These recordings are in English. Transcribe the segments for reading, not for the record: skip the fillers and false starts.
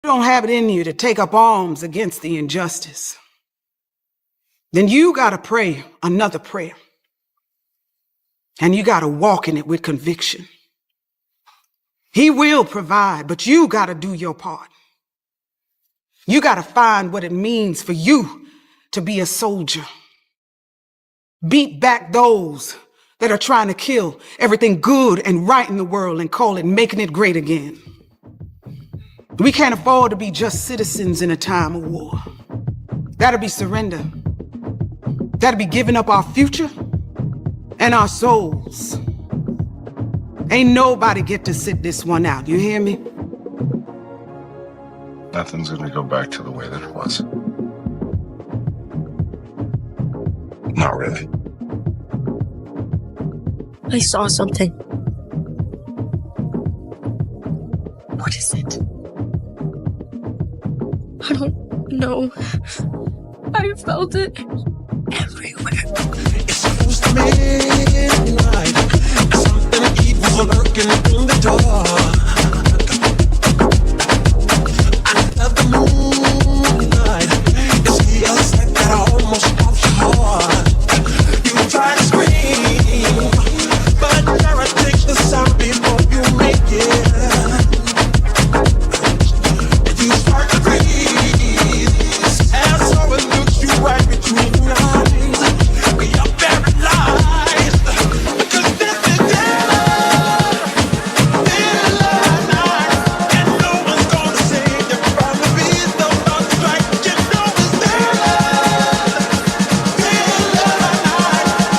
you don't have it in you to take up arms against the injustice, then you gotta pray another prayer. And you gotta walk in it with conviction. He will provide, but you gotta do your part. You gotta find what it means for you to be a soldier. Beat back those that are trying to kill everything good and right in the world and call it making it great again. We can't afford to be just citizens in a time of war. That'll be surrender. That'll be giving up our future and our souls. Ain't nobody get to sit this one out, you hear me? Nothing's gonna go back to the way that it was. Not really. I saw something. What is it? I don't know. I felt it everywhere. It's close to midnight. Something evil lurking in the dark. Under the moonlight, it's the other side that almost stops your heart. You try to scream, but terror takes the sound before you make it. You start to breathe, and so it looks you right between the eyes. You're paralyzed, because this is dead. And no one's gonna save you from the beast of the strike. You know it's dead.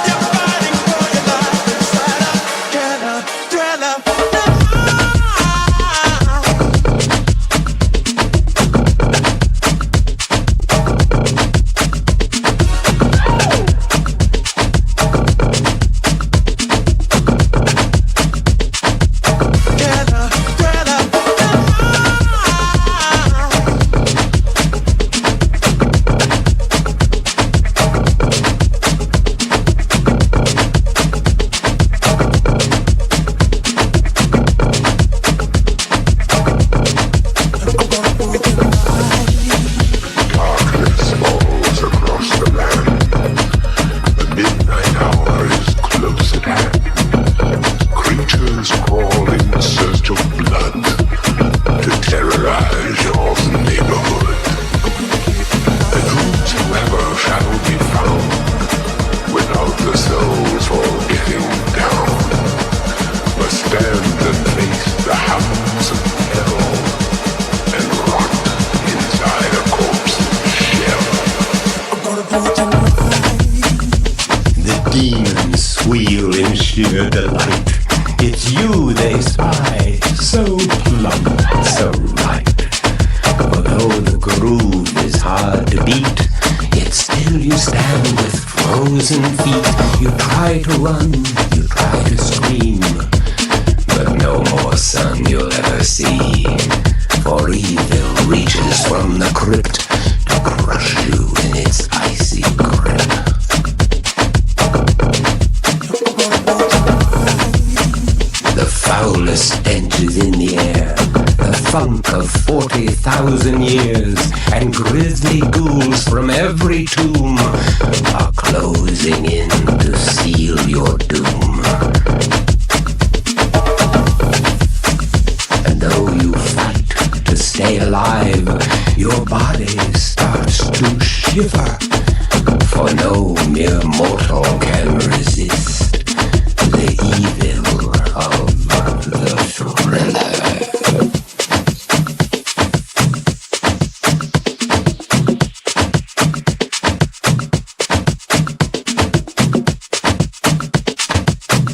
You're fighting for your life inside a thriller. Darkness falls across the land. The midnight hour is close at hand. Creatures crawl in search of blood to terrorize your neighborhood. And whosoever shall be found without the souls for getting down must stand and face the hounds of hell and rot inside a corpse's shell. The demons squeal in sheer delight. It's you they spy, so plump, so right. Although the groove is hard to beat, yet still you stand with frozen feet. You try to run, you try to scream, but no more sun you'll ever see. For evil reaches from the crypt to crush you in its icy grip. The foulest stench is in the air, the funk of 40,000 years, and grisly ghouls from every tomb are closing in to seal your doom. And though you fight to stay alive, your body starts to shiver, for no mere mortal can resist the evil of the thriller.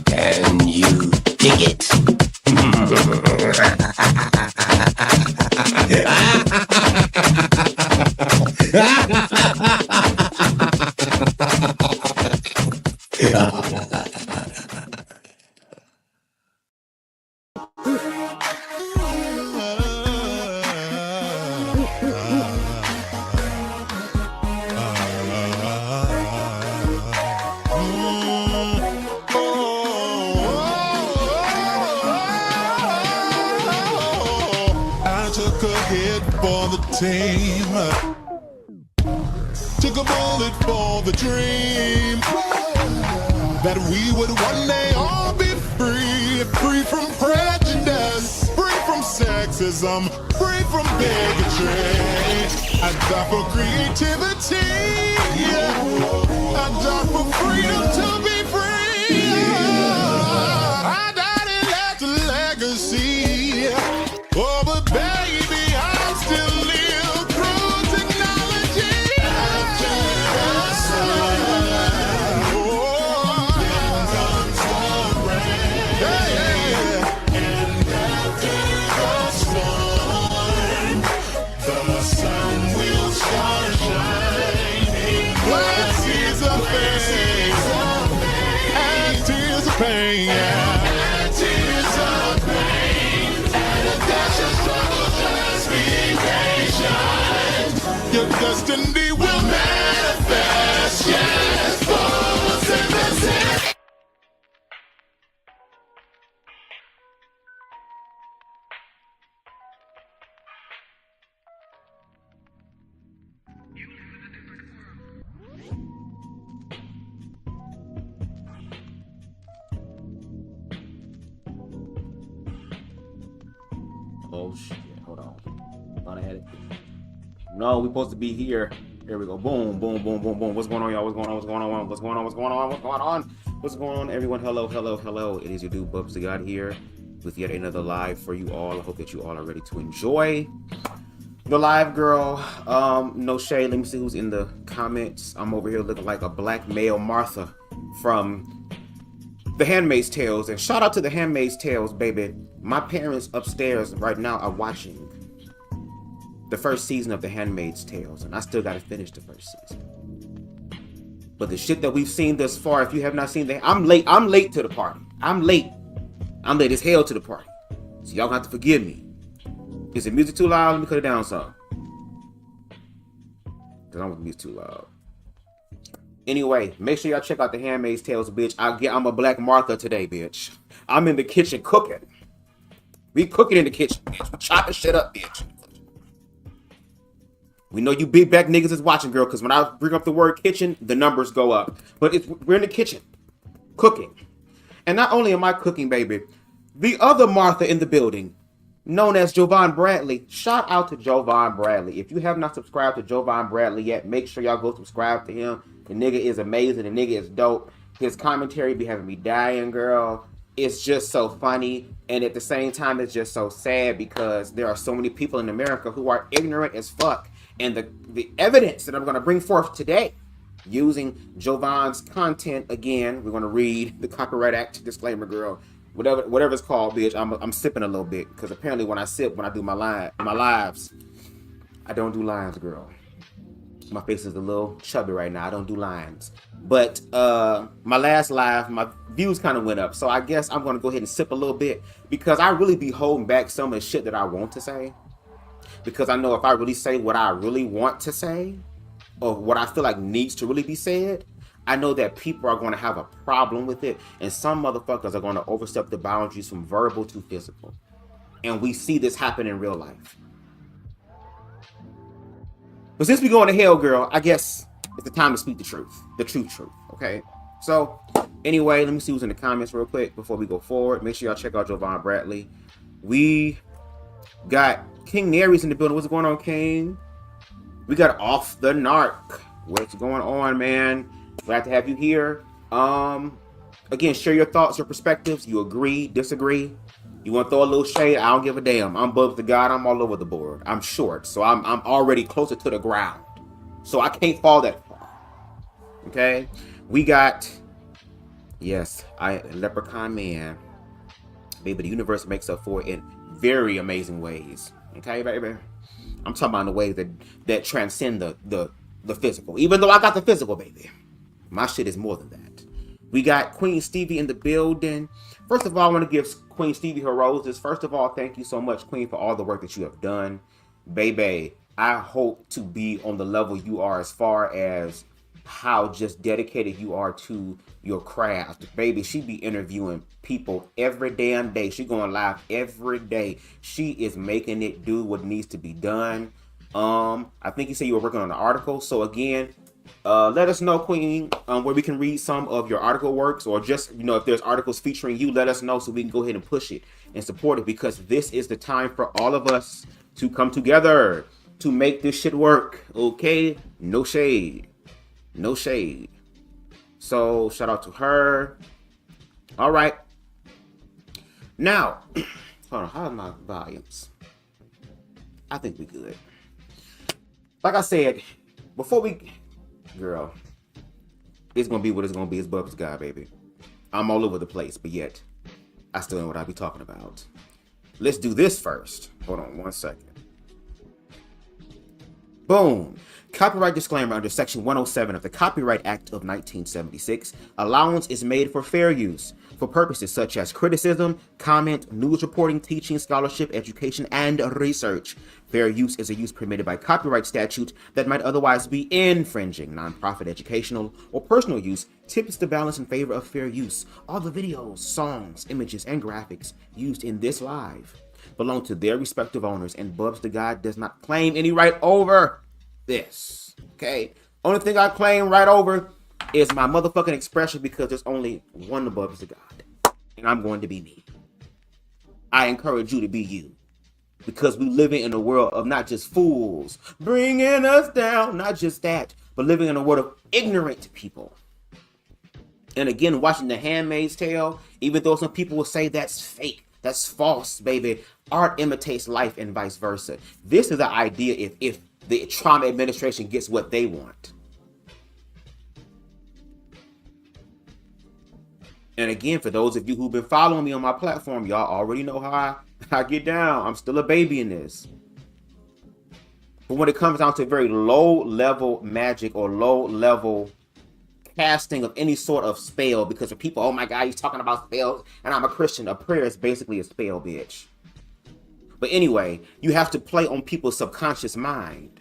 Can you dig it? took a hit for the team. Took a bullet for the dream that we would one day all be free. Free from prejudice, free from sexism, free from bigotry. I die for creativity. I die for freedom to be free. I died and left a legacy. Oh, but baby, I still live through technology. After the sun, oh, then comes the rain. Yeah. And after the storm, the sun will start shining. Blood tears of pain, and tears of pain, and tears of pain, and a dash of struggle. Just be patient. Your destiny will manifest. Yes, falls in the sea. Oh shit, hold on. Thought I had it. No, we supposed to be here. Here we go. Boom, boom, boom, boom, boom. What's going on, y'all? What's going on? What's going on? What's going on? What's going on? What's going on? What's going on, everyone? Hello, hello, hello. It is your dude BubzDaGawd here with yet another live for you all. I hope that you all are ready to enjoy the live, girl. No shade. Let me see who's in the comments. I'm over here looking like a black male Martha from The Handmaid's Tales. And shout out to The Handmaid's Tales, baby. My parents upstairs right now are watching the first season of The Handmaid's Tales, and I still gotta finish the first season. But the shit that we've seen thus far, if you have not seen I'm late to the party. I'm late as hell to the party. So y'all gonna have to forgive me. Is the music too loud? Let me cut it down some. Cause I don't want the music too loud. Anyway, make sure y'all check out The Handmaid's Tales, bitch. I'm a black Martha today, bitch. I'm in the kitchen cooking. We cooking in the kitchen, bitch. We chopping shit up, bitch. We know you big back niggas is watching, girl, because when I bring up the word kitchen, the numbers go up. But we're in the kitchen, cooking. And not only am I cooking, baby, the other Martha in the building, known as Jovan Bradley. Shout out to Jovan Bradley. If you have not subscribed to Jovan Bradley yet, make sure y'all go subscribe to him. The nigga is amazing. The nigga is dope. His commentary be having me dying, girl. It's just so funny. And at the same time, it's just so sad because there are so many people in America who are ignorant as fuck. And the evidence that I'm going to bring forth today, using Jovan's content again, we're going to read the Copyright Act disclaimer, girl. Whatever it's called, bitch. I'm sipping a little bit because apparently when I sip, when I do my lives, I don't do lines, girl. My face is a little chubby right now. I don't do lines. But my last live, my views kind of went up. So I guess I'm going to go ahead and sip a little bit because I really be holding back some of the shit that I want to say. Because I know if I really say what I really want to say, or what I feel like needs to really be said, I know that people are going to have a problem with it. And some motherfuckers are going to overstep the boundaries from verbal to physical. And we see this happen in real life. But since we going to hell, girl, I guess it's the time to speak the truth. The truth, okay? So, anyway, let me see who's in the comments real quick before we go forward. Make sure y'all check out Jovan Bradley. We got King Nary's in the building. What's going on, King? We got Off the Narc. What's going on, man? Glad to have you here. Again, share your thoughts, your perspectives. You agree, disagree. You want to throw a little shade? I don't give a damn. I'm BubzDaGawd. I'm all over the board. I'm short, so I'm already closer to the ground. So I can't fall that far. Okay? We got, yes, Leprechaun Man. Baby, the universe makes up for it in very amazing ways. Okay, baby? I'm talking about in the ways that transcend the physical. Even though I got the physical, baby. My shit is more than that. We got Queen Stevie in the building. First of all, I want to give Queen Stevie her roses. First of all, thank you so much, Queen, for all the work that you have done. Baby, I hope to be on the level you are as far as how just dedicated you are to your craft. Baby, she be interviewing people every damn day. She going live every day. She is making it do what needs to be done. I think you said you were working on an article. So again, let us know, Queen, where we can read some of your article works, or just, you know, if there's articles featuring you, let us know so we can go ahead and push it and support it, because this is the time for all of us to come together to make this shit work. Okay, no shade, no shade. So shout out to her. All right, now hold on, how are my volumes? I think we good. Like I said before, girl, it's gonna be what it's gonna be. It's BubzDaGawd, baby. I'm all over the place, but yet I still know what I be talking about. Let's do this first. Hold on one second. Boom. Copyright disclaimer. Under Section 107 of the Copyright Act of 1976, allowance is made for fair use for purposes such as criticism, comment, news reporting, teaching, scholarship, education, and research. Fair use is a use permitted by copyright statute that might otherwise be infringing. Nonprofit, educational, or personal use tips the balance in favor of fair use. All the videos, songs, images, and graphics used in this live belong to their respective owners, and BubzDaGawd does not claim any right over this. Okay? Only thing I claim right over is my motherfucking expression, because there's only one BubzDaGawd, and I'm going to be me. I encourage you to be you, because we living in a world of not just fools bringing us down, not just that, but living in a world of ignorant people. And again, watching The Handmaid's Tale, even though some people will say that's fake, that's false, baby, art imitates life and vice versa. This is the idea if the Trump administration gets what they want. And again, for those of you who've been following me on my platform, y'all already know how I get down. I'm still a baby in this. But when it comes down to very low level magic or low level casting of any sort of spell, because for people, oh my God, he's talking about spells, and I'm a Christian. A prayer is basically a spell, bitch. But anyway, you have to play on people's subconscious mind,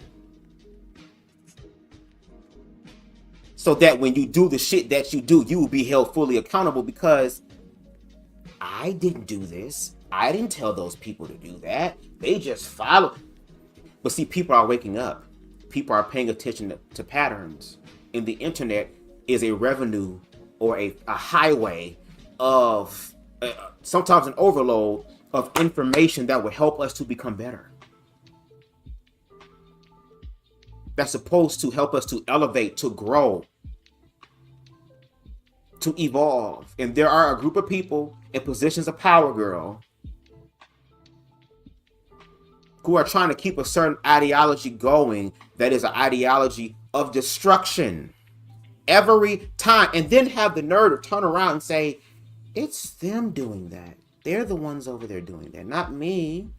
so that when you do the shit that you do, you will be held fully accountable, because I didn't do this. I didn't tell those people to do that. They just followed. But see, people are waking up. People are paying attention to patterns. And the internet is a revenue or a highway of sometimes an overload of information that will help us to become better. That's supposed to help us to elevate, to grow, to evolve. And there are a group of people in positions of power, girl, who are trying to keep a certain ideology going that is an ideology of destruction every time, and then have the nerve to turn around and say, it's them doing that. They're the ones over there doing that, not me.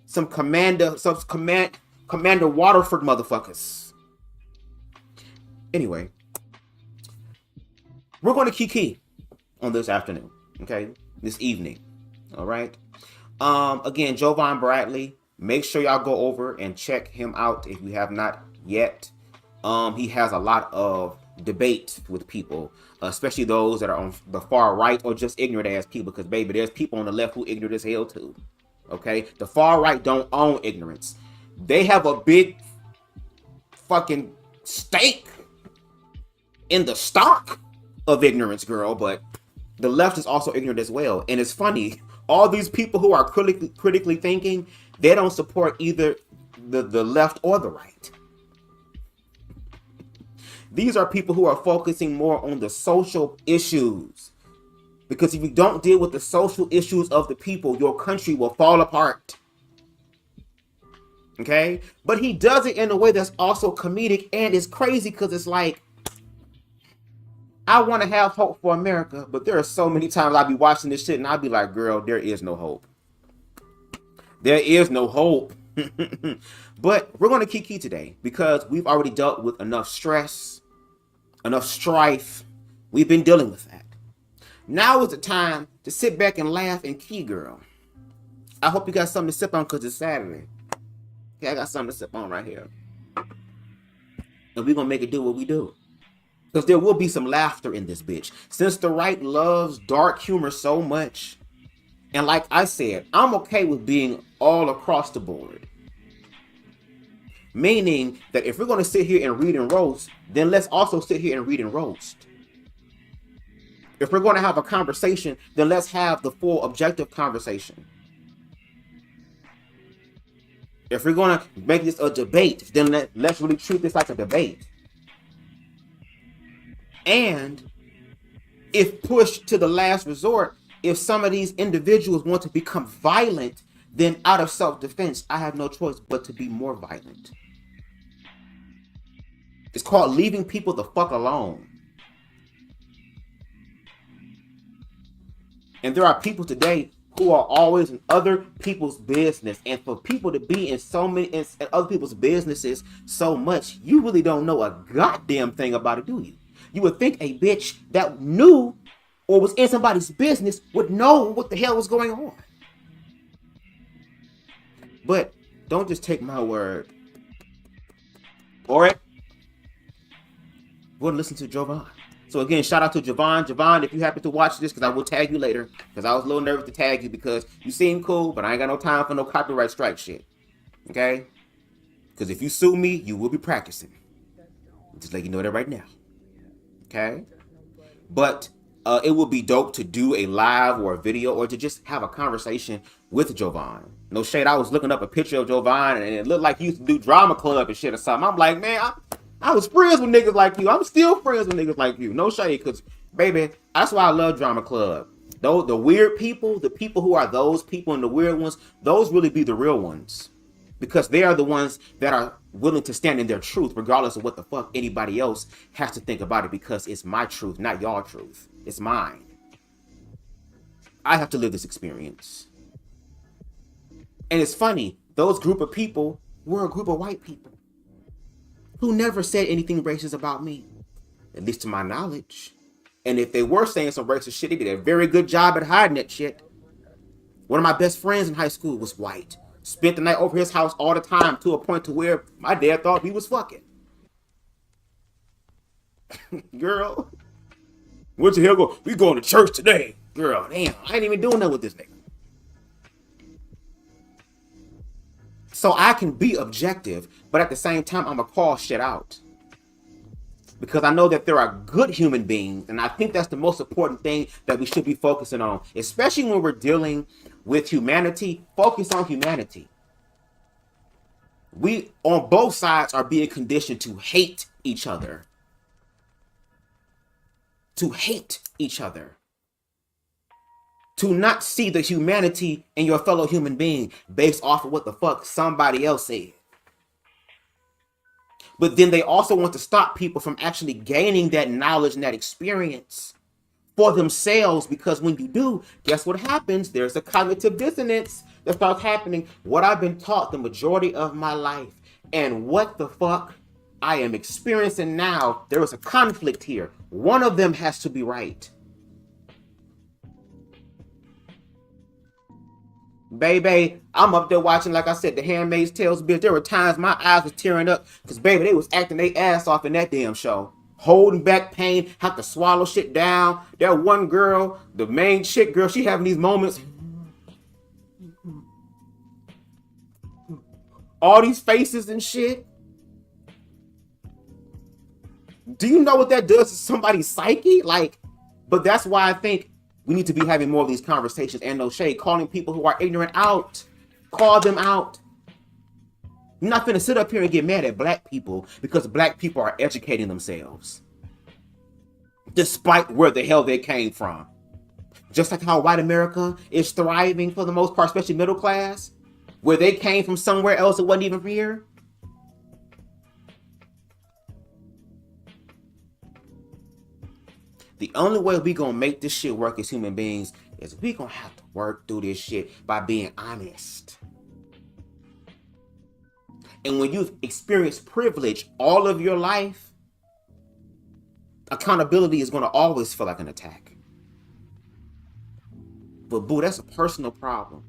Some Commander Waterford motherfuckers. Anyway, we're going to KIKI on this afternoon, okay? This evening, all right? Again, Jovan Bradley, make sure y'all go over and check him out if you have not yet. He has a lot of debate with people, especially those that are on the far right or just ignorant ass people, because baby, there's people on the left who ignorant as hell too. Okay, the far right don't own ignorance. They have a big fucking stake in the stock of ignorance, girl, but the left is also ignorant as well. And it's funny, all these people who are critically thinking, they don't support either the left or the right. These are people who are focusing more on the social issues. Because if you don't deal with the social issues of the people, your country will fall apart. Okay? But he does it in a way that's also comedic, and it's crazy because it's like, I want to have hope for America, but there are so many times I'll be watching this shit and I'll be like, girl, there is no hope. There is no hope. But we're going to KIKI today because we've already dealt with enough stress, enough strife. We've been dealing with that. Now is the time to sit back and laugh and key, girl. I hope you got something to sip on because it's Saturday. Okay, I got something to sip on right here. and we're gonna make it do what we do. Because there will be some laughter in this bitch. Since the right loves dark humor so much, and like I said, I'm okay with being all across the board. Meaning that if we're gonna sit here and read and roast, then let's also sit here and read and roast. If we're gonna have a conversation, then let's have the full objective conversation. If we're gonna make this a debate, then let's really treat this like a debate. And if pushed to the last resort, if some of these individuals want to become violent, then out of self-defense, I have no choice but to be more violent. It's called leaving people the fuck alone. And there are people today who are always in other people's business. And for people to be in so many in other people's businesses so much, you really don't know a goddamn thing about it, do you? You would think a bitch that knew or was in somebody's business would know what the hell was going on. But don't just take my word for it. Go and listen to Jovan. So again, shout out to Jovan. Jovan, if you happen to watch this, because I will tag you later, because I was a little nervous to tag you because you seem cool, but I ain't got no time for no copyright strike shit. Okay? Because if you sue me, you will be practicing. Just let you know that right now. Okay? But it would be dope to do a live or a video or to just have a conversation with Jovan. No shade, I was looking up a picture of Jovan and it looked like he used to do drama club and shit or something. I'm like, man, I was friends with niggas like you. I'm still friends with niggas like you. No shade, because, baby, that's why I love drama club. Though the weird people, the people who are those people and the weird ones, those really be the real ones. Because they are the ones that are willing to stand in their truth, regardless of what the fuck anybody else has to think about it, because it's my truth, not your truth. It's mine. I have to live this experience. And it's funny, those group of people were a group of white people who never said anything racist about me, at least to my knowledge. And if they were saying some racist shit, they did a very good job at hiding that shit. One of my best friends in high school was white. Spent the night over his house all the time, to a point to where my dad thought he was fucking. Girl, what the hell go? We going to church today. Girl, damn, I ain't even doing that with this nigga. So I can be objective, but at the same time, I'm going to call shit out. Because I know that there are good human beings, and I think that's the most important thing that we should be focusing on. Especially when we're dealing with humanity, focus on humanity. We, on both sides, are being conditioned to hate each other. To hate each other. To not see the humanity in your fellow human being based off of what the fuck somebody else said. But then they also want to stop people from actually gaining that knowledge and that experience for themselves, because when you do, guess what happens? There's a cognitive dissonance that starts happening. What I've been taught the majority of my life and what the fuck I am experiencing now, there is a conflict here. One of them has to be right. Baby, I'm up there watching, like I said, The Handmaid's Tales, bitch. There were times my eyes was tearing up because, baby, they was acting their ass off in that damn show. Holding back pain, have to swallow shit down. That one girl, the main chick girl, she having these moments. All these faces and shit. Do you know what that does to somebody's psyche? Like, but that's why I think we need to be having more of these conversations, and no shade, calling people who are ignorant out. Call them out. You're not gonna sit up here and get mad at black people because black people are educating themselves. Despite where the hell they came from. Just like how white America is thriving for the most part, especially middle class, where they came from somewhere else that wasn't even from here. The only way we gonna make this shit work as human beings is we gonna have to work through this shit by being honest. And when you've experienced privilege all of your life, accountability is gonna always feel like an attack. But boo, that's a personal problem.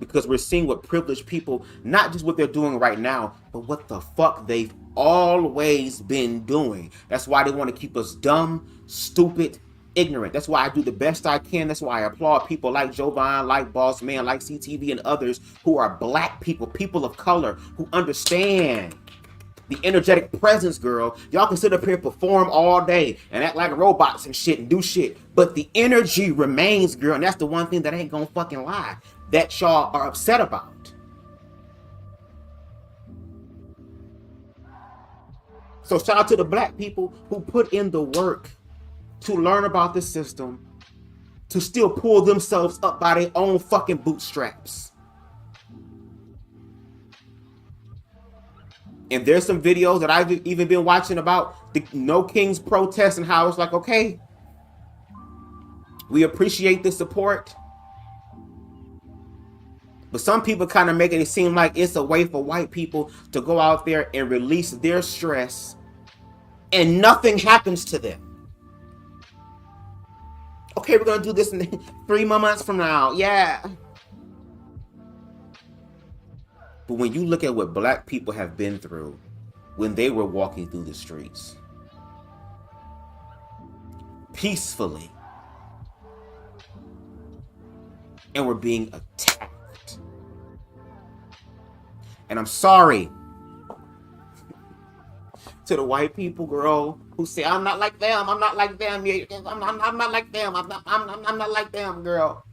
because we're seeing what privileged people, not just what they're doing right now, but what the fuck they've always been doing. That's why they want to keep us dumb, stupid, ignorant. That's why I do the best I can. That's why I applaud people like Jovan, like Boss Man, like CTV, and others who are black people, people of color, who understand the energetic presence, girl. Y'all can sit up here, perform all day, and act like robots and shit and do shit, but the energy remains, girl, and that's the one thing that ain't gonna fucking lie, that y'all are upset about. So shout out to the black people who put in the work to learn about the system, to still pull themselves up by their own fucking bootstraps. And there's some videos that I've even been watching about the No Kings protest and how it's like, okay, we appreciate the support, but some people kind of making it seem like it's a way for white people to go out there and release their stress and nothing happens to them. Okay, we're gonna do this in 3 more months from now. Yeah. But when you look at what black people have been through when they were walking through the streets peacefully and were being attacked. And I'm sorry to the white people, girl, who say, I'm not like them, I'm not like them, I'm not like them, I'm not like them, girl.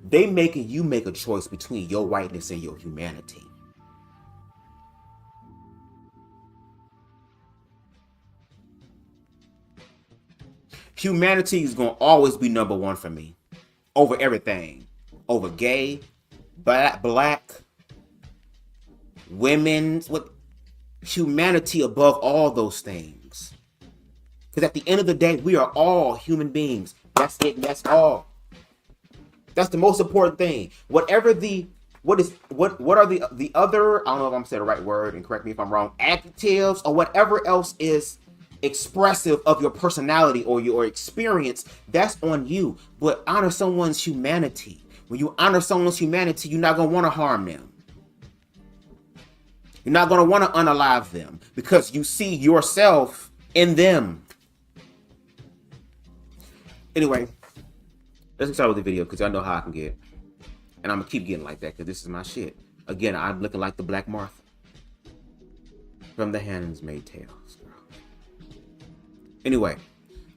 They making you make a choice between your whiteness and your humanity. Humanity is going to always be number one for me. Over everything. Over gay, black, women's, what, humanity above all those things. Because at the end of the day, we are all human beings. That's it, and that's all. That's the most important thing. Whatever the, what are the other, I don't know if I'm saying the right word, and correct me if I'm wrong, adjectives or whatever else is expressive of your personality or your experience, that's on you. But honor someone's humanity. When you honor someone's humanity, you're not going to want to harm them. You're not going to want to unalive them because you see yourself in them. Anyway, let's start with the video because I know how I can get. And I'm going to keep getting like that because this is my shit. Again, I'm looking like the Black Martha from The Handmaid's Tales. Anyway,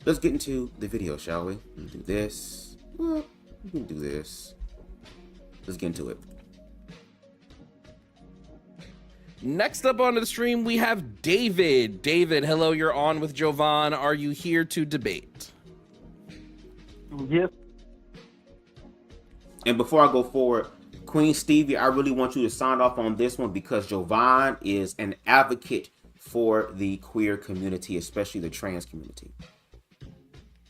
let's get into the video, shall we? We'll do this. Well, we can do this. Let's get into it. Next up onto the stream, we have David. David, hello, you're on with Jovan. Are you here to debate? Yes. And before I go forward, Queen Stevie, I really want you to sign off on this one because Jovan is an advocate for the queer community, especially the trans community.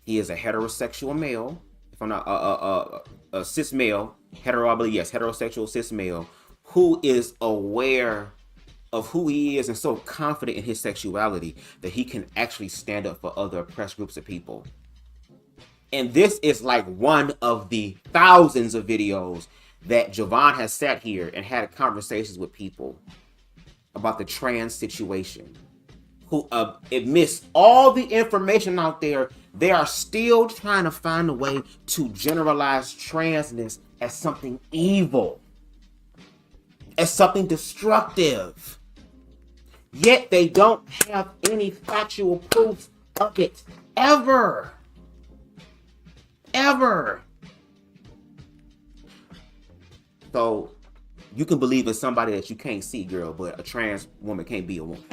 He is a heterosexual male, if I'm not a cis male, heterosexual cis male, who is aware of who he is and so confident in his sexuality that he can actually stand up for other oppressed groups of people. And this is like one of the thousands of videos that Jovan has sat here and had conversations with people about the trans situation, who amidst all the information out there, they are still trying to find a way to generalize transness as something evil, as something destructive. Yet they don't have any factual proof of it, ever. Ever. So you can believe in somebody that you can't see, girl, but a trans woman can't be a woman.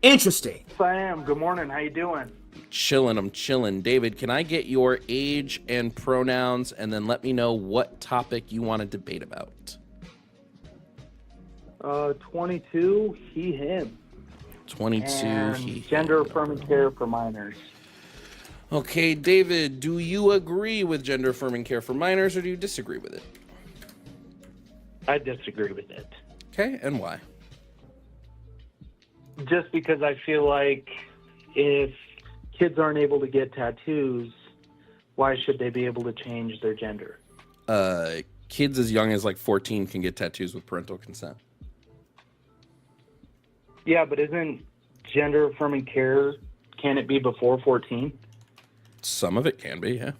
Interesting. Yes, I am. Good morning. How you doing? Chilling, I'm chilling. David, can I get your age and pronouns and then let me know what topic you want to debate about? 22, he, him. 22, and he, gender him. affirming care for minors. Okay, David, do you agree with gender affirming care for minors or do you disagree with it? I disagree with it. Okay, and why? Just because I feel like if kids aren't able to get tattoos, why should they be able to change their gender? kids as young as like 14 can get tattoos with parental consent. Yeah, but isn't gender affirming care, can it be before 14? Some of it can be, yeah.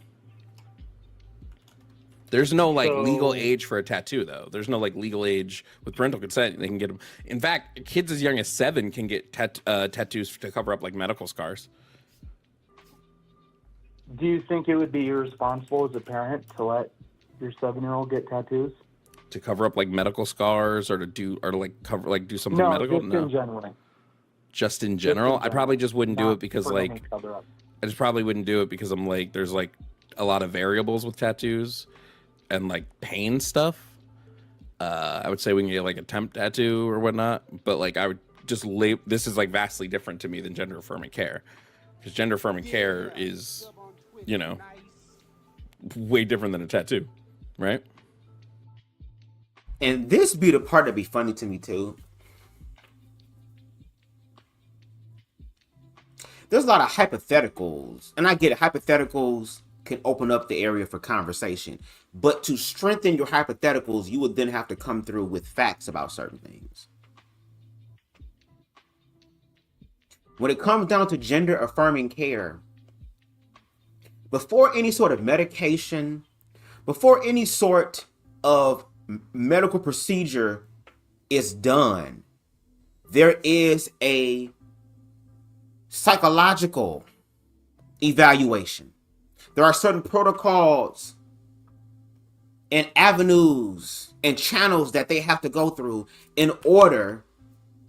There's no like legal age for a tattoo though. There's no like legal age with parental consent. They can get them. In fact, kids as young as 7 can get tattoos to cover up like medical scars. Do you think it would be irresponsible as a parent to let your 7-year-old get tattoos? To cover up like medical scars or to do do something medical? No, just in general. Just in general? I probably just wouldn't do it because like I I just probably wouldn't do it because I'm like there's like a lot of variables with tattoos and like pain stuff. I would say we can get like a temp tattoo or whatnot, but like I would just this is like vastly different to me than gender affirming care, because gender affirming care is, you know, way different than a tattoo, right? And this be the part that be funny to me too. There's a lot of hypotheticals, and I get it. Hypotheticals can open up the area for conversation, but to strengthen your hypotheticals, you would then have to come through with facts about certain things. When it comes down to gender affirming care, before any sort of medication, before any sort of medical procedure is done, there is a psychological evaluation. There are certain protocols and avenues and channels that they have to go through in order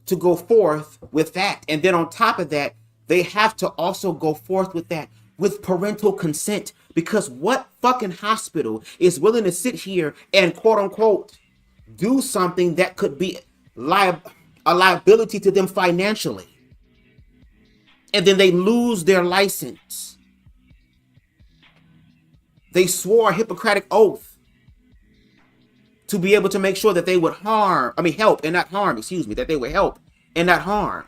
to go forth with that. And then on top of that, they have to also go forth with that with parental consent, because what fucking hospital is willing to sit here and quote unquote do something that could be a liability to them financially, and then they lose their license? They swore a Hippocratic oath to be able to make sure that they would help and not harm, that they would help and not harm.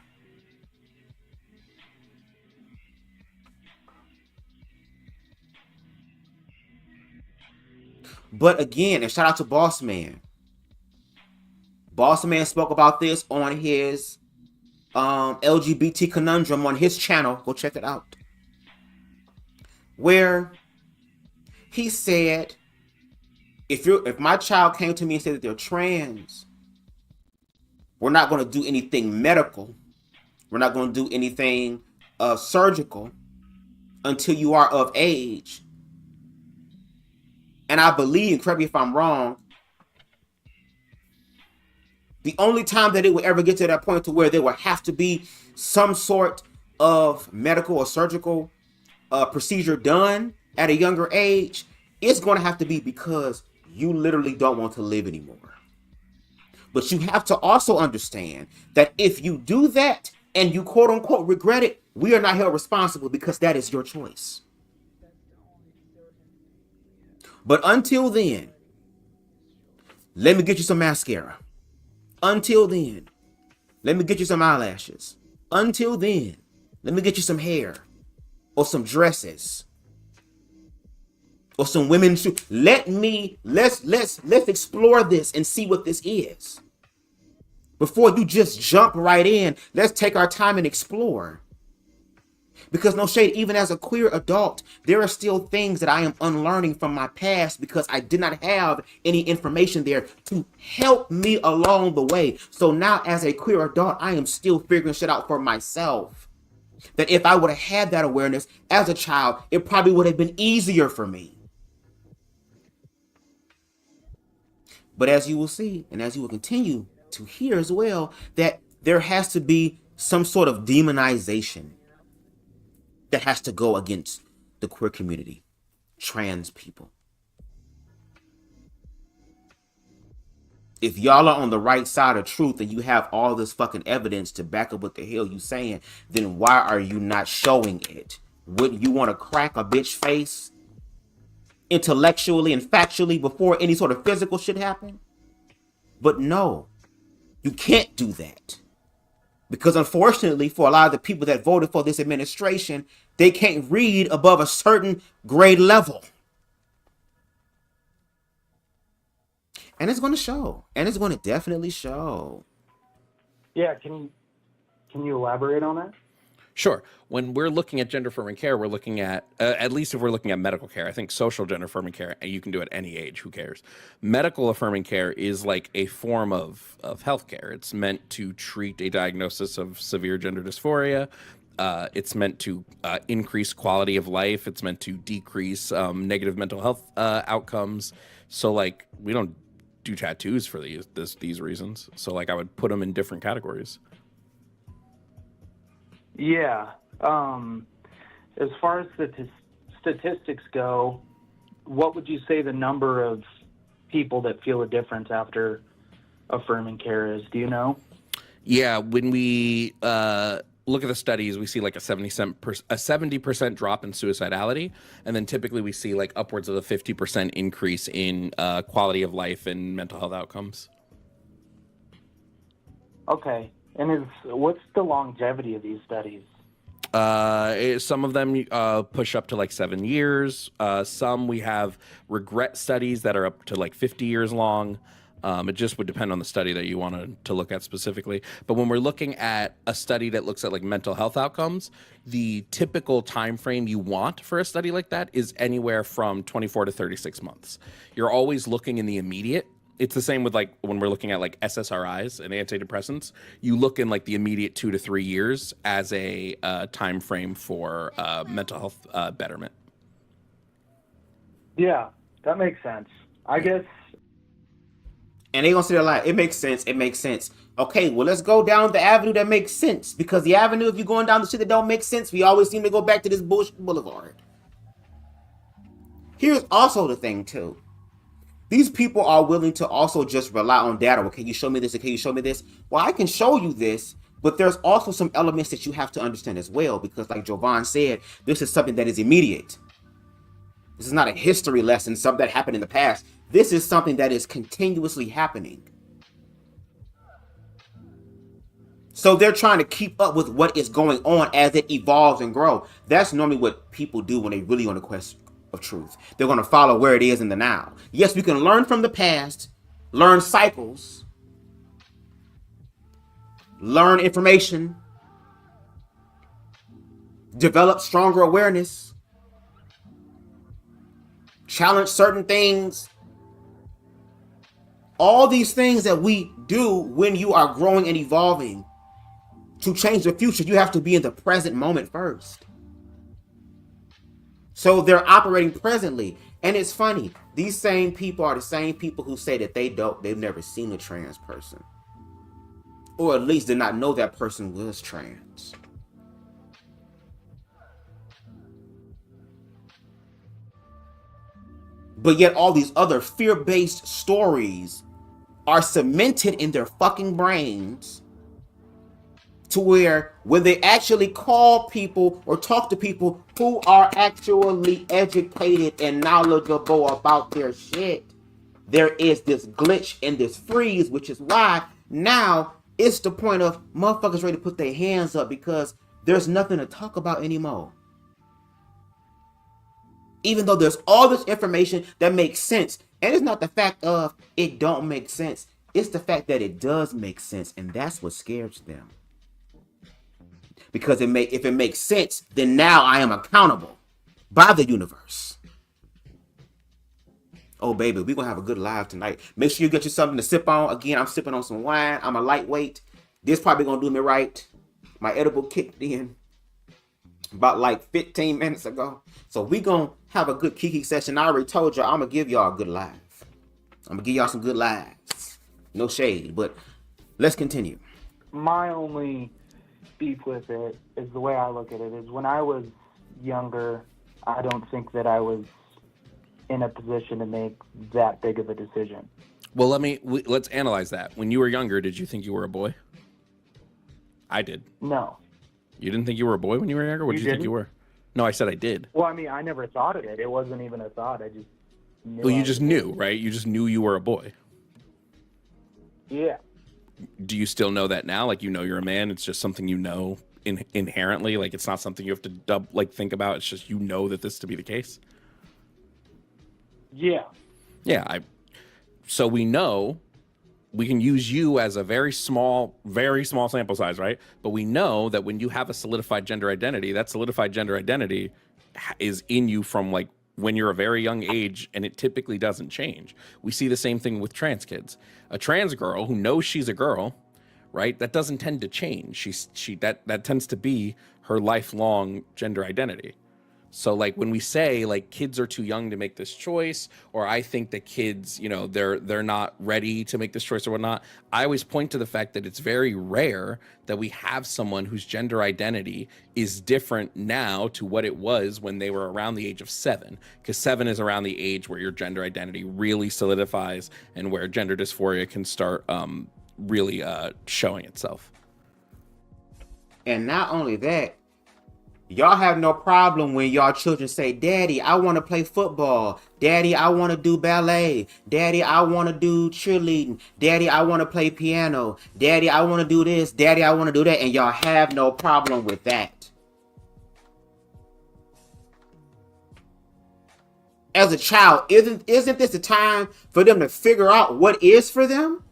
But again, and shout out to Boss Man. Boss Man spoke about this on his LGBT Conundrum on his channel. Go check it out. Where he said, if my child came to me and said that they're trans, we're not going to do anything medical. We're not going to do anything surgical until you are of age. And I believe, and correct me if I'm wrong, the only time that it would ever get to that point to where there would have to be some sort of medical or surgical procedure done at a younger age, it's going to have to be because you literally don't want to live anymore. But you have to also understand that if you do that and you quote unquote regret it, we are not held responsible because that is your choice. But until then, let me get you some mascara. Until then, let me get you some eyelashes. Until then, let me get you some hair or some dresses or some women's shoes. Let's explore this and see what this is. Before you just jump right in, let's take our time and explore. Because no shade, even as a queer adult, there are still things that I am unlearning from my past because I did not have any information there to help me along the way. So now as a queer adult, I am still figuring shit out for myself. That if I would have had that awareness as a child, it probably would have been easier for me. But as you will see, and as you will continue to hear as well, that there has to be some sort of demonization that has to go against the queer community, trans people. If y'all are on the right side of truth and you have all this fucking evidence to back up what the hell you saying, then why are you not showing it? Wouldn't you want to crack a bitch face intellectually and factually before any sort of physical shit happen? But no, you can't do that. Because unfortunately, for a lot of the people that voted for this administration, they can't read above a certain grade level. And it's going to show. And it's going to definitely show. Yeah, can you elaborate on that? Sure. When we're looking at gender affirming care, we're looking at least if we're looking at medical care, I think social gender affirming care, and you can do it at any age, who cares? Medical affirming care is like a form of healthcare. It's meant to treat a diagnosis of severe gender dysphoria. It's meant to increase quality of life. It's meant to decrease negative mental health outcomes. So like, we don't do tattoos for these reasons. So like, I would put them in different categories. Yeah. As far as the statistics go, what would you say the number of people that feel a difference after affirming care is? Do you know? Yeah, when we look at the studies, we see like a 70% drop in suicidality, and then typically we see like upwards of a 50% increase in quality of life and mental health outcomes. Okay. And what's the longevity of these studies? Some of them push up to like 7 years. Some we have regret studies that are up to like 50 years long. It just would depend on the study that you want to look at specifically. But when we're looking at a study that looks at like mental health outcomes, the typical time frame you want for a study like that is anywhere from 24 to 36 months. You're always looking in the immediate. It's the same with like when we're looking at like SSRIs and antidepressants. You look in like the immediate 2 to 3 years as a time frame for mental health betterment. Yeah, that makes sense. I guess. And they're going to say a lot. It makes sense. It makes sense. Okay, well, let's go down the avenue that makes sense. Because the avenue, if you're going down the shit that don't make sense, we always seem to go back to this bullshit boulevard. Here's also the thing, too. These people are willing to also just rely on data. Well, can you show me this? Or can you show me this? Well, I can show you this, but there's also some elements that you have to understand as well. Because like Jovan said, this is something that is immediate. This is not a history lesson, something that happened in the past. This is something that is continuously happening. So they're trying to keep up with what is going on as it evolves and grows. That's normally what people do when they really on the quest of truth. They're going to follow where it is in the now. Yes, we can learn from the past, learn cycles, learn information, develop stronger awareness, challenge certain things. All these things that we do when you are growing and evolving to change the future, you have to be in the present moment first. So they're operating presently. And it's funny. These same people are the same people who say that they've never seen a trans person. Or at least did not know that person was trans. But yet all these other fear-based stories are cemented in their fucking brains to where when they actually call people or talk to people who are actually educated and knowledgeable about their shit, there is this glitch and this freeze, which is why now it's the point of motherfuckers ready to put their hands up because there's nothing to talk about anymore. Even though there's all this information that makes sense. And it's not the fact of it don't make sense. It's the fact that it does make sense. And that's what scares them. Because if it makes sense, then now I am accountable by the universe. Oh, baby, we're going to have a good live tonight. Make sure you get you something to sip on. Again, I'm sipping on some wine. I'm a lightweight. This probably going to do me right. My edible kicked in about like 15 minutes ago. So we going to have a good Kiki session. I already told y'all I'm going to give y'all a good live. I'm going to give y'all some good lives. No shade, but let's continue. My only beef with it is the way I look at it is when I was younger, I don't think that I was in a position to make that big of a decision. Well, let's analyze that. When you were younger, did you think you were a boy? I did. No. You didn't think you were a boy when you were younger? What did you think you were? No, I said I did. Well, I mean, I never thought of it. It wasn't even a thought. I just knew. Well, you just knew, right? You just knew you were a boy. Yeah. Do you still know that now? Like, you know you're a man. It's just something you know inherently. Like, it's not something you have to think about. It's just you know that this to be the case. Yeah. Yeah, So we know we can use you as a very small sample size, right? But we know that when you have a solidified gender identity, that solidified gender identity is in you from like when you're a very young age, and it typically doesn't change. We see the same thing with trans kids. A trans girl who knows she's a girl, right? That doesn't tend to change. That tends to be her lifelong gender identity. So like when we say like kids are too young to make this choice, or I think that kids, you know, they're not ready to make this choice or whatnot, I always point to the fact that it's very rare that we have someone whose gender identity is different now to what it was when they were around the age of 7, because 7 is around the age where your gender identity really solidifies and where gender dysphoria can start really showing itself. And not only that, y'all have no problem when y'all children say, Daddy, I want to play football. Daddy, I want to do ballet. Daddy, I want to do cheerleading. Daddy, I want to play piano. Daddy, I want to do this. Daddy, I want to do that. And y'all have no problem with that. As a child, isn't this the time for them to figure out what is for them?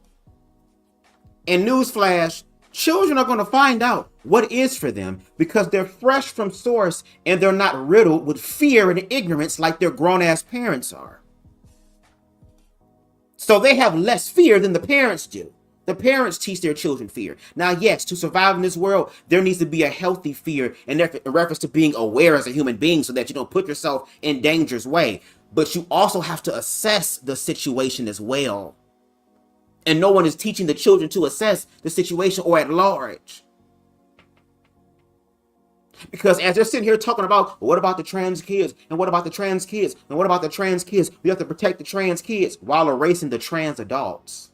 And newsflash, children are going to find out what is for them because they're fresh from source and they're not riddled with fear and ignorance like their grown-ass parents are. So they have less fear than the parents do. The parents teach their children fear. Now, yes, to survive in this world, there needs to be a healthy fear in reference to being aware as a human being so that you don't put yourself in danger's way. But you also have to assess the situation as well. And no one is teaching the children to assess the situation or at large. Because as they're sitting here talking about, what about the trans kids? And what about the trans kids? And what about the trans kids? We have to protect the trans kids while erasing the trans adults.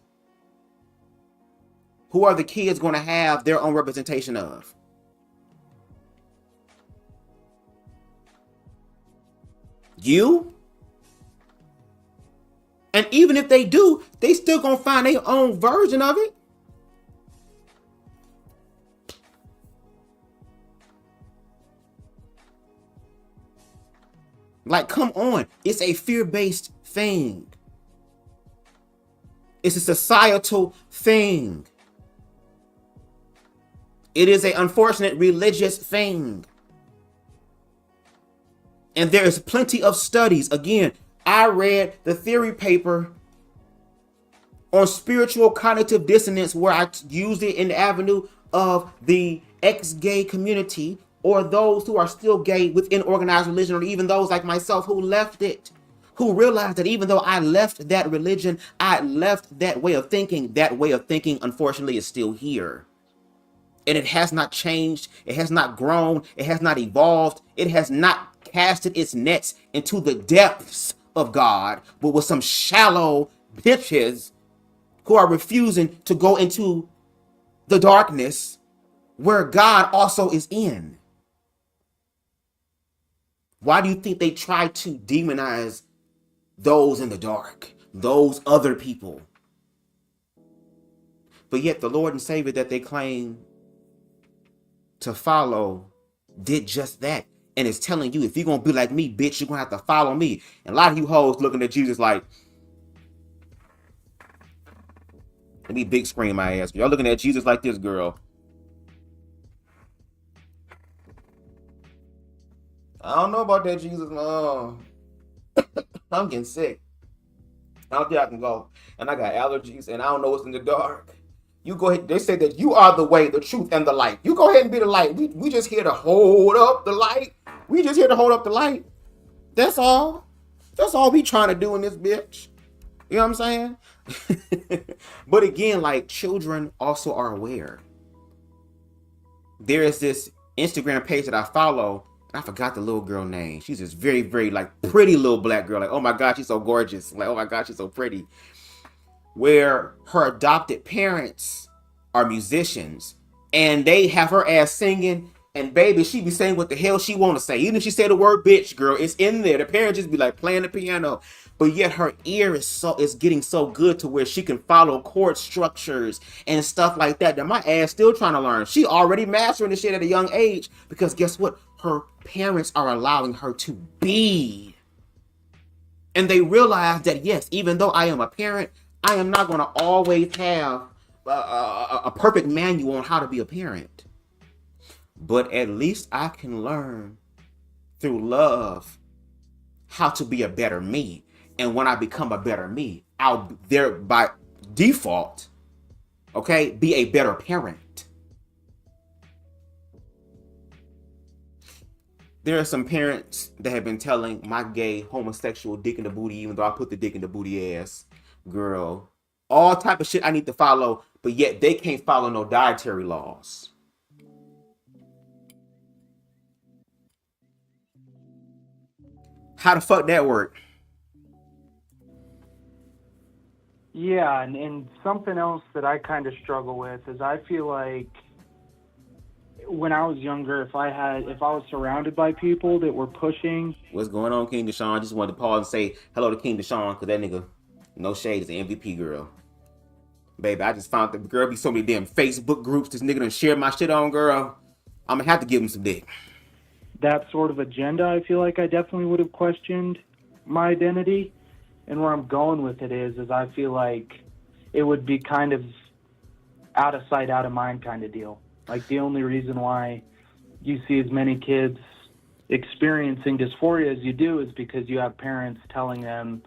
Who are the kids going to have their own representation of? You? And even if they do, they still gonna find their own version of it. Like, come on. It's a fear-based thing. It's a societal thing. It is an unfortunate religious thing. And there is plenty of studies. Again, I read the theory paper on spiritual cognitive dissonance where I used it in the avenue of the ex-gay community or those who are still gay within organized religion, or even those like myself who left it, who realized that even though I left that religion, I left that way of thinking. That way of thinking, unfortunately, is still here. And it has not changed. It has not grown. It has not evolved. It has not casted its nets into the depths of God, but with some shallow bitches who are refusing to go into the darkness where God also is in. Why do you think they try to demonize those in the dark, those other people? But yet the Lord and Savior that they claim to follow did just that. And it's telling you, if you're going to be like me, bitch, you're going to have to follow me. And a lot of you hoes looking at Jesus like, let me big screen my ass. Y'all looking at Jesus like this, girl. I don't know about that Jesus. No. I'm getting sick. I don't think I can go. And I got allergies and I don't know what's in the dark. You go ahead. They say that you are the way, the truth, and the light. You go ahead and be the light. We just here to hold up the light. We just here to hold up the light. That's all. That's all we trying to do in this bitch. You know what I'm saying? But again, like, children also are aware. There is this Instagram page that I follow. I forgot the little girl name. She's this very, very like pretty little black girl. Like, oh my God, she's so gorgeous. Like, oh my God, she's so pretty. Where her adopted parents are musicians and they have her ass singing, and baby, she be saying what the hell she want to say. Even if she say the word bitch, girl, it's in there. The parents just be like playing the piano, but yet her ear is getting so good to where she can follow chord structures and stuff like that. That my ass still trying to learn. She already mastering the shit at a young age because guess what? Her parents are allowing her to be. And they realize that yes, even though I am a parent, I am not going to always have a perfect manual on how to be a parent. But at least I can learn through love how to be a better me. And when I become a better me, I'll there by default, okay, be a better parent. There are some parents that have been telling my gay, homosexual dick in the booty, even though I put the dick in the booty ass girl, all type of shit I need to follow, but yet they can't follow no dietary laws. How the fuck that work? Yeah, and something else that I kind of struggle with is I feel like when I was younger, if I was surrounded by people that were pushing. What's going on, King Deshaun? Just wanted to pause and say hello to King Deshaun, because that nigga, no shade, is an MVP girl. Baby, I just found the girl be so many damn Facebook groups this nigga done share my shit on, girl. I'm gonna have to give him some dick. That sort of agenda, I feel like I definitely would have questioned my identity. And where I'm going with it is I feel like it would be kind of out of sight, out of mind kind of deal. Like the only reason why you see as many kids experiencing dysphoria as you do is because you have parents telling them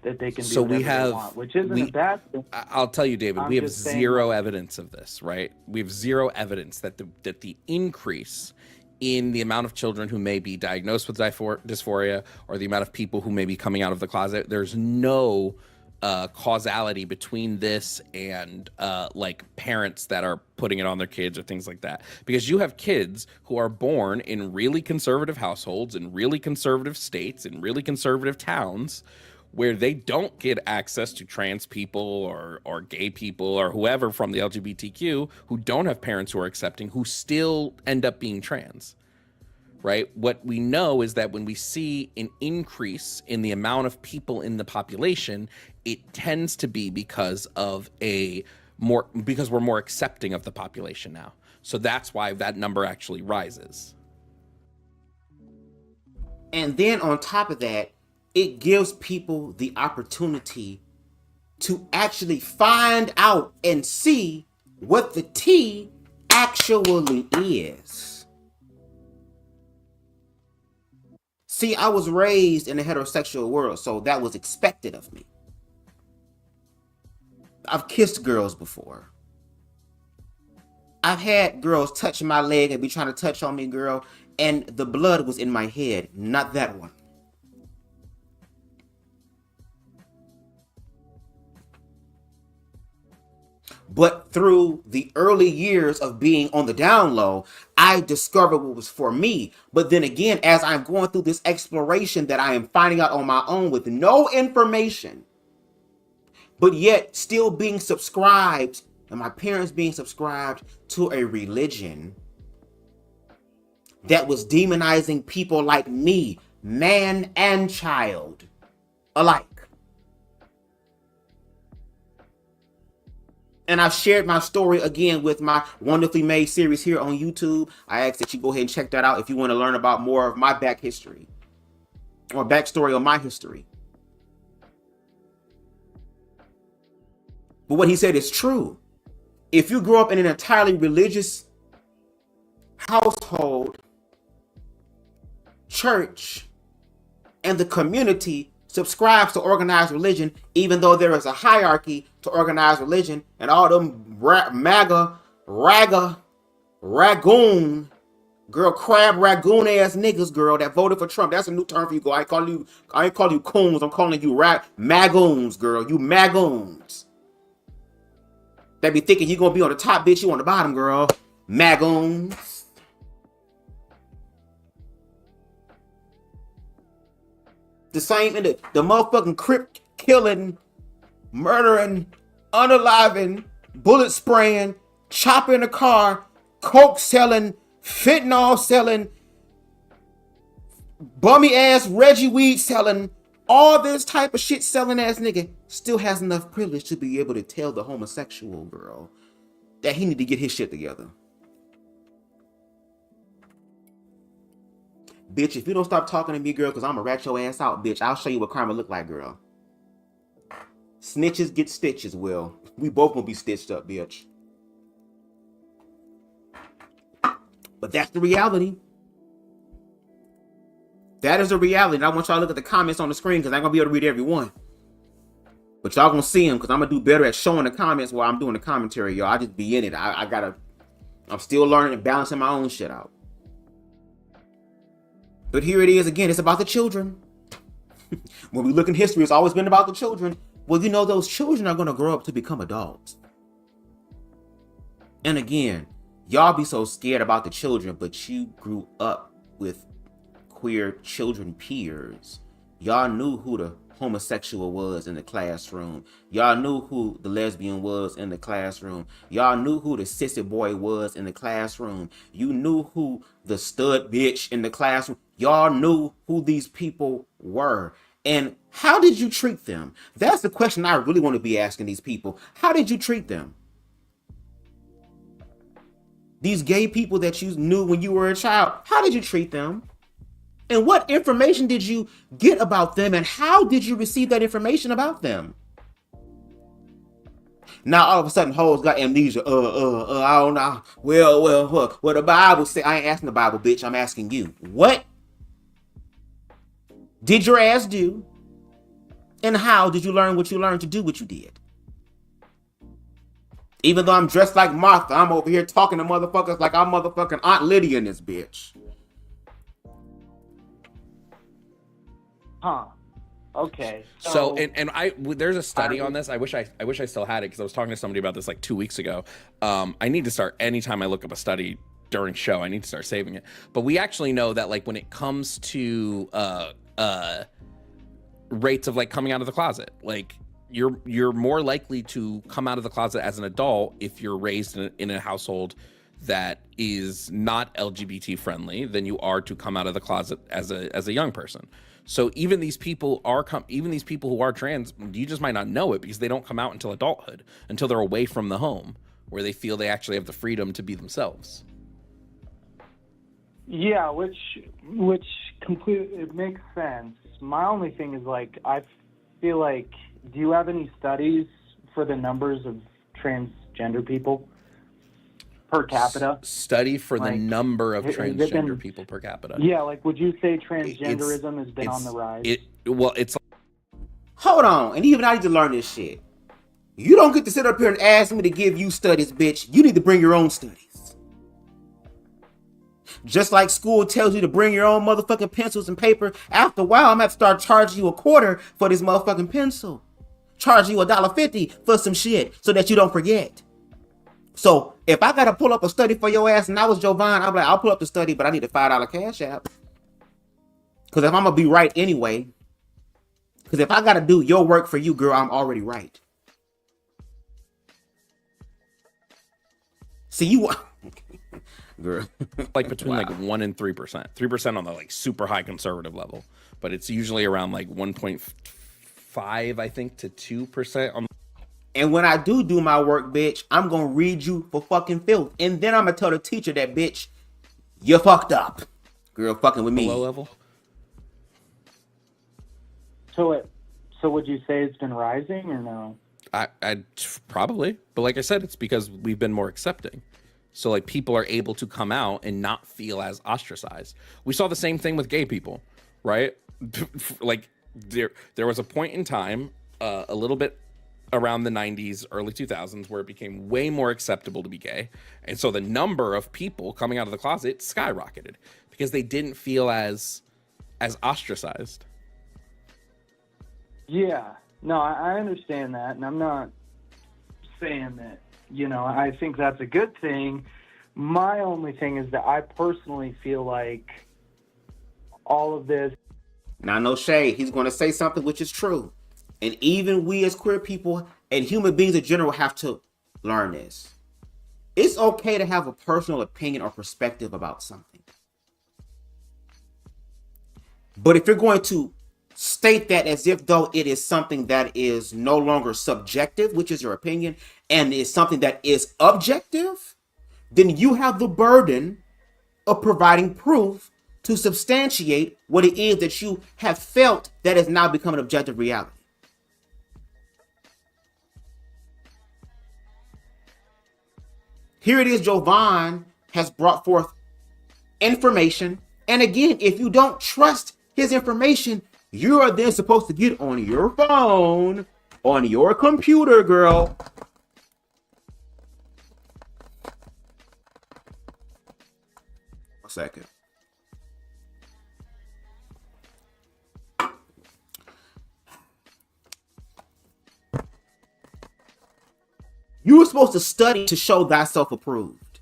that they can do whatever they want, which isn't a bad thing. I'll tell you, David, we have zero evidence of this, right? We have zero evidence that the increase in the amount of children who may be diagnosed with dysphoria or the amount of people who may be coming out of the closet, there's no causality between this and like parents that are putting it on their kids or things like that. Because you have kids who are born in really conservative households, in really conservative states, in really conservative towns, where they don't get access to trans people or gay people or whoever from the LGBTQ, who don't have parents who are accepting, who still end up being trans, right? What we know is that when we see an increase in the amount of people in the population, it tends to be because we're more accepting of the population now. So that's why that number actually rises. And then on top of that, it gives people the opportunity to actually find out and see what the tea actually is. See, I was raised in a heterosexual world, so that was expected of me. I've kissed girls before. I've had girls touch my leg and be trying to touch on me, girl, and the blood was in my head, not that one. But through the early years of being on the down low, I discovered what was for me. But then again, as I'm going through this exploration that I am finding out on my own with no information, but yet still being subscribed, and my parents being subscribed to a religion that was demonizing people like me, man and child alike. And I've shared my story again with my Wonderfully Made series here on YouTube. I ask that you go ahead and check that out if you want to learn about more of my back history or backstory on my history. But what he said is true. If you grow up in an entirely religious household, church, and the community subscribes to organized religion, even though there is a hierarchy to organized religion, and all them MAGA, ragoon, girl, crab ragoon ass niggas, girl, that voted for Trump. That's a new term for you, girl. I ain't call you coons. I'm calling you magoons, girl. You magoons. They be thinking you gonna be on the top, bitch. You on the bottom, girl. Magoons. The same in the motherfucking crip killing, murdering, unaliving, bullet spraying, chopping a car, coke selling, fentanyl selling, bummy ass Reggie weed selling, all this type of shit selling ass nigga still has enough privilege to be able to tell the homosexual girl that he need to get his shit together. Bitch, if you don't stop talking to me, girl, because I'm going to rat your ass out, bitch, I'll show you what karma look like, girl. Snitches get stitches, Will. We both gonna be stitched up, bitch. But that's the reality. That is a reality. And I want y'all to look at the comments on the screen because I'm gonna be able to read every one. But y'all gonna see them because I'm gonna do better at showing the comments while I'm doing the commentary, y'all. I just be in it. I'm still learning and balancing my own shit out. But here it is again. It's about the children. When we look in history, it's always been about the children. Well, you know, those children are gonna grow up to become adults. And again, y'all be so scared about the children, but you grew up with queer children peers. Y'all knew who the homosexual was in the classroom. Y'all knew who the lesbian was in the classroom. Y'all knew who the sissy boy was in the classroom. You knew who the stud bitch in the classroom. Y'all knew who these people were. And how did you treat them? That's the question I really want to be asking these people. How did you treat them? These gay people that you knew when you were a child, how did you treat them? And what information did you get about them? And how did you receive that information about them? Now, all of a sudden, hoes got amnesia. I don't know. Well, the Bible say, I ain't asking the Bible, bitch. I'm asking you. What did your ass do? And how did you learn what you learned to do what you did? Even though I'm dressed like Martha, I'm over here talking to motherfuckers like I'm motherfucking Aunt Lydia in this bitch. Huh. Okay. So there's a study on this. I wish I still had it because I was talking to somebody about this like 2 weeks ago. I need to start, anytime I look up a study during show, I need to start saving it. But we actually know that like when it comes to rates of like coming out of the closet, like you're more likely to come out of the closet as an adult if you're raised in a household that is not LGBT friendly than you are to come out of the closet as a young person. So even these people who are trans, you just might not know it because they don't come out until adulthood, until they're away from the home where they feel they actually have the freedom to be themselves. Yeah, which completely, it makes sense. My only thing is like, I feel like, do you have any studies for the numbers of transgender people per capita? Study for like, the number of transgender people per capita. Yeah, like would you say transgenderism has been on the rise? It's Hold on, and even I need to learn this shit. You don't get to sit up here and ask me to give you studies, bitch. You need to bring your own studies. Just like school tells you to bring your own motherfucking pencils and paper, after a while I'm gonna have to start charging you $0.25 for this motherfucking pencil. Charge you $1.50 for some shit so that you don't forget. So if I gotta pull up a study for your ass and I was Jovan, I'm like, I'll pull up the study, but I need a $5 cash app. Because if I'm gonna be right anyway, because if I gotta do your work for you, girl, I'm already right. See, you girl. like between like 1% and 3%. 3% on the like super high conservative level, but it's usually around like 1.5, I think, to 2% on. And when I do my work, bitch, I'm gonna read you for fucking filth. And then I'm gonna tell the teacher that, bitch, you fucked up. Girl fucking with me. Low level. So would you say it's been rising or no? I probably, but like I said, it's because we've been more accepting. So like people are able to come out and not feel as ostracized. We saw the same thing with gay people, right? Like there was a point in time, a little bit around the 90s, early 2000s, where it became way more acceptable to be gay. And so the number of people coming out of the closet skyrocketed because they didn't feel as ostracized. Yeah, no, I understand that. And I'm not saying that, I think that's a good thing. My only thing is that I personally feel like all of this. Now, no shade. He's going to say something which is true. And even we as queer people and human beings in general have to learn this. It's okay to have a personal opinion or perspective about something. But if you're going to state that as if though it is something that is no longer subjective, which is your opinion, and is something that is objective, then you have the burden of providing proof to substantiate what it is that you have felt that has now become an objective reality. Here it is, Jovan has brought forth information. And again, if you don't trust his information, you are then supposed to get on your phone, on your computer, girl. A second. You were supposed to study to show thyself approved.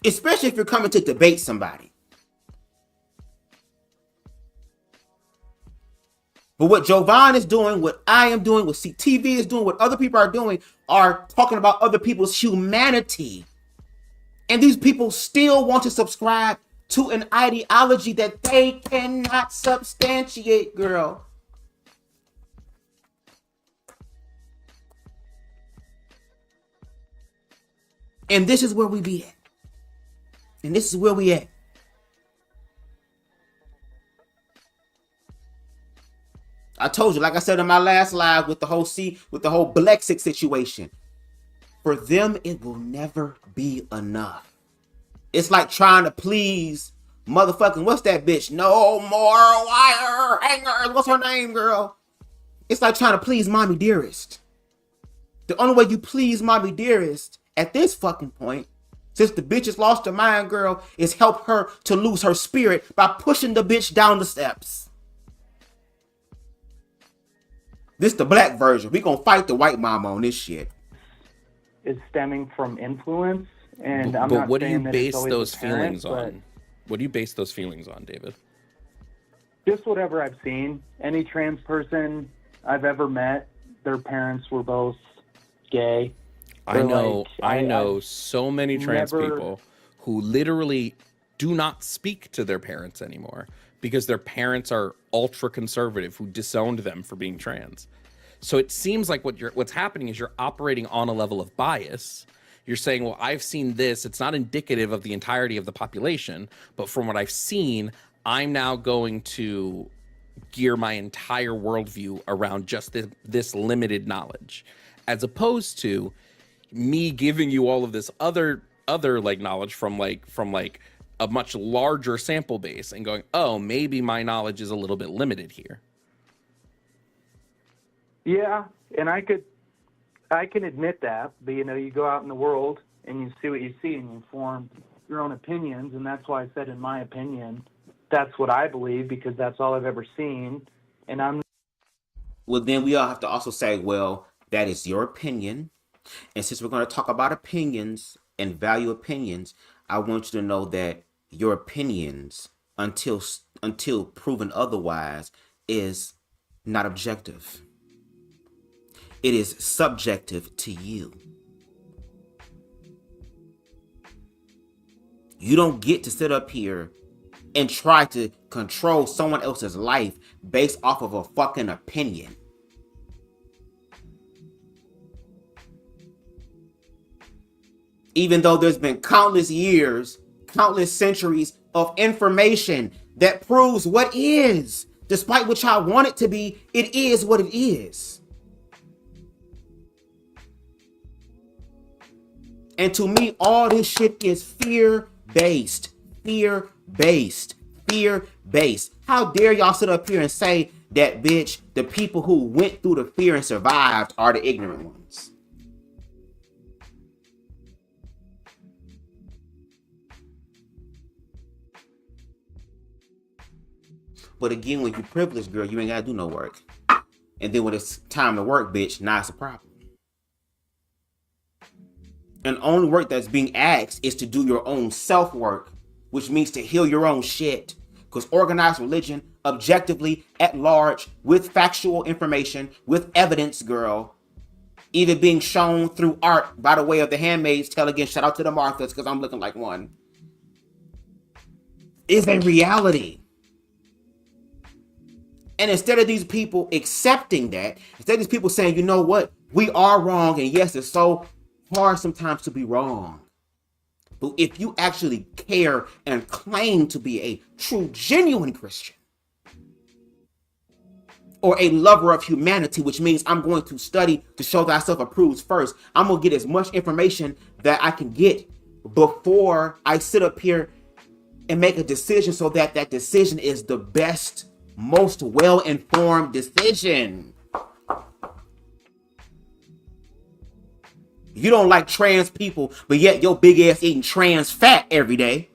Especially if you're coming to debate somebody. But what Jovan is doing, what I am doing, what CTV is doing, what other people are doing, are talking about other people's humanity. And these people still want to subscribe to an ideology that they cannot substantiate, girl. And this is where we be at. And this is where we at. I told you, like I said in my last live with the whole Blexit situation. For them, it will never be enough. It's like trying to please motherfucking, what's that bitch? No more wire hangers. What's her name, girl? It's like trying to please Mommy Dearest. The only way you please Mommy Dearest at this fucking point, since the bitch has lost her mind, girl, is help her to lose her spirit by pushing the bitch down the steps. This the black version. We gonna fight the white mama on this shit. Is stemming from influence, and I'm but not what do you saying that it's base always those apparent, feelings on? What do you base those feelings on, David? Just whatever I've seen. Any trans person I've ever met, their parents were both gay. I know so many trans people who literally do not speak to their parents anymore because their parents are ultra conservative who disowned them for being trans. So it seems like what's happening is you're operating on a level of bias. You're saying, well, I've seen this. It's not indicative of the entirety of the population, but from what I've seen, I'm now going to gear my entire worldview around just this limited knowledge, as opposed to me giving you all of this other like knowledge from a much larger sample base and going, oh, maybe my knowledge is a little bit limited here. Yeah, and I can admit that, but you go out in the world and you see what you see and you form your own opinions, and that's why I said, in my opinion, that's what I believe because that's all I've ever seen, and I'm. Well, then we all have to also say, well, that is your opinion. And since we're going to talk about opinions and value opinions, I want you to know that your opinions, until proven otherwise, is not objective. It is subjective to you. You don't get to sit up here and try to control someone else's life based off of a fucking opinion. Even though there's been countless years, countless centuries of information that proves what is. Despite what y'all want it to be, it is what it is. And to me, all this shit is fear-based. Fear-based. Fear-based. How dare y'all sit up here and say that, bitch, the people who went through the fear and survived are the ignorant ones? But again, when you're privileged, girl, you ain't gotta do no work. And then when it's time to work, bitch, now it's a problem. And only work that's being asked is to do your own self-work, which means to heal your own shit. Because organized religion, objectively, at large, with factual information, with evidence, girl, either being shown through art by the way of the Handmaid's Tale, again, shout out to the Marthas, because I'm looking like one, is a reality. And instead of these people accepting that, instead of these people saying, you know what, we are wrong, and yes, it's so hard sometimes to be wrong. But if you actually care and claim to be a true, genuine Christian, or a lover of humanity, which means I'm going to study to show thyself approves first. I'm going to get as much information that I can get before I sit up here and make a decision, so that that decision is the best, most well-informed decision. You don't like trans people, but yet your big ass eating trans fat every day.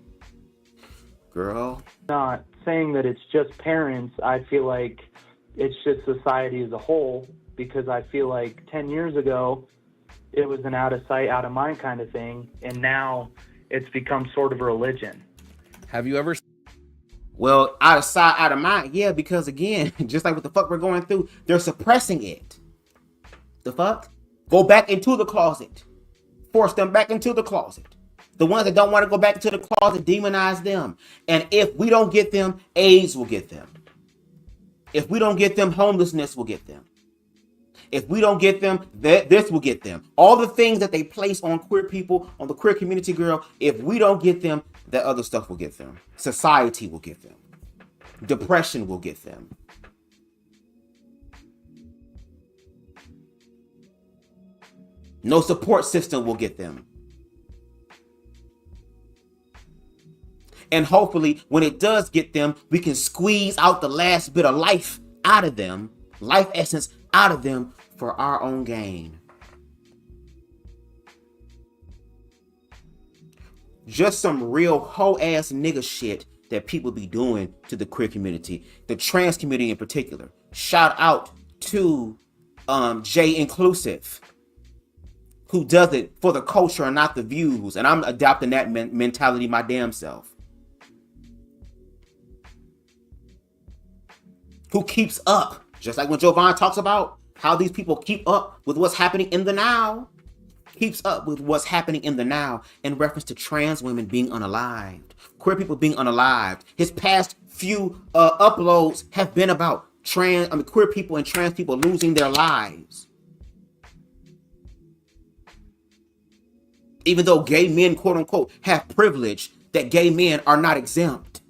Girl. Not saying that it's just parents. I feel like it's just society as a whole, because I feel like 10 years ago, it was an out of sight, out of mind kind of thing. And now it's become sort of a religion. Have you ever? Well, out of sight, out of mind. Yeah, because again, just like what the fuck we're going through, they're suppressing it. The fuck? Go back into the closet. Force them back into the closet. The ones that don't want to go back into the closet, demonize them. And if we don't get them, AIDS will get them. If we don't get them, homelessness will get them. If we don't get them, this will get them. All the things that they place on queer people, on the queer community, girl, if we don't get them, that other stuff will get them. Society will get them. Depression will get them. No support system will get them. And hopefully, when it does get them, we can squeeze out the last bit of life out of them, life essence out of them for our own gain. Just some real hoe-ass nigga shit that people be doing to the queer community, the trans community in particular. Shout out to J Inclusive, who does it for the culture and not the views. And I'm adopting that mentality my damn self. Who keeps up, just like when Jovan talks about how these people keep up with what's happening in the now, keeps up with what's happening in the now in reference to trans women being unalived, queer people being unalived. His past few uploads have been about queer people and trans people losing their lives. Even though gay men, quote unquote, have privilege, that gay men are not exempt.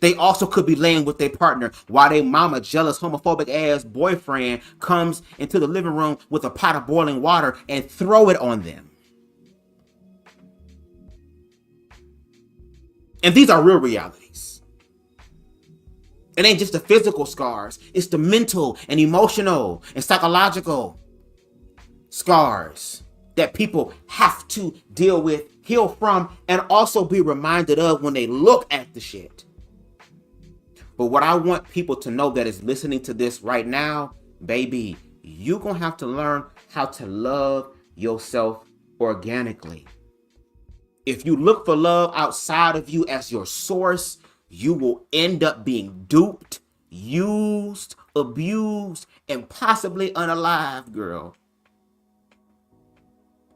They also could be laying with their partner while their mama, jealous, homophobic ass boyfriend comes into the living room with a pot of boiling water and throw it on them. And these are real realities. It ain't just the physical scars. It's the mental and emotional and psychological scars that people have to deal with, heal from, and also be reminded of when they look at the shit. But what I want people to know that is listening to this right now, baby, you're going to have to learn how to love yourself organically. If you look for love outside of you as your source, you will end up being duped, used, abused, and possibly unalive, girl.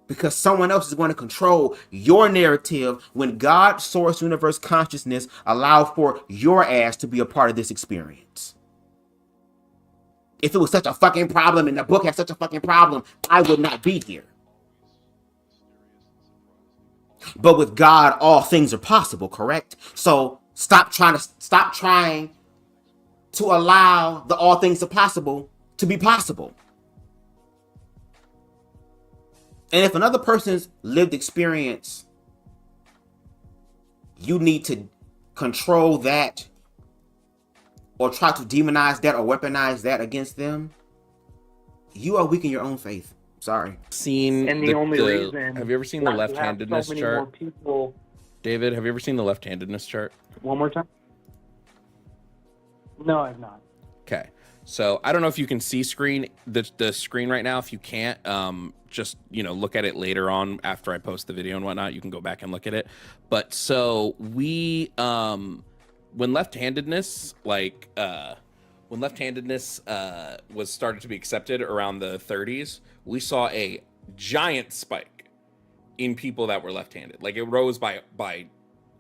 Because someone else is going to control your narrative when God, source, universe, consciousness allow for your ass to be a part of this experience. If it was such a fucking problem and the book had such a fucking problem, I would not be here. But with God, all things are possible, correct? So stop trying to allow the all things are possible to be possible. And if another person's lived experience, you need to control that or try to demonize that or weaponize that against them, you are weak in your own faith. Sorry. And the only reason. Have you ever seen the left-handedness so many chart? more people. David, have you ever seen the left-handedness chart? One more time? No, I've not. Okay. So I don't know if you can see the screen right now. If you can't, just, look at it later on after I post the video and whatnot. You can go back and look at it. But so we, when left-handedness was started to be accepted around the 30s, we saw a giant spike in people that were left-handed. Like, it rose by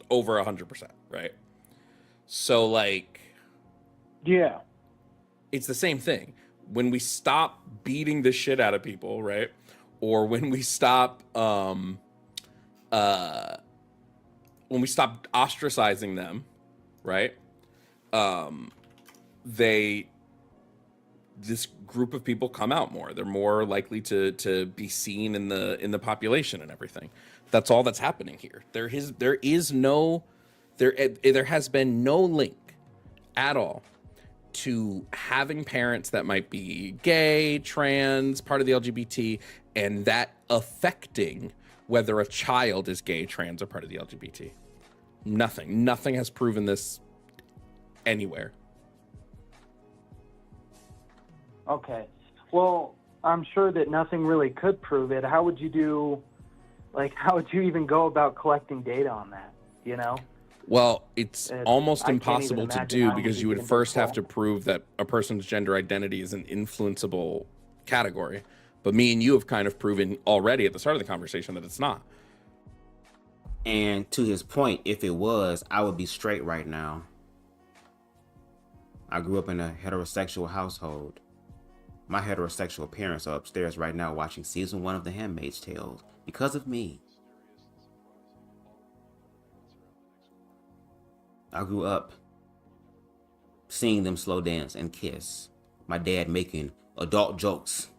over 100%, right? So Yeah. it's the same thing. When we stop beating the shit out of people, right? Or when we stop ostracizing them, right? this group of people come out more. They're more likely to be seen in the population and everything. That's all that's happening here. There has been no link at all to having parents that might be gay, trans, part of the LGBT, and that affecting whether a child is gay, trans, or part of the LGBT. Nothing has proven this anywhere. Okay. Well, I'm sure that nothing really could prove it. How would you even go about collecting data on that, you know? Well, it's almost I can't even impossible to imagine do how because you you would can first have control. to prove that a person's gender identity is an influenceable category. But me and you have kind of proven already at the start of the conversation that it's not. And to his point, if it was, I would be straight right now. I grew up in a heterosexual household. My heterosexual parents are upstairs right now watching season 1 of The Handmaid's Tale because of me. I grew up seeing them slow dance and kiss. My dad making adult jokes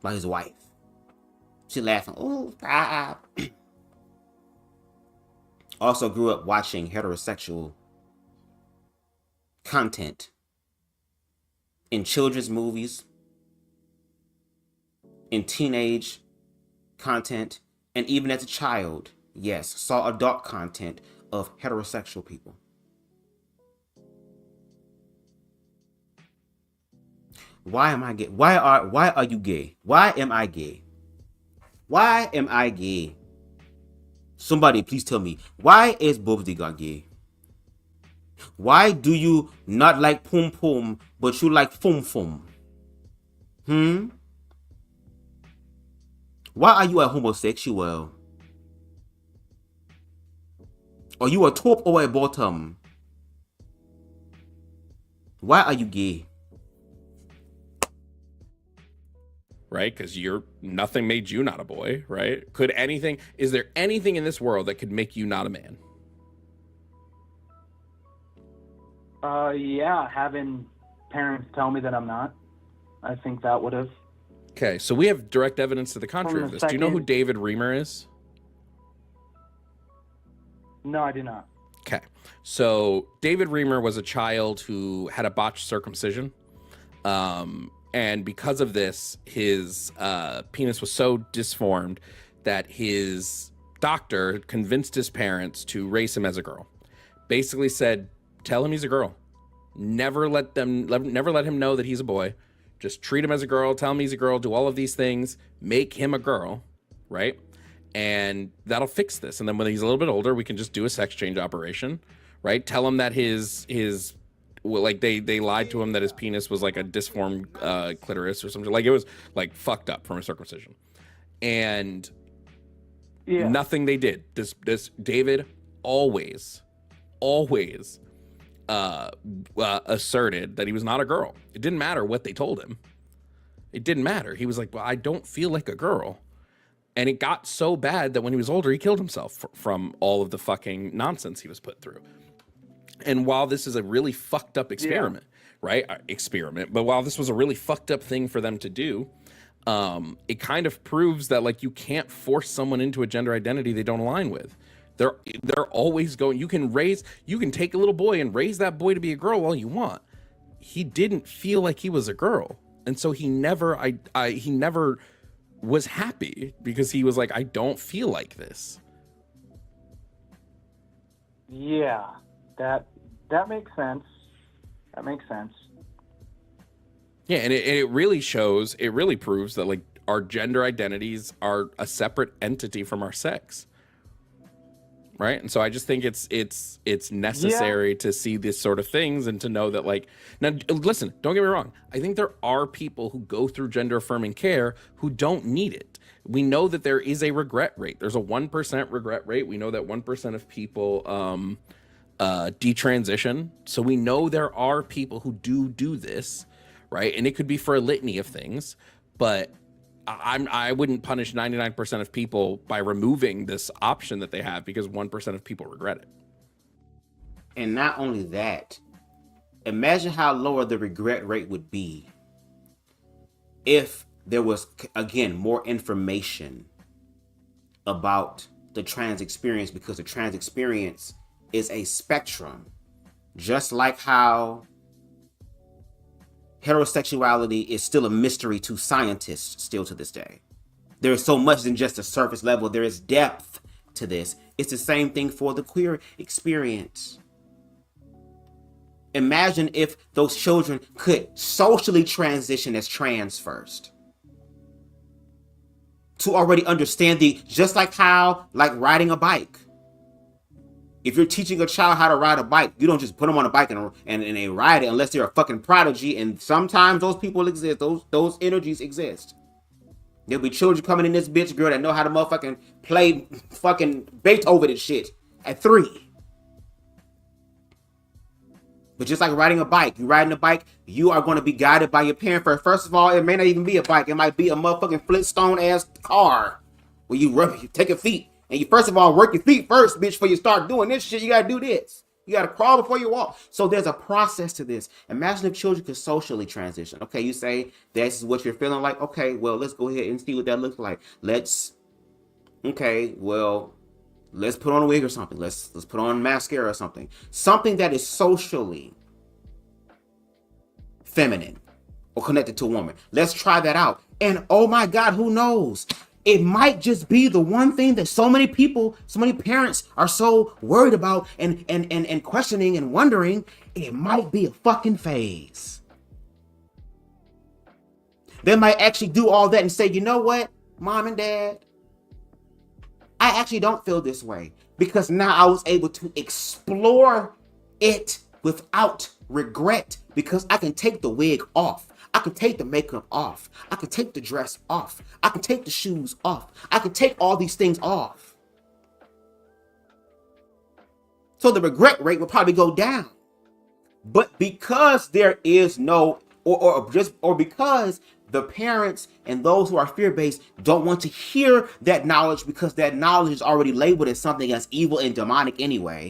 by his wife. She laughing. Ooh, ah. Also grew up watching heterosexual content in children's movies, in teenage content, and even as a child, yes, saw adult content of heterosexual people. Why am I gay? Why are you gay? Why am I gay? Why am I gay? Somebody please tell me, why is BubzDaGawd gay? Why do you not like pum pum, but you like fum fum? Why are you a homosexual? Are you a top or a bottom? Why are you gay? Right? Because nothing made you not a boy, right? Is there anything in this world that could make you not a man? Yeah, having parents tell me that I'm not. I think that would have. Okay, so we have direct evidence to the contrary From of the this. Do you know who second- David Reamer is? No, I do not. Okay, so David Reamer was a child who had a botched circumcision. And because of this, his penis was so disformed that his doctor convinced his parents to raise him as a girl. Basically said, tell him he's a girl. Never let him know that he's a boy. Just treat him as a girl, tell him he's a girl, do all of these things, make him a girl, right? And that'll fix this. And then when he's a little bit older, we can just do a sex change operation, right? Tell him that they lied to him that his penis was like a disformed clitoris or something. Like it was like fucked up from a circumcision. And nothing they did. This David always asserted that he was not a girl. It didn't matter what they told him. It didn't matter. He was like, well, I don't feel like a girl. And it got so bad that when he was older, he killed himself from all of the fucking nonsense he was put through. And while this is a really fucked up experiment, right? But while this was a really fucked up thing for them to do, it kind of proves that like you can't force someone into a gender identity they don't align with. They're always going. You can take a little boy and raise that boy to be a girl all you want. He didn't feel like he was a girl, and so he never was happy because he was like, I don't feel like this. Yeah, that makes sense. That makes sense. Yeah, and it really proves that like our gender identities are a separate entity from our sex. Right. And so I just think it's necessary to see this sort of things and to know that like, now listen, don't get me wrong. I think there are people who go through gender affirming care who don't need it. We know that there is a regret rate. There's a 1% regret rate. We know that 1% of people detransition. So we know there are people who do this, right? And it could be for a litany of things, but I wouldn't punish 99% of people by removing this option that they have because 1% of people regret it. And not only that, Imagine how lower the regret rate would be if there was, again, more information about the trans experience, because the trans experience is a spectrum, just like how heterosexuality is still a mystery to scientists still to this day. There is so much than just a surface level. There is depth to this. It's the same thing for the queer experience. Imagine if those children could socially transition as trans first, to already understand just like how, like riding a bike. If you're teaching a child how to ride a bike, you don't just put them on a bike and they ride it unless they're a fucking prodigy. And sometimes those people exist. Those energies exist. There'll be children coming in this bitch, girl, that know how to motherfucking play fucking Beethoven and shit at 3. But just like riding a bike, you riding a bike, you are going to be guided by your parent first. First of all, it may not even be a bike. It might be a motherfucking Flintstone ass car where you take your feet. And you first of all work your feet first, bitch, before you start doing this shit. You got to do this. You got to crawl before you walk. So there's a process to this. Imagine if children could socially transition. Okay, you say this is what you're feeling like. Okay, well, let's go ahead and see what that looks like. Let's put on a wig or something. Let's put on mascara or something. Something that is socially feminine or connected to a woman. Let's try that out. And oh my God, who knows? It might just be the one thing that so many people, so many parents are so worried about and questioning and wondering. It might be a fucking phase. They might actually do all that and say, you know what, Mom and Dad, I actually don't feel this way, because now I was able to explore it without regret, because I can take the wig off. I can take the makeup off. I can take the dress off. I can take the shoes off. I can take all these things off. So the regret rate will probably go down. But because there is no, or because the parents and those who are fear-based don't want to hear that knowledge, because that knowledge is already labeled as something that's evil and demonic anyway,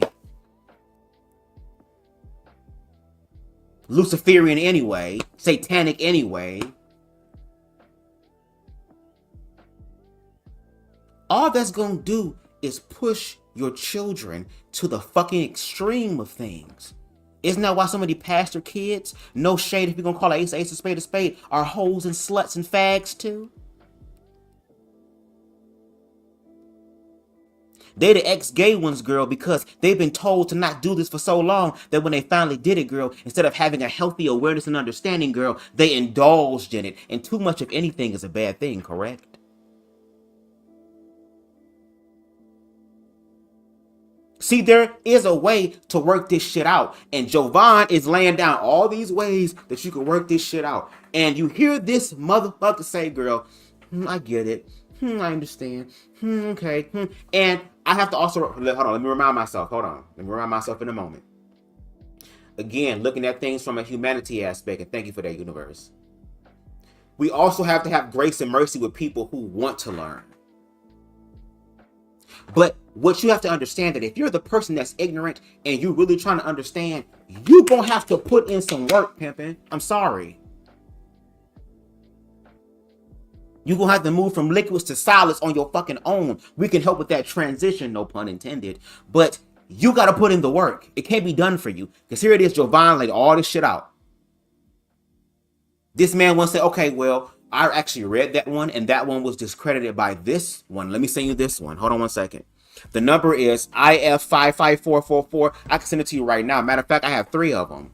Luciferian anyway, satanic anyway, all that's going to do is push your children to the fucking extreme of things. Isn't that why so many pastor kids, no shade if you're going to call an ace a spade, are hoes and sluts and fags too? They the ex-gay ones, girl, because they've been told to not do this for so long that when they finally did it, girl, instead of having a healthy awareness and understanding, girl, they indulged in it. And too much of anything is a bad thing, correct? See, there is a way to work this shit out. And Jovan is laying down all these ways that you can work this shit out. And you hear this motherfucker say, girl, I get it. I understand. Okay. And I have to also, hold on, let me remind myself. Hold on. Let me remind myself in a moment. Again, looking at things from a humanity aspect, and thank you for that, universe. We also have to have grace and mercy with people who want to learn. But what you have to understand, that if you're the person that's ignorant and you're really trying to understand, you're going to have to put in some work, pimpin'. I'm sorry. You're going to have to move from liquids to solids on your fucking own. We can help with that transition, no pun intended. But you got to put in the work. It can't be done for you. Because here it is, Jovan laid all this shit out. This man once said, okay, well, I actually read that one, and that one was discredited by this one. Let me send you this one. Hold on one second. The number is IF55444. I can send it to you right now. Matter of fact, I have 3 of them.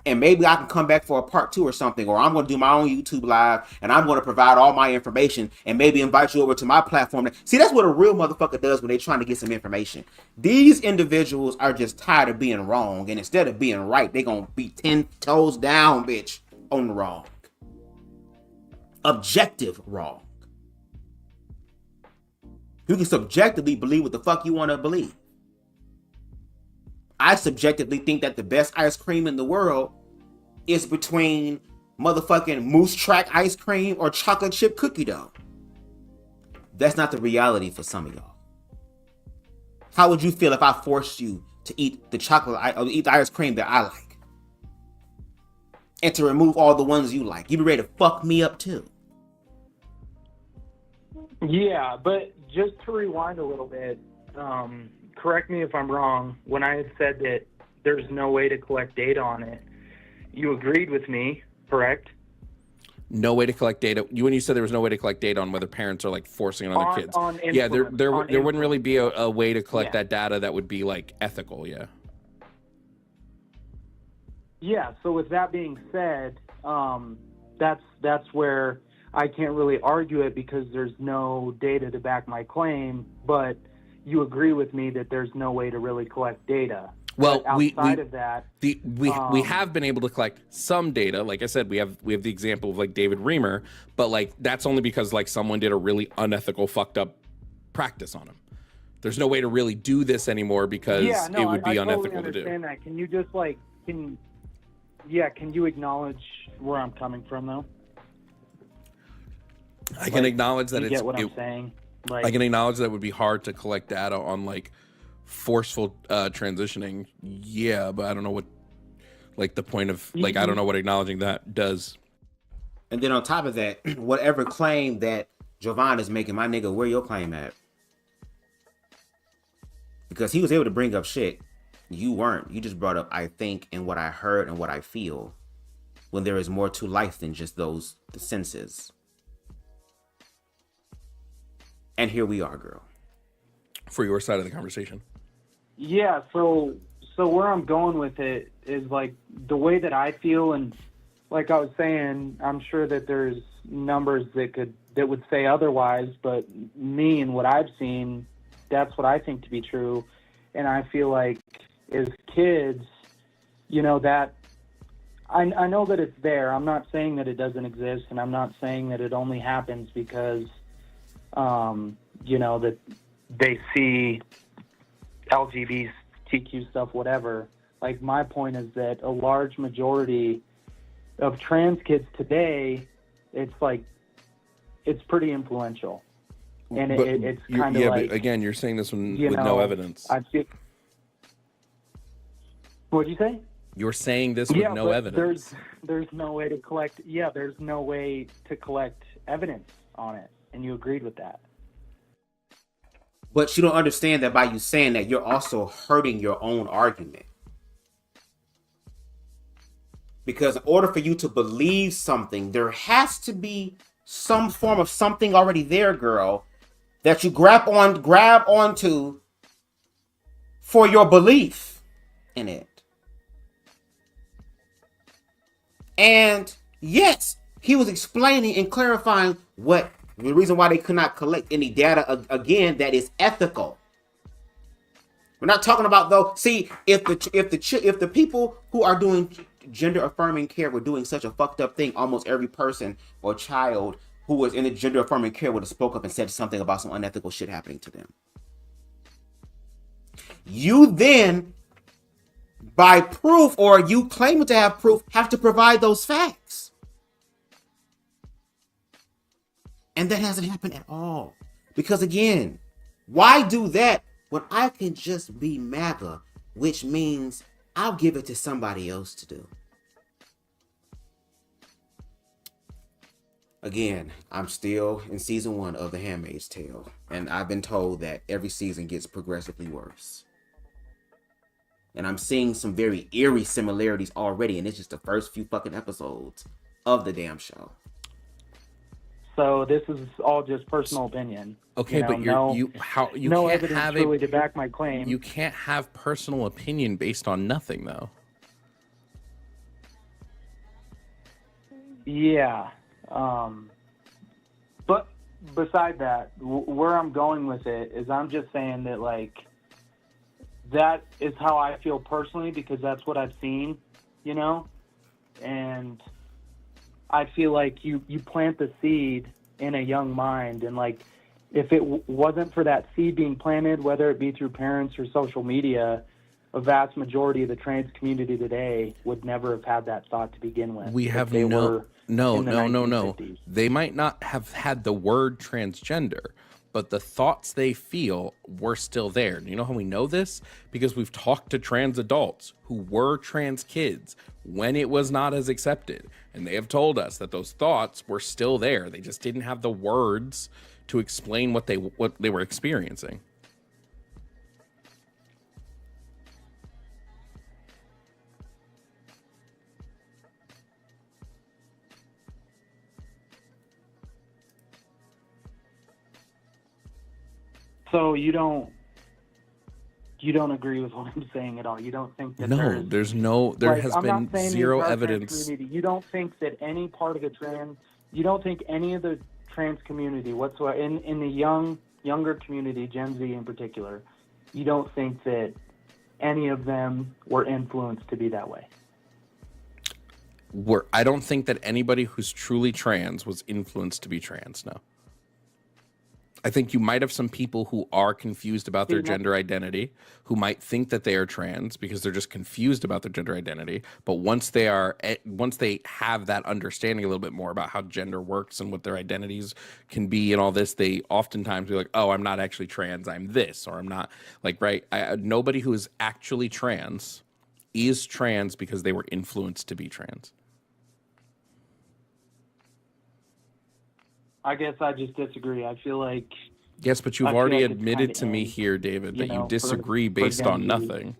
And maybe I can come back for a part 2 or something, or I'm going to do my own YouTube live, and I'm going to provide all my information and maybe invite you over to my platform. See, that's what a real motherfucker does when they're trying to get some information. These individuals are just tired of being wrong, and instead of being right, they're going to be 10 toes down, bitch, on the wrong. Objective wrong. You can subjectively believe what the fuck you want to believe. I subjectively think that the best ice cream in the world is between motherfucking Moose Track ice cream or chocolate chip cookie dough. That's not the reality for some of y'all. How would you feel if I forced you to eat the chocolate or eat the ice cream that I like? and to remove all the ones you like. You be ready to fuck me up too. Yeah, but just to rewind a little bit, correct me if I'm wrong. When I had said that there's no way to collect data on it, you agreed with me, correct? No way to collect data. When you said there was no way to collect data on whether parents are like forcing it on their kids. Yeah, there wouldn't really be a way to collect that data that would be like ethical. Yeah. Yeah. So with that being said, that's where I can't really argue it because there's no data to back my claim. But you agree with me that there's no way to really collect data. Well, we have been able to collect some data. Like I said, we have the example of like David Reamer, but like that's only because like someone did a really unethical, fucked up practice on him. There's no way to really do this anymore because it would be unethical to do. That. Can you just like can you acknowledge where I'm coming from though? I can acknowledge that you get what I'm saying. Like, I can acknowledge that it would be hard to collect data on like forceful transitioning. Yeah, but I don't know what like the point of like I don't know what acknowledging that does. And then on top of that, whatever claim that Jovan is making, my nigga, where your claim at? Because he was able to bring up shit. You weren't. You just brought up I think and what I heard and what I feel. When there is more to life than just the senses. And here we are, girl. For your side of the conversation. Yeah, so where I'm going with it is like the way that I feel, and like I was saying, I'm sure that there's numbers that would say otherwise, but me and what I've seen, that's what I think to be true. And I feel like as kids, you know, that I know that it's there. I'm not saying that it doesn't exist, and I'm not saying that it only happens because you know, that they see LGBTQ stuff, whatever. Like, my point is that a large majority of trans kids today, it's like, it's pretty influential. And it's kind of like... but again, you're saying this one with no evidence. What'd you say? You're saying this with no evidence. There's no way to collect... Yeah, there's no way to collect evidence on it. And you agreed with that. But you don't understand that by you saying that, you're also hurting your own argument. Because in order for you to believe something, there has to be some form of something already there, girl, that you grab onto for your belief in it. And yes, he was explaining and clarifying what the reason why they could not collect any data, again, that is ethical. We're not talking about, though. See, if the people who are doing gender affirming care were doing such a fucked up thing, almost every person or child who was in the gender affirming care would have spoke up and said something about some unethical shit happening to them. You then, by proof, or you claiming to have proof, have to provide those facts. And that hasn't happened at all. Because again, why do that when I can just be MAGA, which means I'll give it to somebody else to do? Again, I'm still in season 1 of The Handmaid's Tale, and I've been told that every season gets progressively worse. And I'm seeing some very eerie similarities already, and it's just the first few fucking episodes of the damn show. So this is all just personal opinion. Okay, but you no can't evidence have really to back my claim. You can't have personal opinion based on nothing, though. Yeah, but beside that, where I'm going with it is I'm just saying that like that is how I feel personally because that's what I've seen, you know, and I feel like you plant the seed in a young mind, and like if it wasn't for that seed being planted, whether it be through parents or social media, a vast majority of the trans community today would never have had that thought to begin with. We have no. They might not have had the word transgender, but the thoughts they feel were still there. You know how we know this? Because we've talked to trans adults who were trans kids when it was not as accepted. And they have told us that those thoughts were still there. They just didn't have the words to explain what they were experiencing. So you don't agree with what I'm saying at all. You don't think that No, there like, has I'm been not saying the zero entire trans evidence. community. You don't think that any part of the trans, you don't think any of the trans community whatsoever, in the younger community, Gen Z in particular, you don't think that any of them were influenced to be that way? I don't think that anybody who's truly trans was influenced to be trans, no. I think you might have some people who are confused about their gender identity, who might think that they are trans because they're just confused about their gender identity. But once they have that understanding a little bit more about how gender works and what their identities can be and all this, they oftentimes be like, oh, I'm not actually trans, I'm this, or I'm not, like, right? Nobody who is actually trans is trans because they were influenced to be trans. I guess I just disagree. I feel like... Yes, but you've I feel already like it's admitted kinda to me end, here, David, that you for disagree based Gen on Z. nothing.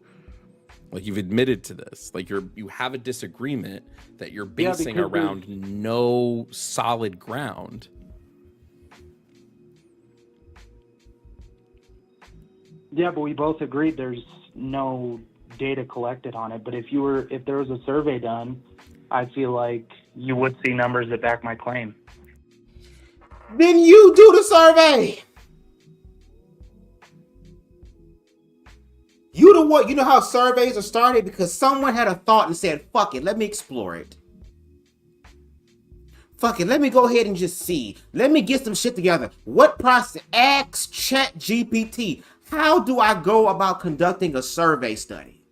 Like, you've admitted to this. Like, you have a disagreement that you're Yeah, basing because around no solid ground. Yeah, but we both agreed there's no data collected on it. But if there was a survey done, I feel like you would see numbers that back my claim. Then you do the survey. You know how surveys are started? Because someone had a thought and said, fuck it, let me explore it. Fuck it, let me go ahead and just see. Let me get some shit together. What process? Ask ChatGPT. How do I go about conducting a survey study?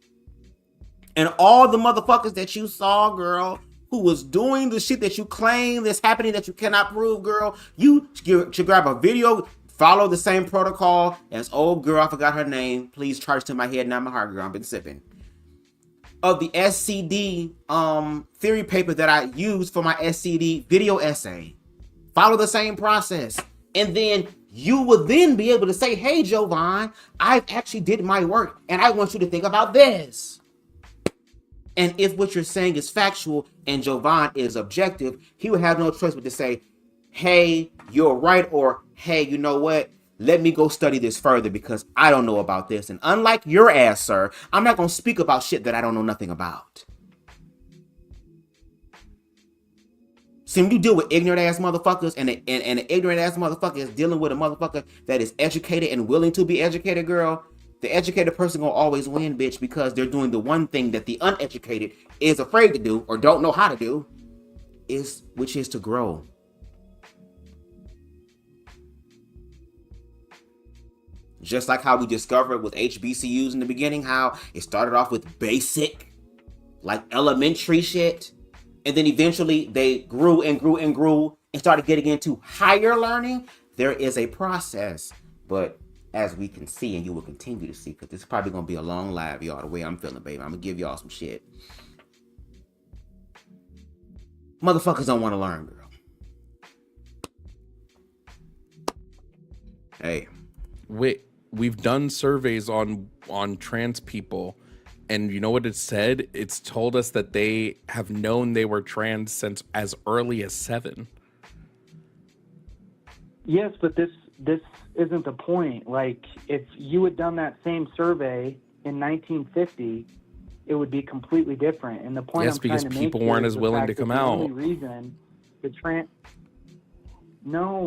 And all the motherfuckers that you saw, girl, who was doing the shit that you claim that's happening that you cannot prove, girl, you should grab a video, follow the same protocol as old girl, I forgot her name, please charge to my head, not my heart, girl, I've been sipping, of the SCD theory paper that I used for my SCD video essay. Follow the same process. And then you will then be able to say, hey, Jovan, I've actually did my work and I want you to think about this. And if what you're saying is factual and Jovan is objective, he would have no choice but to say, hey, you're right, or hey, you know what? Let me go study this further because I don't know about this. And unlike your ass, sir, I'm not going to speak about shit that I don't know nothing about. See, when you deal with ignorant ass motherfuckers and an ignorant ass motherfucker is dealing with a motherfucker that is educated and willing to be educated, girl, the educated person gonna always win, bitch, because they're doing the one thing that the uneducated is afraid to do or don't know how to do, which is to grow. Just like how we discovered with HBCUs in the beginning, how it started off with basic, like elementary shit, and then eventually they grew and grew and grew and started getting into higher learning. There is a process, but as we can see, and you will continue to see, because this is probably going to be a long live, y'all, the way I'm feeling, baby. I'm going to give y'all some shit. Motherfuckers don't want to learn, girl. Hey. We've done surveys on trans people, and you know what it said? It's told us that they have known they were trans since as early as 7. Yes, but this isn't the point. Like, if you had done that same survey in 1950, it would be completely different. And the point Yes, I'm because trying to make people here weren't is as the willing fact to that come the out. only reason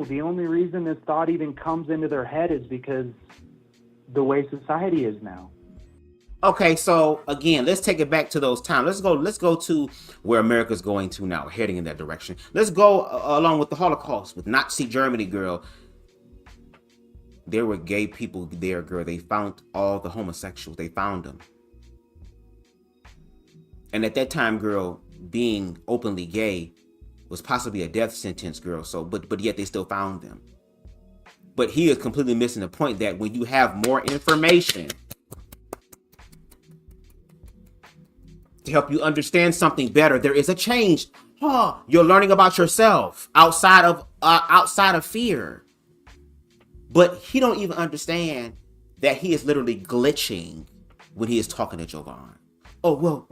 the only reason this thought even comes into their head is because the way society is now. Okay, so again, let's take it back to those times. Let's go to where America's going to now, heading in that direction. Let's go along with the Holocaust, with Nazi Germany, girl. There were gay people there, girl. They found all the homosexuals. They found them. And at that time, girl, being openly gay was possibly a death sentence, girl. So, but yet they still found them. But he is completely missing the point that when you have more information to help you understand something better, there is a change. You're learning about yourself outside of fear. But he don't even understand that he is literally glitching when he is talking to Jovan. Oh, well,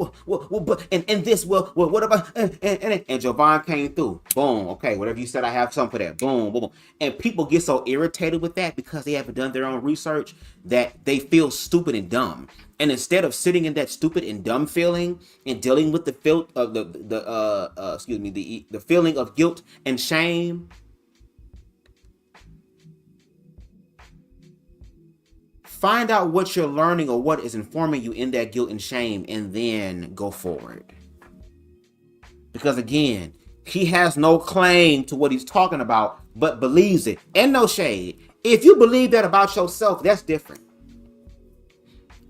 but, and this, well, what about, and Jovan came through. Boom. Okay, whatever you said, I have something for that. Boom, boom, boom. And people get so irritated with that because they haven't done their own research that they feel stupid and dumb. And instead of sitting in that stupid and dumb feeling and dealing with the feeling of guilt and shame, find out what you're learning or what is informing you in that guilt and shame, and then go forward. Because again, he has no claim to what he's talking about, but believes it. And no shade. If you believe that about yourself, that's different.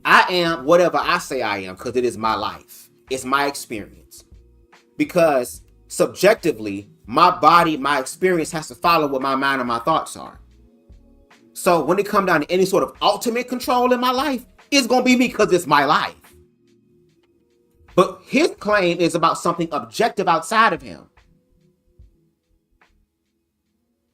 I am whatever I say I am because it is my life. It's my experience. Because subjectively, my body, my experience has to follow what my mind and my thoughts are. So when it comes down to any sort of ultimate control in my life, it's going to be me because it's my life. But his claim is about something objective outside of him.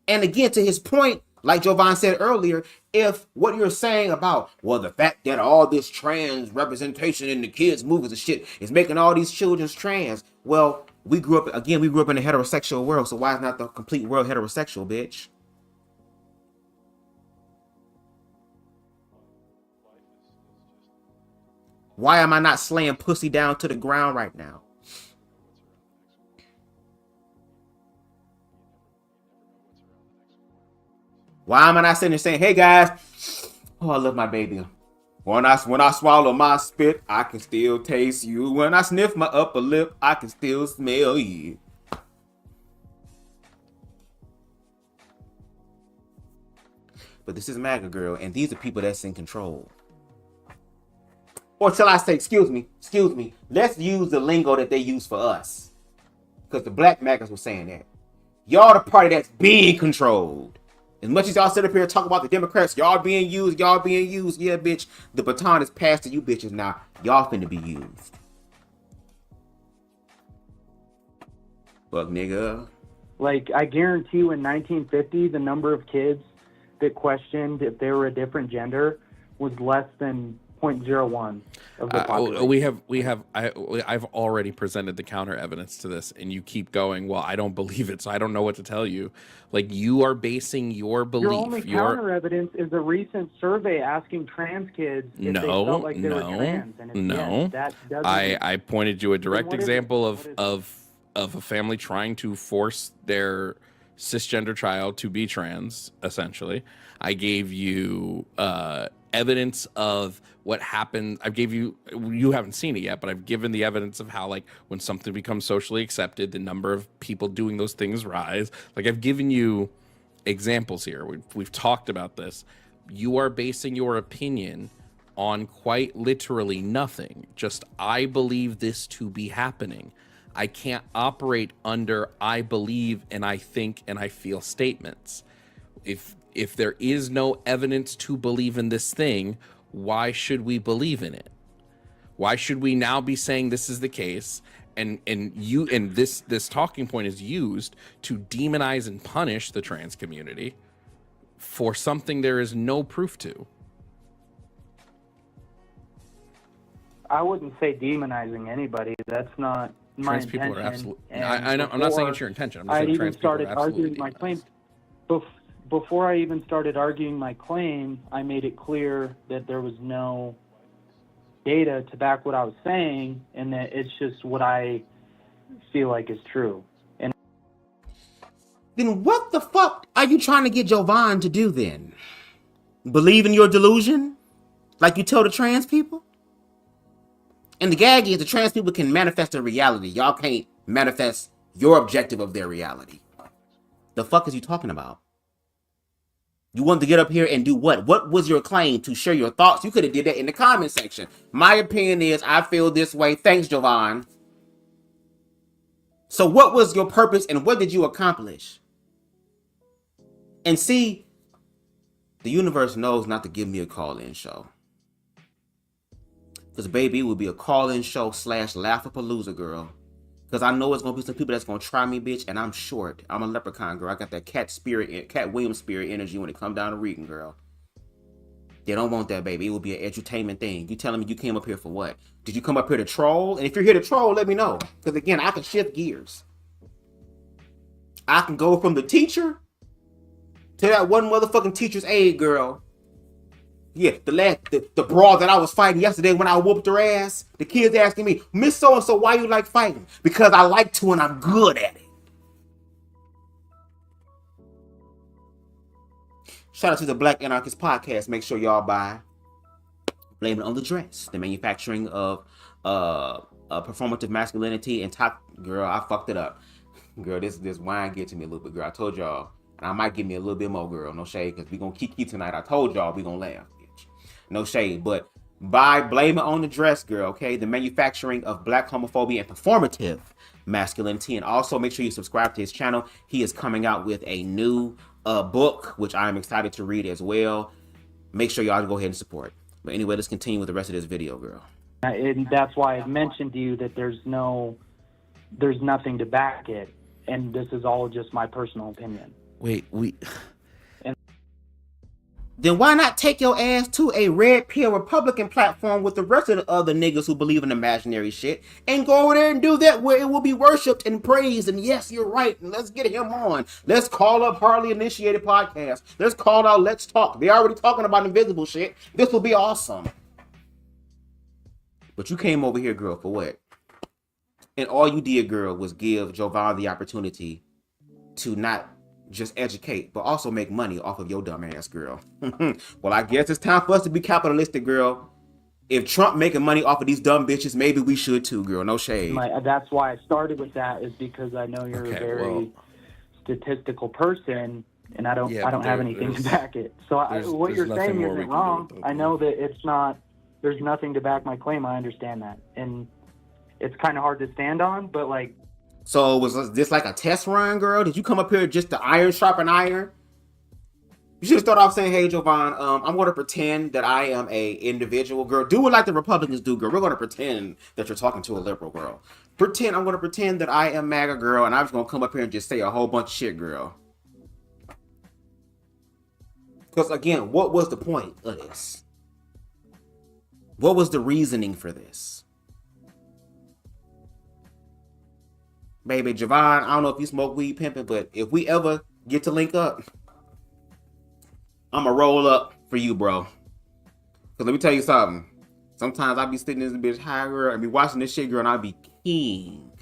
And again, to his point, like Jovan said earlier, if what you're saying about, well, the fact that all this trans representation in the kids' movies and shit is making all these children trans, well, we grew up in a heterosexual world, so why is not the complete world heterosexual, bitch? Why am I not slaying pussy down to the ground right now? Why am I not sitting there saying, hey guys, oh, I love my baby. When I swallow my spit, I can still taste you. When I sniff my upper lip, I can still smell you. But this is MAGA girl, and these are people that's in control. Or till I say, excuse me, let's use the lingo that they use for us. Because the black MAGAs were saying that. Y'all the party that's being controlled. As much as y'all sit up here and talk about the Democrats, y'all being used. Yeah, bitch, the baton is passed to you bitches now. Y'all finna be used. Fuck nigga. Like, I guarantee you in 1950, the number of kids that questioned if they were a different gender was less than 0.01 of the population. I've already presented the counter evidence to this, and you keep going, well, I don't believe it, so I don't know what to tell you. Like, you are basing your belief. Your only counter evidence is a recent survey asking trans kids if they felt like they were trans. And yes, that doesn't. I pointed you a direct example of a family trying to force their cisgender child to be trans, essentially. I gave you evidence of what happened. You haven't seen it yet, but I've given the evidence of how, like, when something becomes socially accepted, the number of people doing those things rise. Like, I've given you examples here. We've talked about this. You are basing your opinion on quite literally nothing. Just, I believe this to be happening. I can't operate under I believe and I think and I feel statements. If there is no evidence to believe in this thing, why should we believe in it? Why should we now be saying this is the case? And this talking point is used to demonize and punish the trans community for something there is no proof to. I wouldn't say demonizing anybody. That's not my intention. Trans people are absolutely. I know. I'm not saying it's your intention. I'm just saying trans people are absolutely arguing my claim. Before I even started arguing my claim, I made it clear that there was no data to back what I was saying, and that it's just what I feel like is true. And then what the fuck are you trying to get Jovan to do then? Believe in your delusion? Like you tell the trans people? And the gag is the trans people can manifest their reality. Y'all can't manifest your objective of their reality. The fuck is you talking about? You wanted to get up here and do what? What was your claim? To share your thoughts? You could have did that in the comment section. My opinion is I feel this way. Thanks, Jovan. So what was your purpose and what did you accomplish? And see, The universe knows not to give me a call-in show. Because, baby, it will be a call-in show / Laugh-a-Palooza, girl. Because I know it's going to be some people that's going to try me, bitch, and I'm short. I'm a leprechaun, girl. I got that Cat Williams spirit energy when it comes down to reading, girl. They don't want that, baby. It will be an edutainment thing. You telling me you came up here for what? Did you come up here to troll? And if you're here to troll, let me know. Because, again, I can shift gears. I can go from the teacher to that one motherfucking teacher's aide, girl. Yeah, the broad that I was fighting yesterday when I whooped her ass. The kids asking me, Miss So-and-so, why you like fighting? Because I like to and I'm good at it. Shout out to the Black Anarchist Podcast. Make sure y'all buy Blame It on the Dress, the manufacturing of performative masculinity and top. Girl, I fucked it up. Girl, this wine get to me a little bit, girl. I told y'all. And I might give me a little bit more, girl. No shade, because we gonna kiki tonight. I told y'all we gonna laugh, bitch. No shade, but buy Blame It on the Dress, girl, okay? The manufacturing of black homophobia and performative masculinity. And also make sure you subscribe to his channel. He is coming out with a new book, which I am excited to read as well. Make sure y'all go ahead and support. But anyway, let's continue with the rest of this video, girl. And that's why I mentioned to you that there's nothing to back it. And this is all just my personal opinion. Wait, Then why not take your ass to a red pill Republican platform with the rest of the other niggas who believe in imaginary shit and go over there and do that where it will be worshipped and praised? And yes, you're right. And let's get him on. Let's call up Harley Initiated Podcast. Let's call out Let's Talk. They're already talking about invisible shit. This will be awesome. But you came over here, girl, for what? And all you did, girl, was give Jovan the opportunity to not just educate, but also make money off of your dumb ass, girl. Well, I guess it's time for us to be capitalistic, girl. If Trump making money off of these dumb bitches, maybe we should too, girl. No shade. That's why I started with that, is because I know you're a very statistical person, and I don't have anything to back it. So what you're saying isn't wrong. I know that there's nothing to back my claim. I understand that, and it's kind of hard to stand on, but like. So was this like a test run, girl? Did you come up here just to iron sharpen iron? You should have started off saying, hey, Jovan, I'm going to pretend that I am a individual, girl. Do it like the Republicans do, girl. We're going to pretend that you're talking to a liberal, girl. I'm going to pretend that I am MAGA, girl, and I'm just going to come up here and just say a whole bunch of shit, girl. Because, again, what was the point of this? What was the reasoning for this? Baby, Jovan, I don't know if you smoke weed pimping, but if we ever get to link up, I'm going to roll up for you, bro. Because let me tell you something. Sometimes I be sitting in this bitch high, girl, and be watching this shit, girl, and I be king.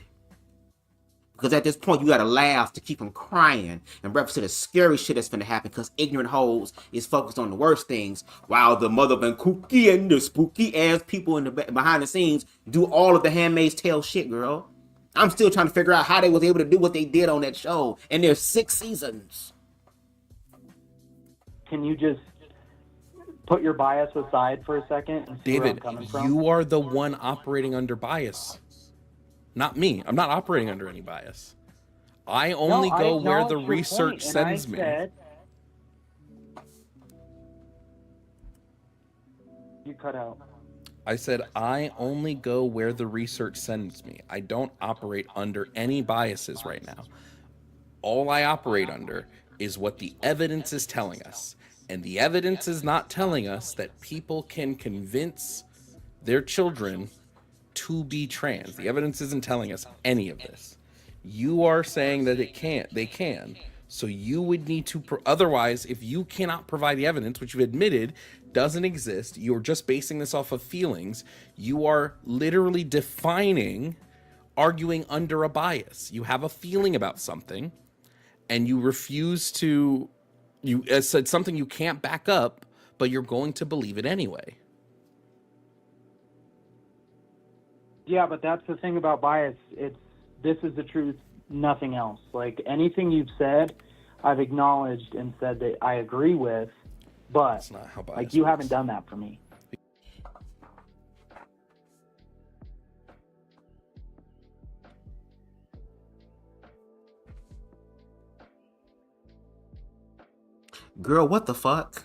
Because at this point, you got to laugh to keep from crying and reference to the scary shit that's finna happen, because ignorant hoes is focused on the worst things, while the motherfucking kooky and the spooky ass people in the behind the scenes do all of the Handmaid's Tale shit, girl. I'm still trying to figure out how they was able to do what they did on that show. And there's 6 seasons. Can you just put your bias aside for a second and see where I'm coming from? You are the one operating under bias. Not me. I'm not operating under any bias. I only go where the research sends me. You cut out. I said, I only go where the research sends me. I don't operate under any biases right now. All I operate under is what the evidence is telling us. And the evidence is not telling us that people can convince their children to be trans. The evidence isn't telling us any of this. You are saying that they can. So you would need to, otherwise, if you cannot provide the evidence, which you've admitted doesn't exist, you're just basing this off of feelings, you are literally arguing under a bias. You have a feeling about something, and you refuse to, you said something you can't back up, but you're going to believe it anyway. Yeah, but that's the thing about bias. This is the truth, nothing else. Like, anything you've said, I've acknowledged and said that I agree with, but that's not how bias like, you works. haven't done that for me. Girl, what the fuck?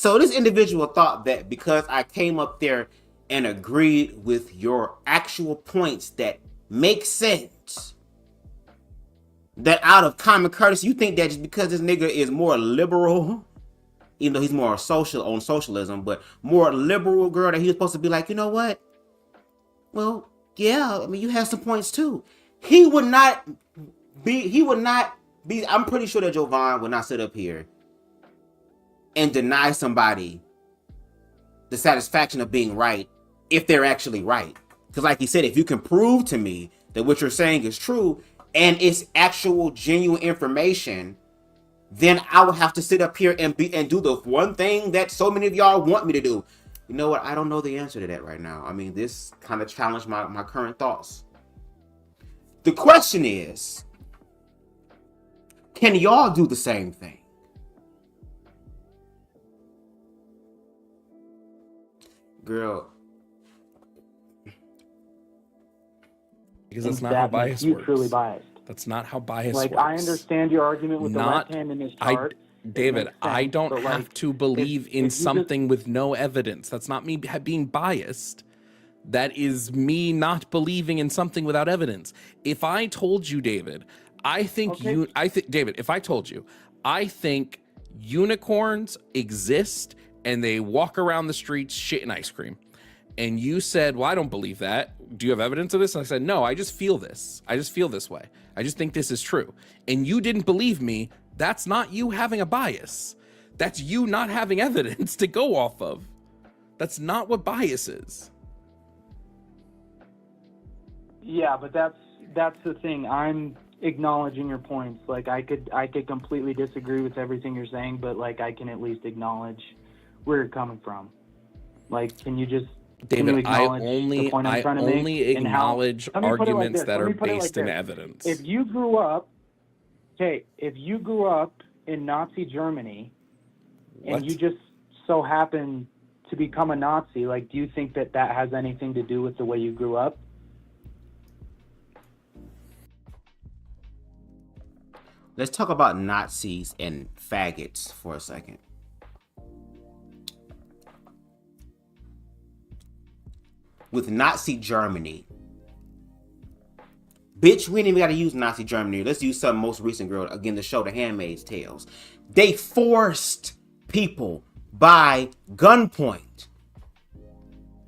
So this individual thought that because I came up there and agreed with your actual points that make sense, that out of common courtesy, you think that just because this nigga is more liberal, even though he's more social on socialism, but more liberal, girl, that he was supposed to be like, you know what? Well, yeah, I mean, you have some points too. He would not be, I'm pretty sure that Jovan would not sit up here and deny somebody the satisfaction of being right if they're actually right. Because like he said, if you can prove to me that what you're saying is true and it's actual genuine information, then I would have to sit up here and do the one thing that so many of y'all want me to do. You know what? I don't know the answer to that right now. I mean, this kind of challenged my current thoughts. The question is, can y'all do the same thing? Girl. Because that's not how bias works. Truly biased. That's not how bias like, works. I understand your argument with the left hand in this chart. David, I don't have to believe in something with no evidence. That's not me being biased. That is me not believing in something without evidence. If I told you, David, David, if I told you, I think unicorns exist and they walk around the streets shitting ice cream. And you said, well, I don't believe that. Do you have evidence of this? And I said, no, I just feel this. I just feel this way. I just think this is true. And you didn't believe me. That's not you having a bias. That's you not having evidence to go off of. That's not what bias is. Yeah, but that's the thing. I'm acknowledging your points. Like, I could completely disagree with everything you're saying, but like, I can at least acknowledge where you're coming from. Like, can you just, David, I only acknowledge arguments that are based in evidence. If you grew up in Nazi Germany and you just so happen to become a Nazi, like, do you think that has anything to do with the way you grew up? Let's talk about Nazis and faggots for a second. With Nazi Germany, bitch, we ain't even got to use Nazi Germany. Let's use some most recent, girl. Again, the show The Handmaid's Tales. They forced people by gunpoint,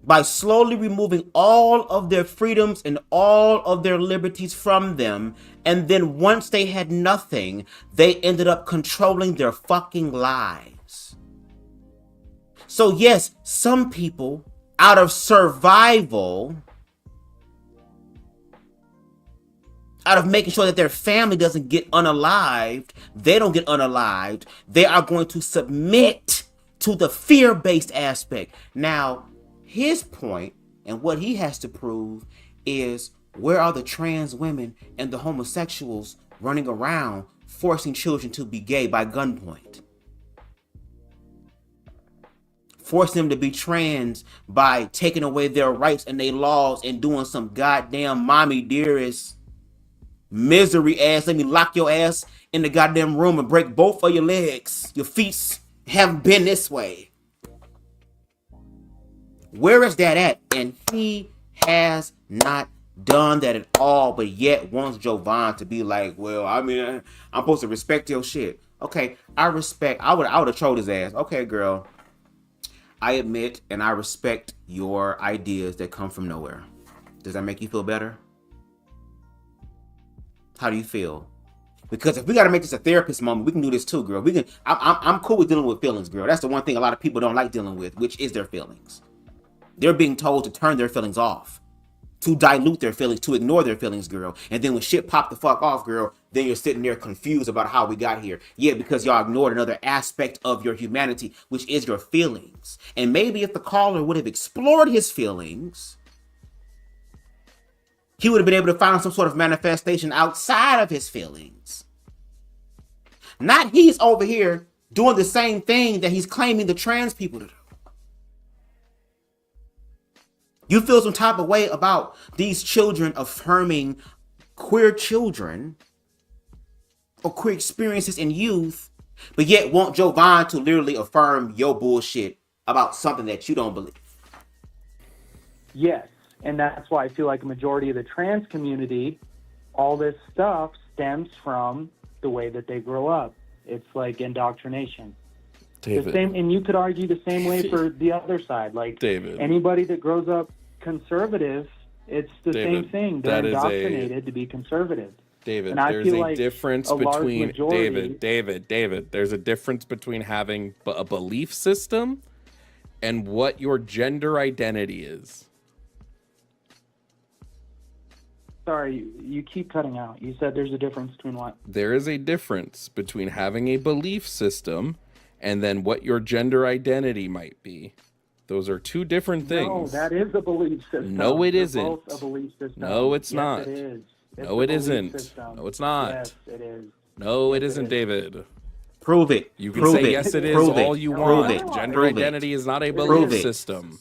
by slowly removing all of their freedoms and all of their liberties from them. And then once they had nothing, they ended up controlling their fucking lives. So yes, some people, out of survival, out of making sure that their family doesn't get unalived, they don't get unalived, they are going to submit to the fear-based aspect. Now, his point and what he has to prove is, where are the trans women and the homosexuals running around forcing children to be gay by gunpoint? Forcing them to be trans by taking away their rights and their laws and doing some goddamn mommy dearest misery ass. Let me lock your ass in the goddamn room and break both of your legs. Your feet haven't been this way. Where is that at? And he has not done that at all, but yet wants Jovan to be like, well, I mean, I'm supposed to respect your shit. Okay, I would have trolled his ass. Okay, girl, I admit and I respect your ideas that come from nowhere. Does that make you feel better? How do you feel? Because if we got to make this a therapist moment, we can do this too, girl. I'm cool with dealing with feelings, girl. That's the one thing a lot of people don't like dealing with, which is their feelings. They're being told to turn their feelings off, to dilute their feelings, to ignore their feelings, girl. And then when shit pop the fuck off, girl, then you're sitting there confused about how we got here. Yeah, because y'all ignored another aspect of your humanity, which is your feelings. And maybe if the caller would have explored his feelings, he would have been able to find some sort of manifestation outside of his feelings. Not he's over here doing the same thing that he's claiming the trans people to do. You feel some type of way about these children affirming queer children or queer experiences in youth but yet want Jovan to literally affirm your bullshit about something that you don't believe. Yes, and that's why I feel like a majority of the trans community, all this stuff stems from the way that they grow up. It's like indoctrination. David. The same, and you could argue the same way for the other side. Like David. Anybody that grows up conservative, it's the David, same thing. They're that is indoctrinated to be conservative. David, And I there's feel a like difference a large between majority- David. There's a difference between having a belief system and what your gender identity is. Sorry, you keep cutting out. You said there's a difference between what? There is a difference between having a belief system and then what your gender identity might be. Those are two different things. No, that is a belief system. No, it They're isn't. both a belief system. No, it's Yes, not. It is. It's No, a it belief isn't. system. No, it's not. Yes, it is. No, it Yes, isn't, is. David. Prove it. You can Prove say it. yes, it is Prove all it. you Prove want. it. Gender Prove it. identity is not a Prove belief it. system.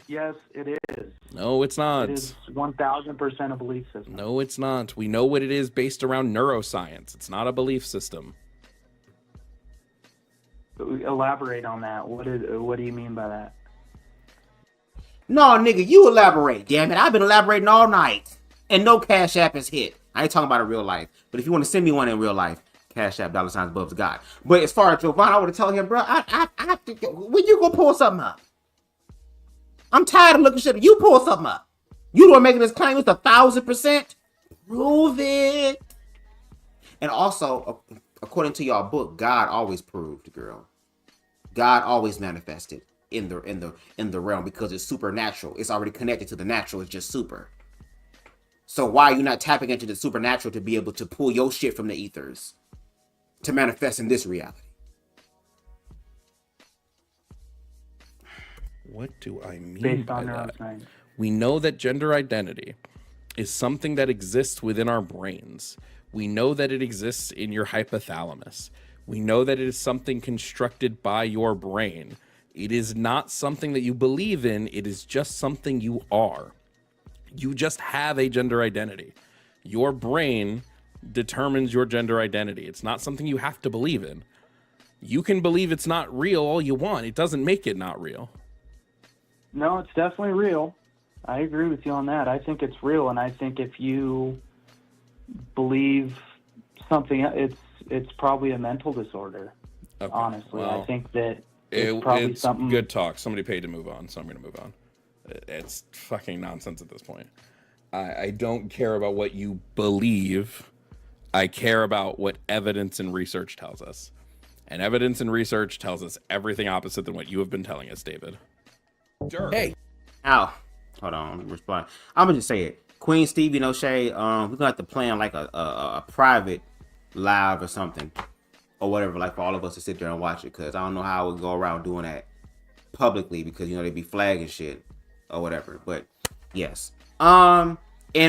Yes, it is. No, it's not. It is 1,000% a belief system. No, it's not. We know what it is based around neuroscience. It's not a belief system. Elaborate on that. What do you mean by that? No, nigga, you elaborate. Damn it, I've been elaborating all night, and no Cash App is hit. I ain't talking about in real life, but if you want to send me one in real life, Cash App $ BubzDaGawd. But as far as Jovan, I would have told him, bro, I have to. When you gonna pull something up? I'm tired of looking shit. You pull something up. You don't making this claim. It's 1,000%. Prove it. And also, according to y'all book, God always proved, girl. God always manifested in the realm because it's supernatural. It's already connected to the natural. It's just super. So why are you not tapping into the supernatural to be able to pull your shit from the ethers to manifest in this reality? What do I mean Based by on that? neuroscience. We know that gender identity is something that exists within our brains. We know that it exists in your hypothalamus. We know that it is something constructed by your brain. It is not something that you believe in. It is just something you are. You just have a gender identity. Your brain determines your gender identity. It's not something you have to believe in. You can believe it's not real all you want. It doesn't make it not real. No, it's definitely real. I agree with you on that. I think it's real, and I think if you believe something, it's probably a mental disorder. Okay, Honestly, well, I think that it's probably it's something. good talk. Somebody paid to move on, so I'm going to move on. It's fucking nonsense at this point. I don't care about what you believe. I care about what evidence and research tells us. And evidence and research tells us everything opposite than what you have been telling us, David. Sure. Hey. Ow. Hold on, let me respond. I'm gonna just say it. Queen Stevie No Shade, we're gonna have to plan like a private live or something. Or whatever, like for all of us to sit there and watch it, because I don't know how I would go around doing that publicly because you know they'd be flagging shit or whatever. But yes. And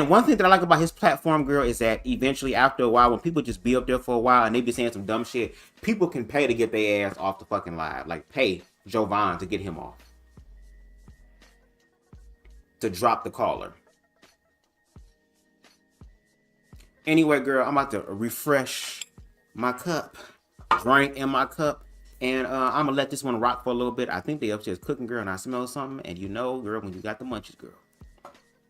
one thing that I like about his platform, girl, is that eventually after a while, when people just be up there for a while and they be saying some dumb shit, people can pay to get their ass off the fucking live. Like pay Jovan to get him off. To drop the caller. Anyway, girl, I'm about to refresh my cup. Drink in my cup. And I'm gonna let this one rock for a little bit. I think they upstairs cooking, girl, and I smell something. And you know, girl, when you got the munchies, girl,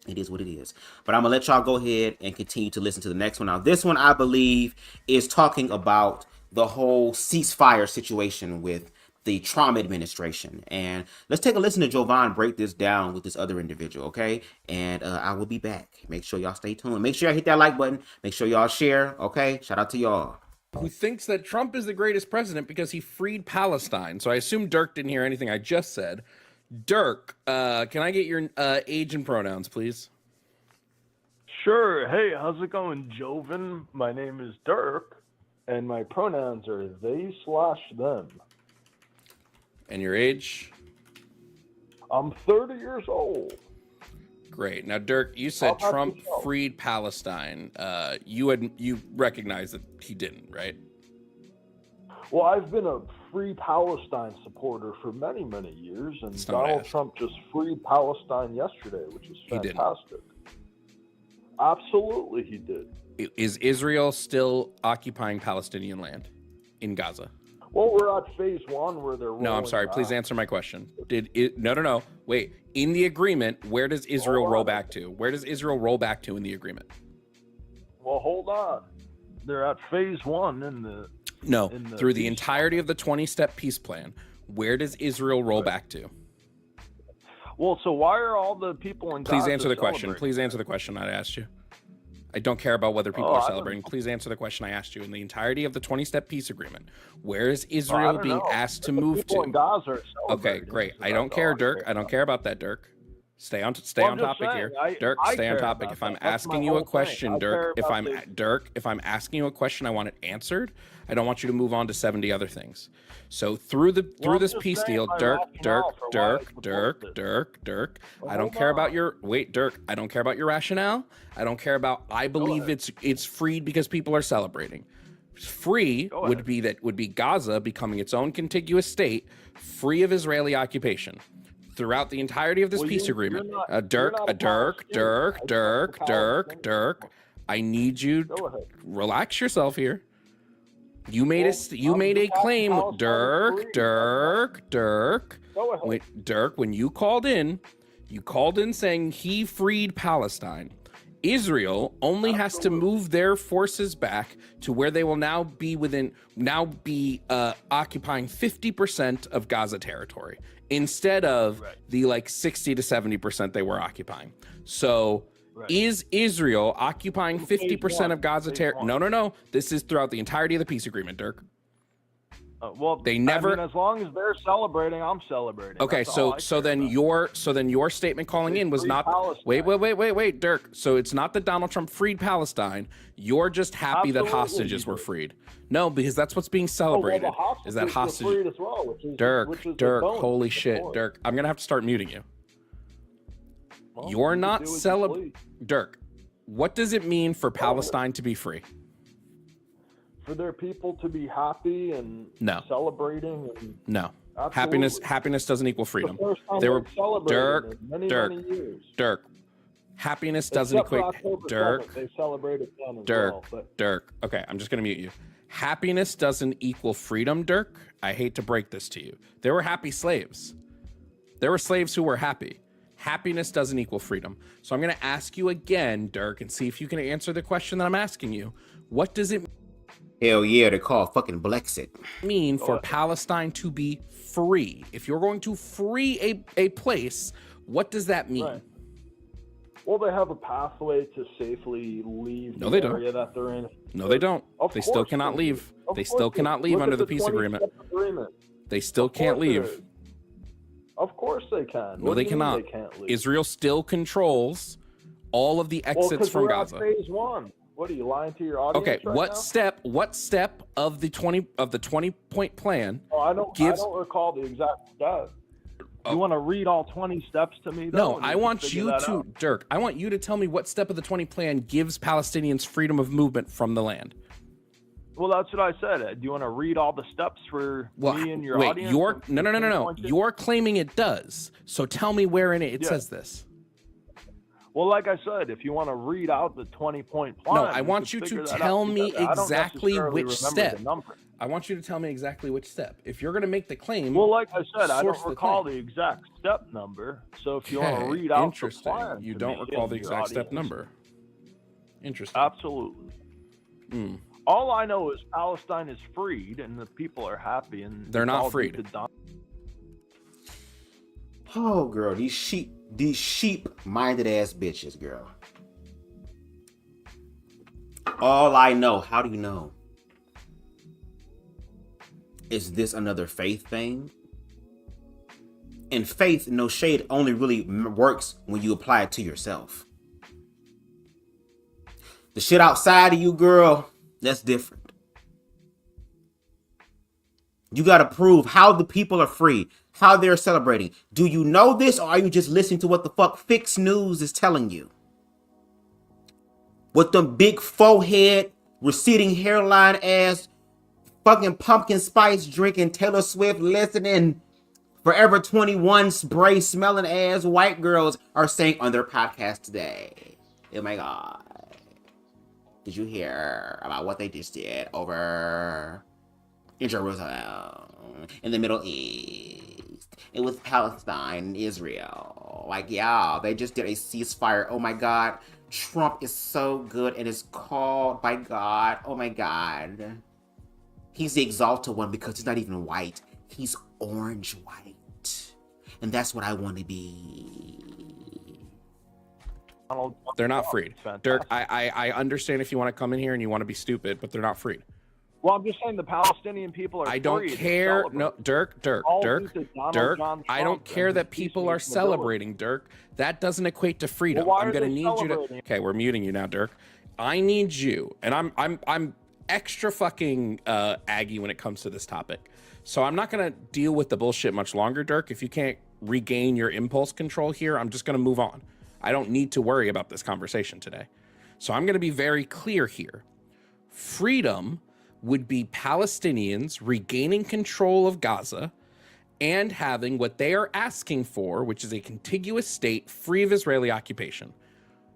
it is what it is. But I'm gonna let y'all go ahead and continue to listen to the next one. Now, this one I believe is talking about the whole ceasefire situation with the Trump administration. And let's take a listen to Jovan break this down with this other individual, okay? And I will be back. Make sure y'all stay tuned. Make sure y'all hit that like button. Make sure y'all share, okay? Shout out to y'all. Who thinks that Trump is the greatest president because he freed Palestine. So I assume Dirk didn't hear anything I just said. Dirk, can I get your age and pronouns, please? Sure. Hey, how's it going, Jovan? My name is Dirk, and my pronouns are they/them. And your age? I'm 30 years old. Great. Now, Dirk, you said Trump freed Palestine. You recognize that he didn't, right? Well, I've been a Free Palestine supporter for many, many years, and Donald Trump just freed Palestine yesterday, which is fantastic. Absolutely, he did. Is Israel still occupying Palestinian land in Gaza? Well, we're at phase 1 where they're No, I'm sorry. Please answer my question. No. Wait. In the agreement, where does Israel roll back to? Where does Israel roll back to in the agreement? Well, hold on. They're at phase 1 in the... No, through the entirety of the 20-step peace plan, where does Israel roll back to? Well, so why are all the people in Gaza Please answer the question. celebrating? Please answer the question I asked you. I don't care about whether people are celebrating. Please answer the question I asked you. In the entirety of the 20-step peace agreement, where is Israel being asked to move to? In Gaza are Okay, great. I don't care, Dirk. I don't care about that, Dirk. Stay on topic here. Dirk, stay on topic. If I'm asking you a question, Dirk, if I'm asking you a question, I want it answered. I don't want you to move on to 70 other things. So through this peace deal, Dirk, I don't care about your Dirk, I don't care about your rationale. I don't care about I believe it's freed because people are celebrating. Free would be Gaza becoming its own contiguous state, free of Israeli occupation. Throughout the entirety of this peace agreement, Dirk, I need you to relax yourself here. You made a claim, Dirk. When you called in saying he freed Palestine. Israel only has to move their forces back to where they will now be occupying 50% of Gaza territory instead of the 60 to 70% they were occupying. So is Israel occupying 50% of Gaza territory? No. This is throughout the entirety of the peace agreement, Dirk. Well, they never. I mean, as long as they're celebrating, I'm celebrating. Okay, so then your statement calling in was not. Wait, Dirk. So it's not that Donald Trump freed Palestine. You're just happy that hostages were freed. No, because that's what's being celebrated. Is that hostages? As well, Dirk, holy shit, Dirk. I'm gonna have to start muting you. Well, you're not celebrating. Dirk, what does it mean for Palestine to be free? For their people to be happy and celebrating. And no. Happiness doesn't equal freedom. They were Dirk. Dirk. Happiness doesn't equate. Dirk. They celebrated then as Dirk. Well, Dirk. Okay, I'm just gonna mute you. Happiness doesn't equal freedom, Dirk. I hate to break this to you. There were happy slaves. There were slaves who were happy. Happiness doesn't equal freedom. So I'm gonna ask you again, Dirk, and see if you can answer the question that I'm asking you. What does it Hell yeah, they call fucking Blexit. Mean for Palestine to be free? If you're going to free a place, what does that mean? Right. Well, they have a pathway to safely leave the area that they're in. No, they don't. They still cannot leave. They still cannot leave under the peace agreement. They still can't leave. Of course they can. No, they cannot. They can't leave? Israel still controls all of the exits from Gaza. Phase 1. What are you lying to your audience? Okay, what step of the 20-point plan? Oh, I don't recall the exact step. You want to read all 20 steps to me? No, I want you to, Dirk. I want you to tell me what step of the 20 plan gives Palestinians freedom of movement from the land. Well, that's what I said. Do you want to read all the steps for me and your audience? No. You're claiming it does. So tell me where in it says this. Well, like I said, if you want to read out the 20-point plan, no, I want you to tell me exactly which step. I want you to tell me exactly which step. If you're going to make the claim, well, like I said, I don't recall the exact step number. So if you want to read out the plan, you don't recall the exact step number. Interesting. Absolutely. All I know is Palestine is freed and the people are happy, and they're not freed. Oh, girl, these sheep-minded ass bitches, girl. All I know, how do you know? Is this another faith thing? And faith, no shade, only really works when you apply it to yourself. The shit outside of you, girl, that's different. You gotta prove how the people are free, how they're celebrating. Do you know this, or are you just listening to what the fuck Fix News is telling you? With them big forehead, receding hairline ass, fucking pumpkin spice drinking, Taylor Swift listening, Forever 21 spray smelling ass white girls are saying on their podcast today. Oh my God. Did you hear about what they just did over Jerusalem, in the Middle East. It was Palestine and Israel. Like, yeah, they just did a ceasefire. Oh my God. Trump is so good and is called by God. Oh my God. He's the exalted one because he's not even white. He's orange white. And that's what I want to be. They're not freed. Dirk, I understand if you want to come in here and you want to be stupid, but they're not freed. Well, I'm just saying the Palestinian people are. I don't care. No, Dirk. I don't care that people are celebrating, Dirk. That doesn't equate to freedom. Well, I'm going to need you to. Okay, we're muting you now, Dirk. I need you, and I'm extra fucking aggy when it comes to this topic. So I'm not going to deal with the bullshit much longer, Dirk. If you can't regain your impulse control here, I'm just going to move on. I don't need to worry about this conversation today. So I'm going to be very clear here. Freedom would be Palestinians regaining control of Gaza and having what they are asking for, which is a contiguous state free of Israeli occupation.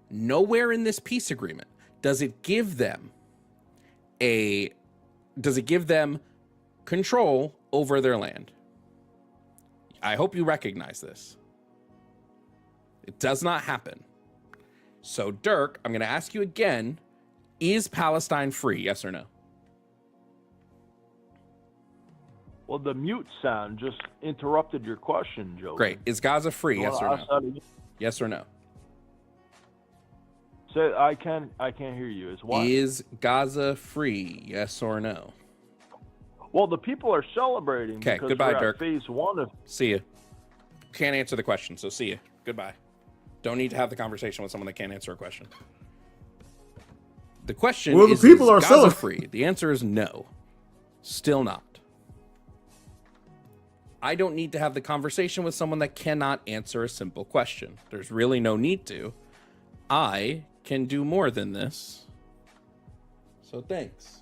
Nowhere in this peace agreement does it give them control over their land. I hope you recognize this. It does not happen. So, Dirk, I'm going to ask you again, is Palestine free, yes or no? Well, the mute sound just interrupted your question, Joe. Great. Is Gaza free, yes or no? Yes or no? Say, I can't hear you. Is what? Is Gaza free, yes or no? Well, the people are celebrating. Okay, goodbye, Dirk. Phase 1 of. See you. Can't answer the question, so see you. Goodbye. Don't need to have the conversation with someone that can't answer a question. The question is, is Gaza free? The answer is no. Still not. I don't need to have the conversation with someone that cannot answer a simple question. There's really no need to. I can do more than this. So thanks.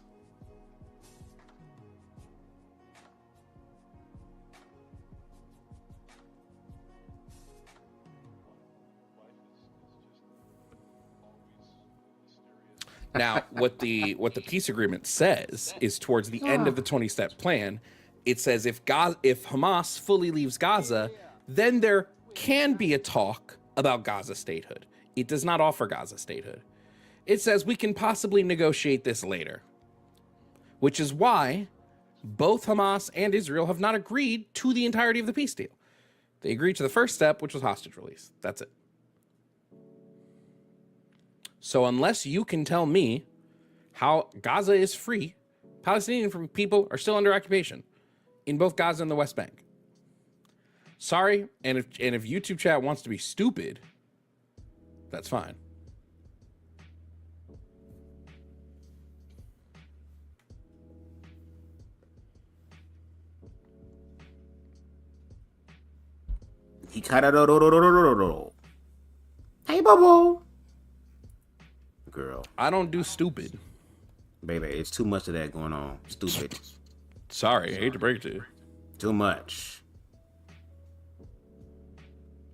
Now, what the peace agreement says is towards the end of the 20-step plan, it says if Hamas fully leaves Gaza, then there can be a talk about Gaza statehood. It does not offer Gaza statehood. It says we can possibly negotiate this later, which is why both Hamas and Israel have not agreed to the entirety of the peace deal. They agreed to the first step, which was hostage release. That's it. So unless you can tell me how Gaza is free, Palestinian people are still under occupation in both Gaza and the West Bank. Sorry, and if YouTube chat wants to be stupid, that's fine. He cut it. Hey, Bobo. Girl. I don't do stupid. Baby, it's too much of that going on. Stupid. Sorry, I hate to break it to you. Too much.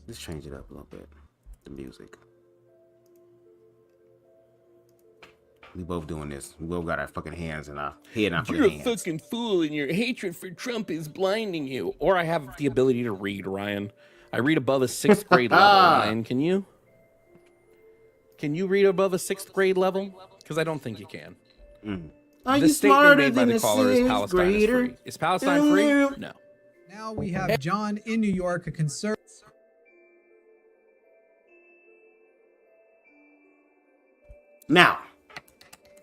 Let's change it up a little bit. The music. We both doing this. We both got our fucking hands in our head and our fucking hands. You're a fucking fool and your hatred for Trump is blinding you. Or I have the ability to read, Ryan. I read above a 6th grade level, Ryan. Can you? Can you read above a 6th grade level? Because I don't think you can. Are the you statement made by than the caller is Palestine is free. Is Palestine free? No. Now we have John in New York, a conservative. Now,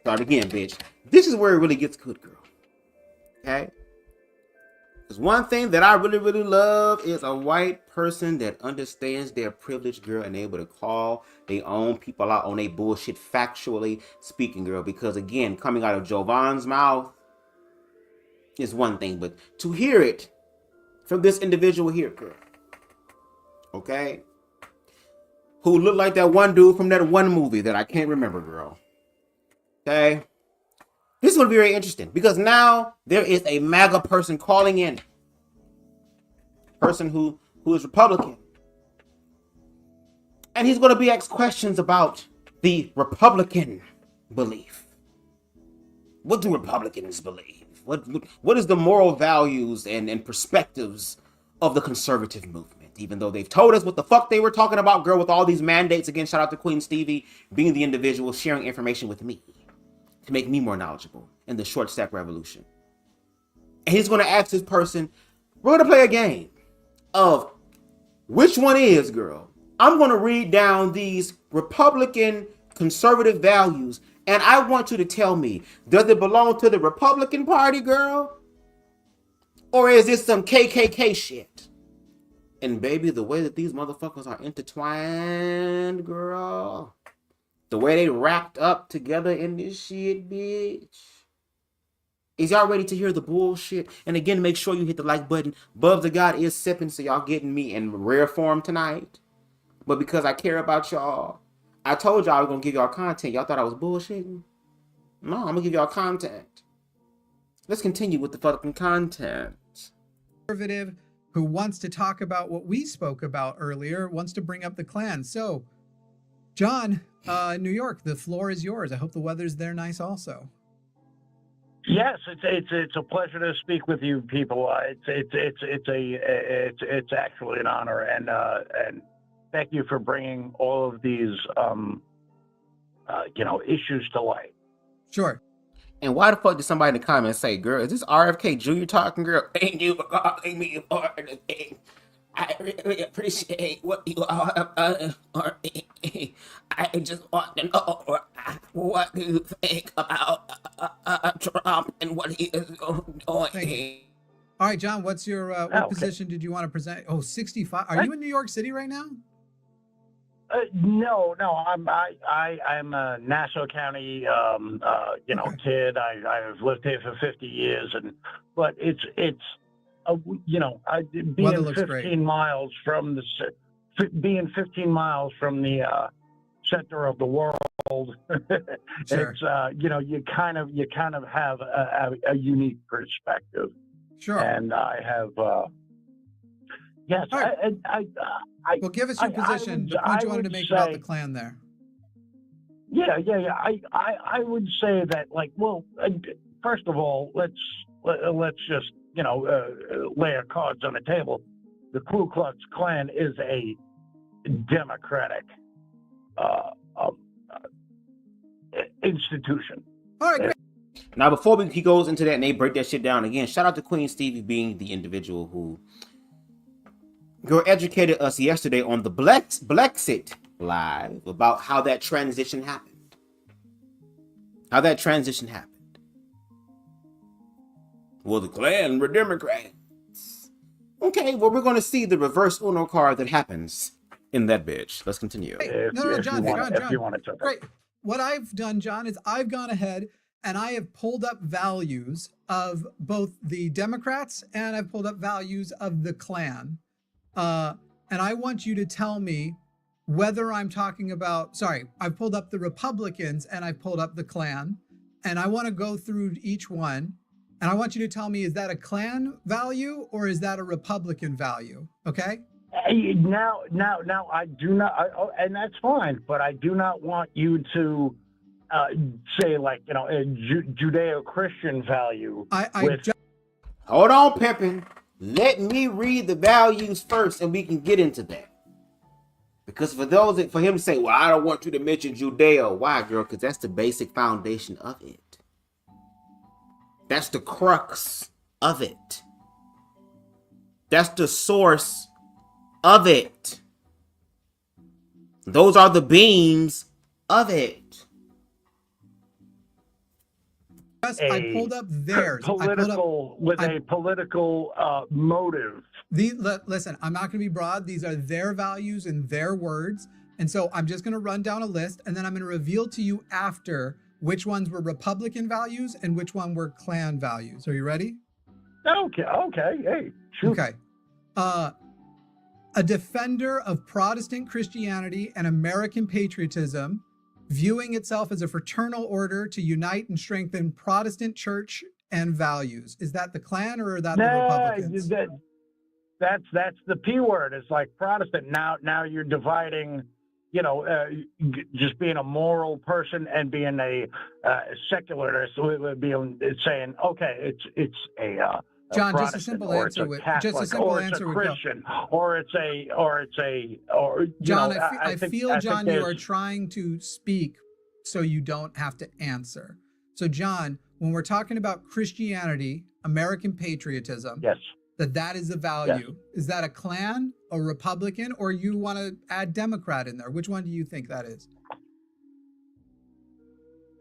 start again, bitch. This is where it really gets good, girl. Okay? Because one thing that I really, really love is a white person that understands their privilege, girl, and able to call their own people out on their bullshit, factually speaking, girl. Because again, coming out of Jovan's mouth is one thing, but to hear it from this individual here, girl, okay, who looked like that one dude from that one movie that I can't remember, girl. Okay? This is going to be very interesting because now there is a MAGA person calling in. Person who is Republican. And he's going to be asked questions about the Republican belief. What do Republicans believe? What is the moral values and perspectives of the conservative movement? Even though they've told us what the fuck they were talking about, girl, with all these mandates. Again, shout out to Queen Stevie being the individual sharing information with me to make me more knowledgeable in the short stack revolution. And he's going to ask this person, we're going to play a game of which one is, girl. I'm going to read down these Republican conservative values, and I want you to tell me, does it belong to the Republican Party, girl? Or is this some KKK shit? And baby, the way that these motherfuckers are intertwined, girl, the way they wrapped up together in this shit, bitch. Is y'all ready to hear the bullshit? And again, make sure you hit the like button. BubzDaGawd is sipping, so y'all getting me in rare form tonight. But because I care about y'all, I told y'all I was going to give y'all content. Y'all thought I was bullshitting? No, I'm going to give y'all content. Let's continue with the fucking content. Conservative who wants to talk about what we spoke about earlier, wants to bring up the Klan. So, John, New York, the floor is yours. I hope the weather's there nice also. Yes, it's a pleasure to speak with you people. It's actually an honor, and thank you for bringing all of these issues to light. Sure. And why the fuck did somebody in the comments say, girl, is this RFK Jr. talking, girl? Thank you for calling me a part of the thing. I really appreciate what you all have done for me. I just want to know what do you think about Trump and what he is doing. All right, John, what's your what position did you want to present? Oh, 65. Are you in New York City right now? No, I'm a Nassau County, kid. I've lived here for 50 years, but it's being 15 miles from the center of the world. Sure. It's you kind of have a unique perspective. Sure. And I have. Yes, right. Well, give us your position. The point you wanted to make about the Klan there. Yeah. I would say that, first of all, let's just lay our cards on the table. The Ku Klux Klan is a democratic institution. All right. Great. Now, before he goes into that and they break that shit down again, shout out to Queen Stevie being the individual who educated us yesterday on the Blexit Live about how that transition happened. Well, the Klan were Democrats. Okay, well, we're going to see the reverse Uno card that happens in that bitch. Let's continue. Hey, John. Great. What I've done, John, is I've gone ahead and I have pulled up values of both the Democrats and I've pulled up values of the Klan. And I want you to tell me whether I'm talking about, I've pulled up the Republicans and I've pulled up the Klan, and I want to go through each one. And I want you to tell me, is that a Klan value or is that a Republican value? Okay. Now, I do not, and that's fine, but I do not want you to say a Judeo-Christian value. Hold on, pimpin'. Let me read the values first and we can get into that. Because for him to say, well, I don't want you to mention Judeo. Why, girl? Because that's the basic foundation of it. That's the crux of it. That's the source of it. Those are the beams of it. I pulled up theirs. Political motive. Listen, I'm not going to be broad. These are their values and their words. And so I'm just going to run down a list and then I'm going to reveal to you after which ones were Republican values and which one were Klan values. Are you ready? Okay. Hey, shoot. Okay. A defender of Protestant Christianity and American patriotism, viewing itself as a fraternal order to unite and strengthen Protestant church and values. Is that the Klan or are that the Republicans? That's the P word. It's like Protestant. Now you're dividing just being a moral person and being a secularist, would be saying, okay, it's a John, just a Protestant, simple or it's answer. Catholic, Just a simple or answer it's a would go. Christian, or John, I think feel, John, you are there's- trying to speak so you don't have to answer. So, John, when we're talking about Christianity, American patriotism, yes, that is a value. Yes. Is that a Klan, a Republican, or you want to add Democrat in there? Which one do you think that is?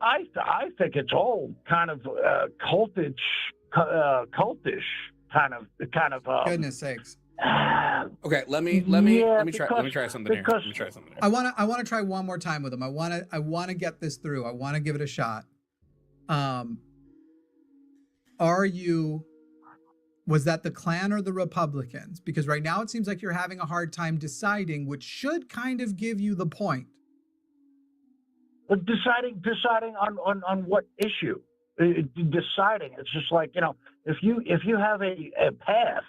I think it's all kind of cultish kind of. Goodness sakes. Okay, let me try something here. Let me try something here. I want to try one more time with him. I want to get this through. I want to give it a shot. Was that the Klan or the Republicans? Because right now it seems like you're having a hard time deciding, which should kind of give you the point. But deciding on what issue? Deciding. It's just like, if you have a path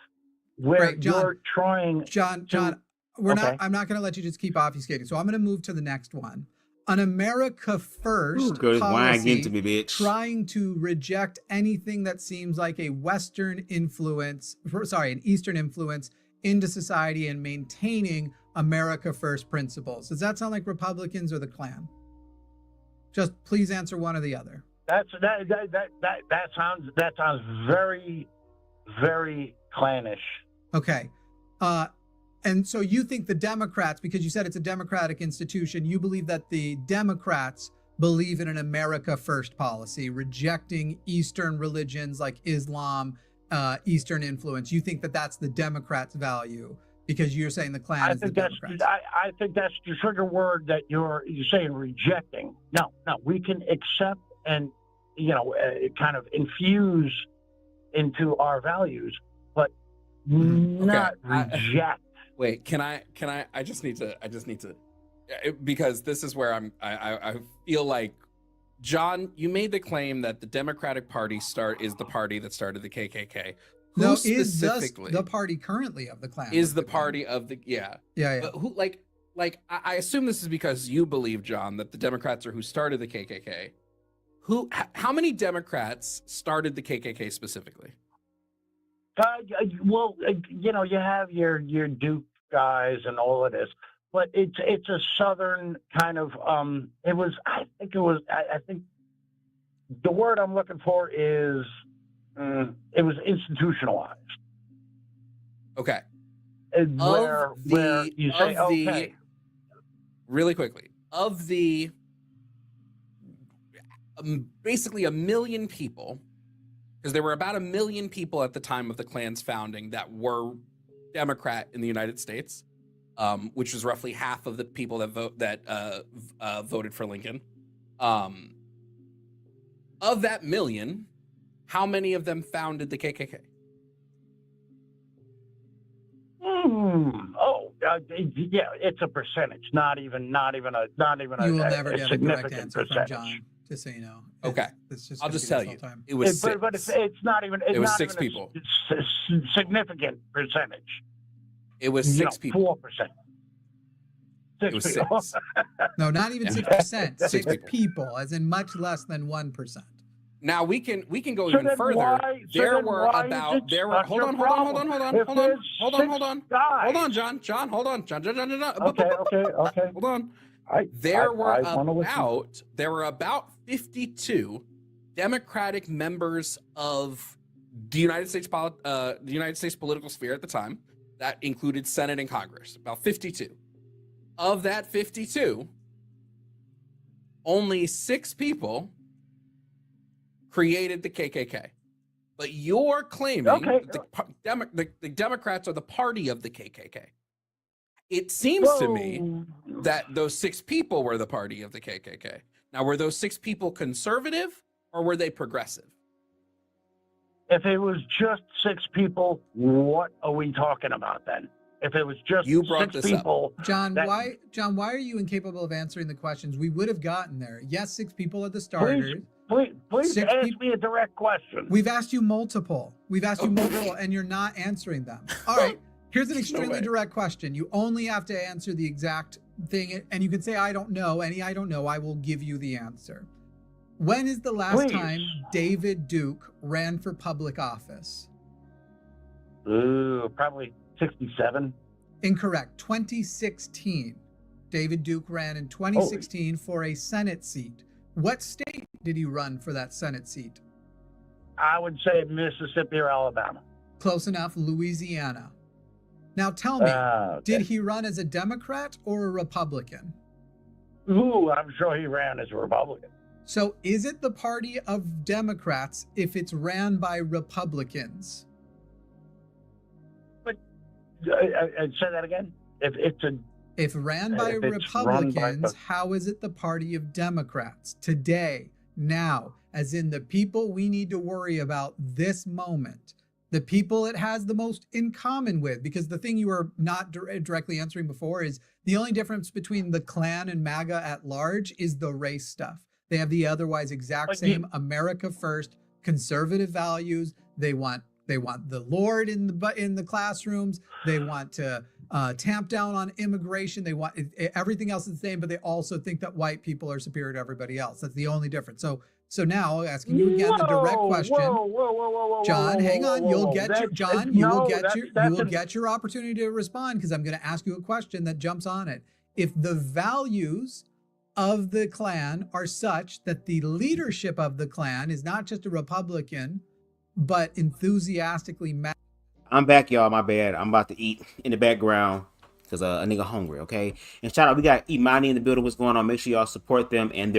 where right, John, you're trying. John, I'm not going to let you just keep obfuscating. So I'm going to move to the next one. An America First policy, into me, bitch. Trying to reject anything that seems like a Western influence, an Eastern influence into society and maintaining America First principles. Does that sound like Republicans or the Klan? Just please answer one or the other. That sounds very, very clannish. Okay. And so you think the Democrats, because you said it's a democratic institution, you believe that the Democrats believe in an America First policy, rejecting Eastern religions like Islam, Eastern influence. You think that that's the Democrats' value because you're saying the Klan is the Democrats. I think that's the trigger word that you're saying, rejecting. No, we can accept and, kind of infuse into our values, but not reject. Wait, can I just need to, because this is where I feel like, John, you made the claim that the Democratic Party is the party that started the KKK. Who no, specifically is the party currently of the Klan? Is the party of the, yeah. But who, I assume this is because you believe, John, that the Democrats are who started the KKK. How many Democrats started the KKK specifically? Well, you have your Duke guys and all of this, but it's a Southern kind of. I think the word I'm looking for is it was institutionalized. Okay. Where you say, okay. Really quickly, of the basically 1 million people. Because there were about 1 million people at the time of the Klan's founding that were Democrat in the United States, which was roughly half of the people that voted for Lincoln. Of that 1 million, how many of them founded the KKK? Yeah, it's a percentage, not even a You will never get a correct answer percentage. from John. Just so you know. Okay. Just I'll just tell you. Time. It was six. But it's not even. It's it was not 6 even people. A significant percentage. It was 6 people. 4%. It was 6. No, not even 6%. 6 people, as in much less than 1%. Now we can go even further. Hold on, John. Hold on. Okay. Hold on. There were about 52 Democratic members of the United States political sphere at the time. That included Senate and Congress. About 52. Of that 52, only 6 people created the KKK. But you're claiming that the Democrats are the party of the KKK. It seems to me that those 6 people were the party of the KKK. Now, were those 6 people conservative or were they progressive? If it was just 6 people, what are we talking about then? If it was just you brought 6 this people, up. John, why are you incapable of answering the questions? We would have gotten there. Yes, 6 people are the starters. Please ask me a direct question. We've asked you multiple. And you're not answering them. All right. Here's an extremely direct question. You only have to answer the exact thing, and you can say, I don't know. Any I don't know, I will give you the answer. When is the last Please. time David Duke ran for public office? Probably 67. Incorrect. 2016. David Duke ran in 2016 for a Senate seat. What state did he run for that Senate seat? I would say Mississippi or Alabama. Close enough, Louisiana. Now tell me, Okay. did he run as a Democrat or a Republican? Ooh, I'm sure he ran as a Republican. So is it the party of Democrats if it's ran by Republicans? But say that again. If ran by if it's Republicans, run by- how is it the party of Democrats today, now, as in the people we need to worry about this moment, the people it has the most in common with? Because the thing you were not directly answering before is the only difference between the Klan and MAGA at large is the race stuff. They have the otherwise exact same America first conservative values. They want the Lord in the classrooms. They want to tamp down on immigration. They want everything else is the same, but they also think that white people are superior to everybody else. That's the only difference. So now asking you again the direct question, John, hang on. You'll get your opportunity to respond because I'm going to ask you a question that jumps on it. If the values of the Klan are such that the leadership of the Klan is not just a Republican, but enthusiastically. I'm back, y'all. My bad. I'm about to eat in the background because a nigga hungry. Okay. And shout out, we got Imani in the building. What's going on? Make sure y'all support them and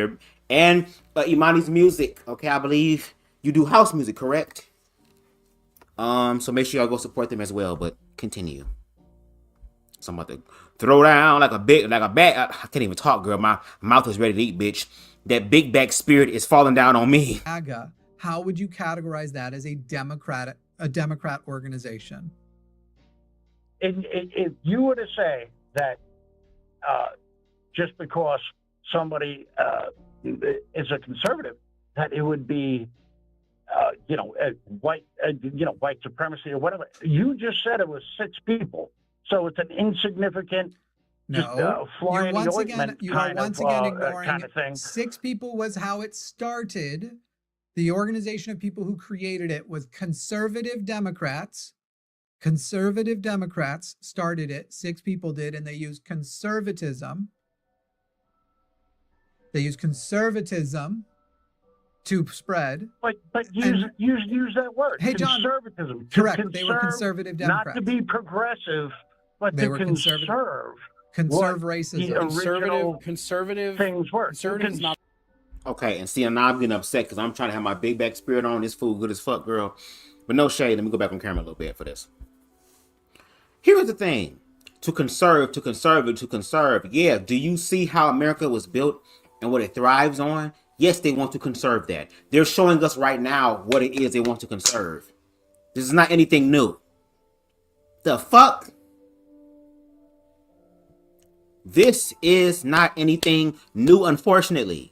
Imani's music. Okay, I believe you do house music, correct? So make sure y'all go support them as well. But continue. So I'm about to throw down like a bag. I can't even talk, girl. My mouth is ready to eat, bitch. That big bag spirit is falling down on me. MAGA, how would you categorize that as a Democrat organization? If you were to say that just because somebody is a conservative, that it would be white supremacy or whatever. You just said it was 6 people. So it's an insignificant, fly in the ointment kind of thing. 6 people was how it started. The organization of people who created it was conservative Democrats. Conservative Democrats started it. 6 people did, and they used conservatism. They used conservatism to spread. But use that word. Hey, John. Conservatism. Correct. They were conservative Democrats. Not to be progressive, but they to were conserve racism. Conservative things work. Conservative is not. Okay, and see, now I'm getting upset because I'm trying to have my big back spirit on. This food good as fuck, girl. But no shade. Let me go back on camera a little bit for this. Here's the thing. To conserve. Yeah, do you see how America was built and what it thrives on? Yes, they want to conserve that. They're showing us right now what it is they want to conserve. This is not anything new. The fuck? This is not anything new, unfortunately.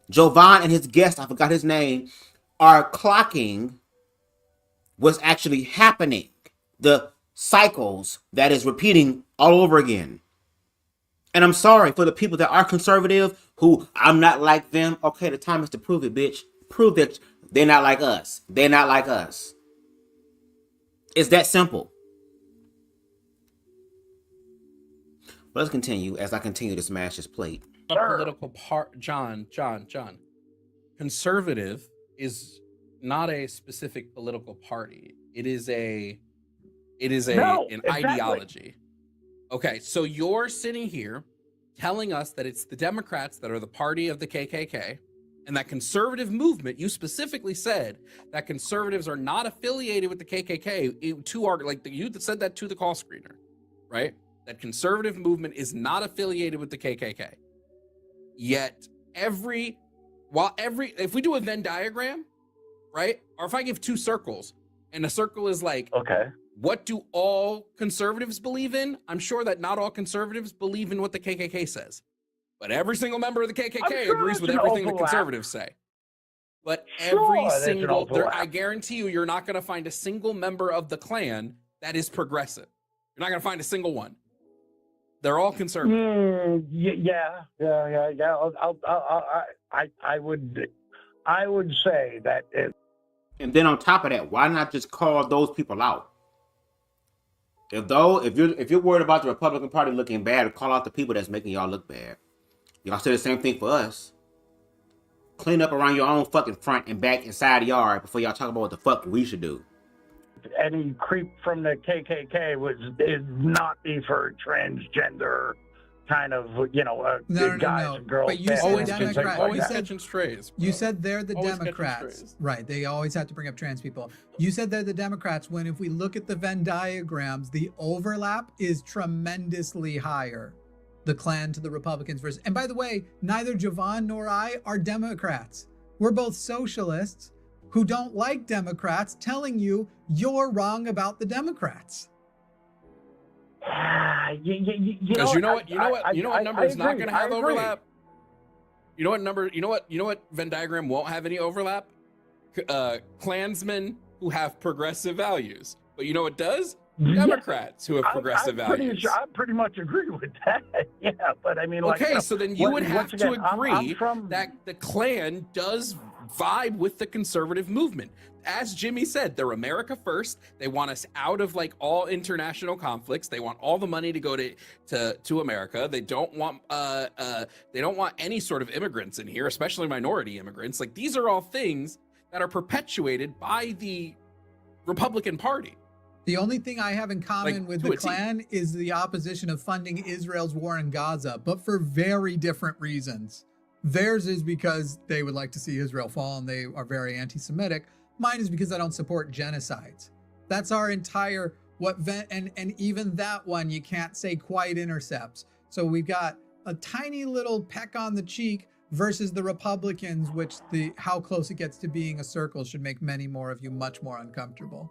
Jovan and his guest, I forgot his name, are clocking what's actually happening. The cycles that is repeating all over again. And I'm sorry for the people that are conservative who I'm not like them. Okay, the time is to prove it, bitch. Prove that they're not like us. They're not like us. It's that simple. But let's continue as I continue to smash this plate. A political part, John. Conservative is not a specific political party. It is an ideology. Okay, so you're sitting here telling us that it's the Democrats that are the party of the KKK, and that conservative movement, you specifically said that conservatives are not affiliated with the KKK. You said that to the call screener, right? That conservative movement is not affiliated with the KKK. Yet if we do a Venn diagram, right? Or if I give 2 circles and a circle is like, okay, what do all conservatives believe in? I'm sure that not all conservatives believe in what the KKK says, but every single member of the KKK agrees with everything the conservatives say. But I guarantee you're not going to find a single member of the Klan that is progressive. You're not going to find a single one. They're all conservative. Yeah. I would say that. And then on top of that, why not just call those people out? If you're worried about the Republican Party looking bad, call out the people that's making y'all look bad. Y'all say the same thing for us. Clean up around your own fucking front and back inside the yard before y'all talk about what the fuck we should do. Any creep from the KKK is not be for transgender kind of, guys and girls. But you said Democrats. Always catching strays. You said they're the Always Democrats. Right. They always have to bring up trans people. You said they're the Democrats when if we look at the Venn diagrams, the overlap is tremendously higher. The Klan to the Republicans versus. And by the way, neither Jovan nor I are Democrats. We're both socialists who don't like Democrats telling you you're wrong about the Democrats. Because you know what number's not going to have overlap. You know what Venn diagram won't have any overlap. Klansmen who have progressive values, but you know what does? Democrats who have progressive values. I pretty much agree with that. Yeah, but I mean, okay, so then you would have to agree that the Klan does vibe with the conservative movement. As Jimmy said, they're America first. They want us out of like all international conflicts. They want all the money to go to America. They don't want any sort of immigrants in here, especially minority immigrants. Like these are all things that are perpetuated by the Republican Party. The only thing I have in common with the Klan is the opposition of funding Israel's war in Gaza, but for very different reasons. Theirs is because they would like to see Israel fall and they are very anti-Semitic. Mine is because I don't support genocides. That's our entire and even that one you can't say quite intercepts. So we've got a tiny little peck on the cheek versus the Republicans, which how close it gets to being a circle should make many more of you much more uncomfortable.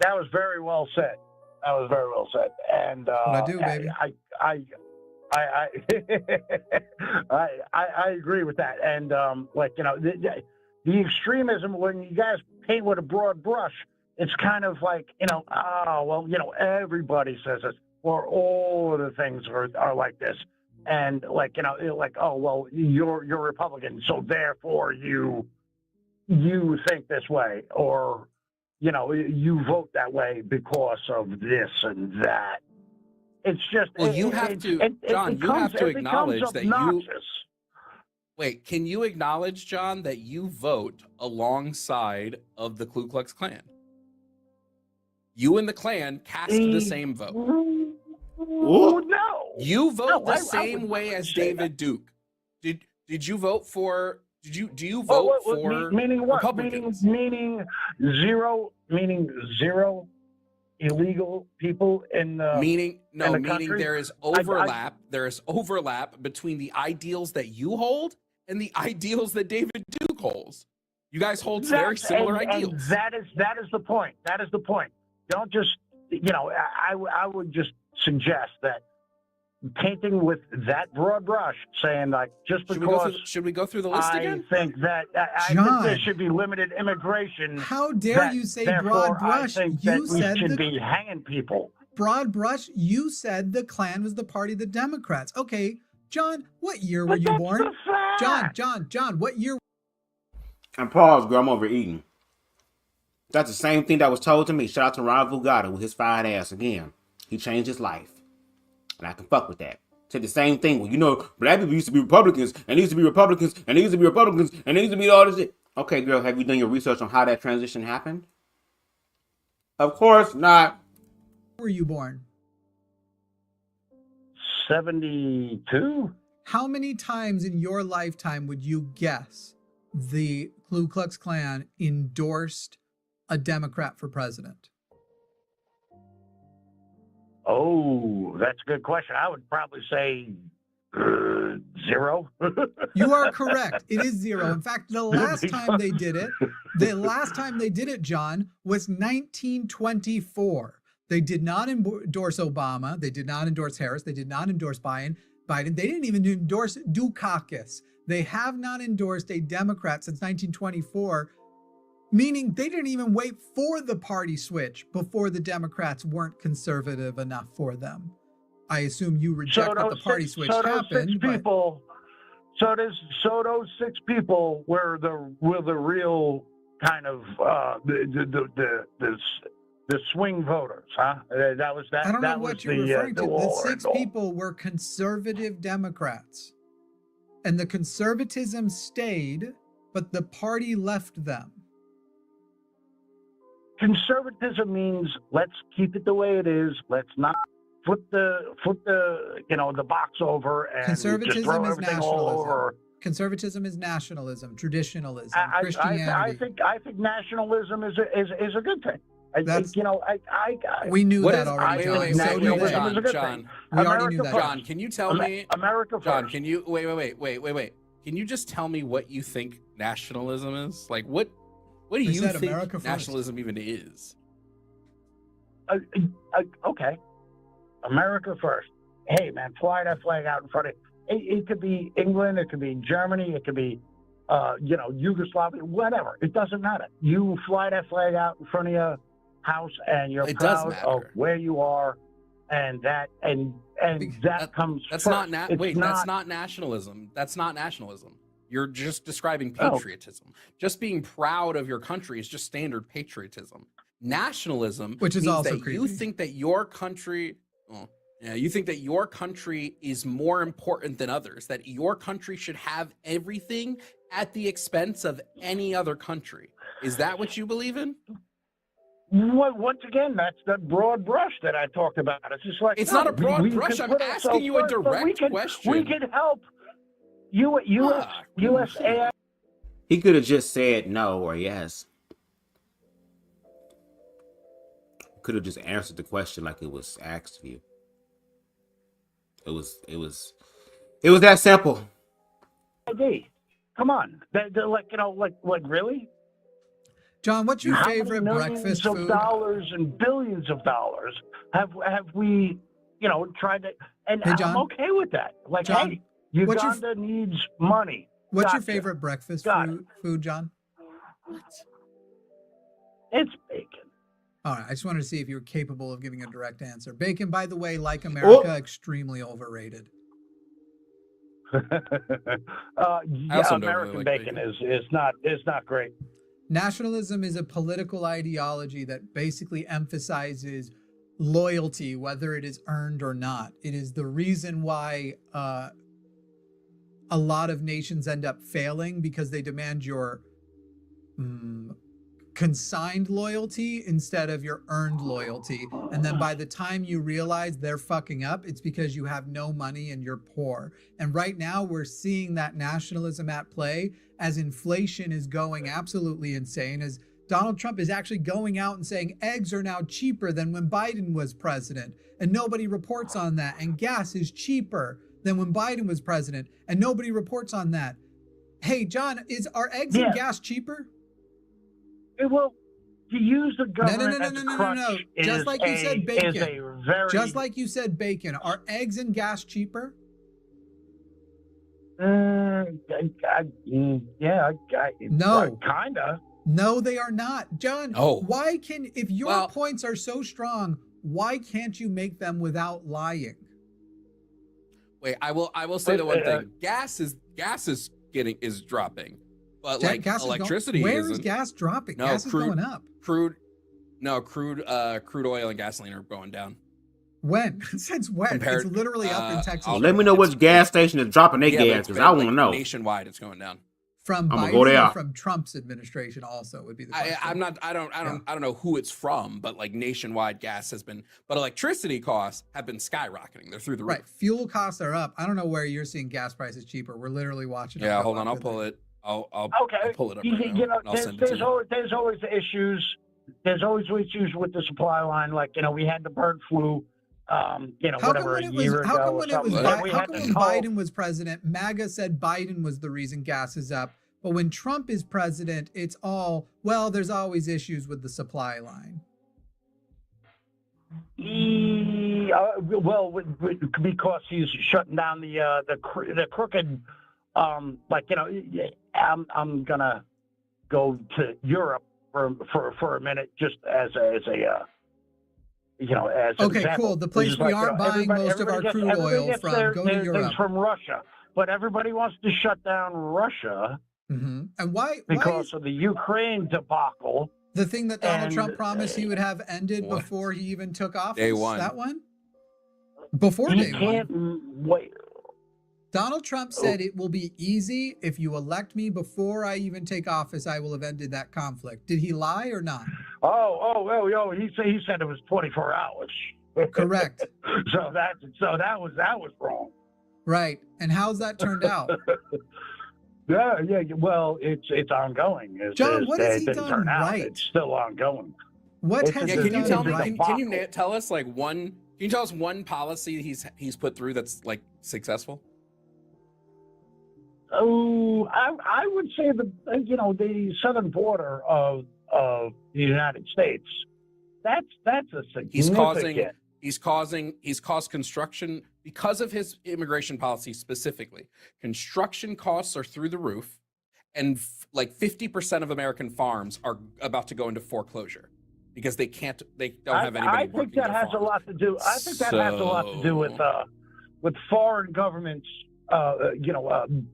That was very well said. And what I do, baby. I agree with that. And the extremism when you guys paint with a broad brush, it's kind of like everybody says this, or all of the things are like this, and you're Republican, so therefore you think this way, or you vote that way because of this and that. It's just you have to acknowledge that can you acknowledge, John, that you vote alongside of the Ku Klux Klan? You and the Klan cast the same vote. No. You vote the same way as David Duke. Did you vote for? Do you vote for meaning what? Republicans? Meaning zero illegal people in the meaning country? there is overlap. There is overlap between the ideals that you hold and the ideals that David Duke holds. You guys hold very similar ideals. And that is the point. That is the point. Don't just I would just suggest that painting with that broad brush, saying like just because should we go through the list again? I think that I think there should be limited immigration. How dare you say broad brush? You said we should be hanging people. Broad brush. You said the Klan was the party of the Democrats. Okay, John, what year were you born? John, what year? And pause, girl. I'm overeating. That's the same thing that was told to me. Shout out to Ron Vulgata with his fine ass again. He changed his life. And I can fuck with that. Said the same thing. Well, black people used to be Republicans, and they used to be Republicans, and they used to be Republicans, and they used to be all this shit. Okay, girl, have you done your research on how that transition happened? Of course not. Where were you born? 72. How many times in your lifetime would you guess the Ku Klux Klan endorsed a Democrat for president? Oh, that's a good question. I would probably say 0. You are correct. It is 0. In fact, the last time they did it, John, was 1924. They did not endorse Obama. They did not endorse Harris. They did not endorse Biden. They didn't even endorse Dukakis. They have not endorsed a Democrat since 1924. Meaning they didn't even wait for the party switch before the Democrats weren't conservative enough for them. I assume you reject that the party switch happened. Those 6 people were the real kind of the swing voters, huh? That was that. I don't know that what was you're referring to. The 6 all. people were conservative Democrats, and the conservatism stayed, but the party left them. Conservatism means let's keep it the way it is. Let's not flip the the box over and just throw everything all over. Conservatism is nationalism, traditionalism, I Christianity. I think nationalism is a good thing. We knew that already. John. We already knew that. John, can you tell me? America first. John, can you wait? Can you just tell me what you think nationalism is? Like, what do you think nationalism even is? Okay, America first. Hey, man, fly that flag out in front of it could be England, it could be Germany, it could be Yugoslavia, whatever. It doesn't matter. You fly that flag out in front of your house, and you're proud of where you are, and that comes. That's first. That's not nationalism. That's not nationalism. You're just describing patriotism. Just being proud of your country is just standard patriotism. Nationalism, which is also that you think that your country. You think that your country is more important than others, that your country should have everything at the expense of any other country. Is that what you believe in? Once again, that's that broad brush that I talked about. It's just like it's not a broad brush. I'm asking you a direct question. We can help. USA. He could have just said no or yes. Could have just answered the question like it was asked of you. It was that simple. ID. Come on. They're like really? John, what's your favorite breakfast food? Millions of dollars and billions of dollars have we, tried to, and hey, John, I'm okay with that. Like, John, hey, Uganda needs money. What's your favorite breakfast food, John? It's bacon. All right, I just wanted to see if you were capable of giving a direct answer. Bacon, by the way, like America, extremely overrated. American bacon is not great. Nationalism is a political ideology that basically emphasizes loyalty, whether it is earned or not. It is the reason why a lot of nations end up failing, because they demand your consigned loyalty instead of your earned loyalty. And then by the time you realize they're fucking up, it's because you have no money and you're poor. And right now we're seeing that nationalism at play as inflation is going absolutely insane, as Donald Trump is actually going out and saying eggs are now cheaper than when Biden was president, and nobody reports on that. And gas is cheaper than when Biden was president, and nobody reports on that. Hey, John, are eggs and gas cheaper? Well, to use the government no. Just like you said, bacon. Just like you said, bacon. Are eggs and gas cheaper? No. Kinda. No, they are not. John, why if your points are so strong, why can't you make them without lying? Wait, I will say the one thing. Gas is dropping. But like electricity where is gas dropping? No, gas is going up. Crude oil and gasoline are going down. When? Since when? It's literally up in Texas. Let me know which gas station is dropping their gas, because I want to know. Nationwide, it's going down. From Biden or from Trump's administration also would be the question. I don't know who it's from, but like nationwide gas has been, but electricity costs have been skyrocketing. They're through the roof. Right. Fuel costs are up. I don't know where you're seeing gas prices cheaper. We're literally watching. Yeah, hold on. I'll pull it. I'll pull it up. There's always issues. There's always issues with the supply line. Like, we had the bird flu, a year ago. How come when Biden was president, MAGA said Biden was the reason gas is up, but when Trump is president, it's all, well, there's always issues with the supply line. Because he's shutting down the crooked. I'm gonna go to Europe for a minute, just as a as an Okay, example. cool. The place It's we like, aren't buying most of our crude oil gets from, go to things Europe. from Russia, but everybody wants to shut down Russia And why because is of the Ukraine debacle. the thing that Donald And, Trump promised he would have ended What? before he even took office? Day one. That one? Before he day can't one. wait. Donald Trump said it will be easy if you elect me before I even take office. I will have ended that conflict. Did he lie or not? He said it was 24 hours. Correct. so that was wrong. Right. And how's that turned out? Yeah. Well, it's ongoing. John, what has he didn't done turn out. right? It's still ongoing. What has Yeah, he can you done tell me? right? Can you tell us like one? Can you tell us one policy he's put through that's like successful? Oh, I would say the southern border of the United States. That's a significant. He's caused construction because of his immigration policy specifically. Construction costs are through the roof, and like 50% of American farms are about to go into foreclosure because they don't have anybody. I think that has a lot to do. I think that has a lot to do with foreign governments.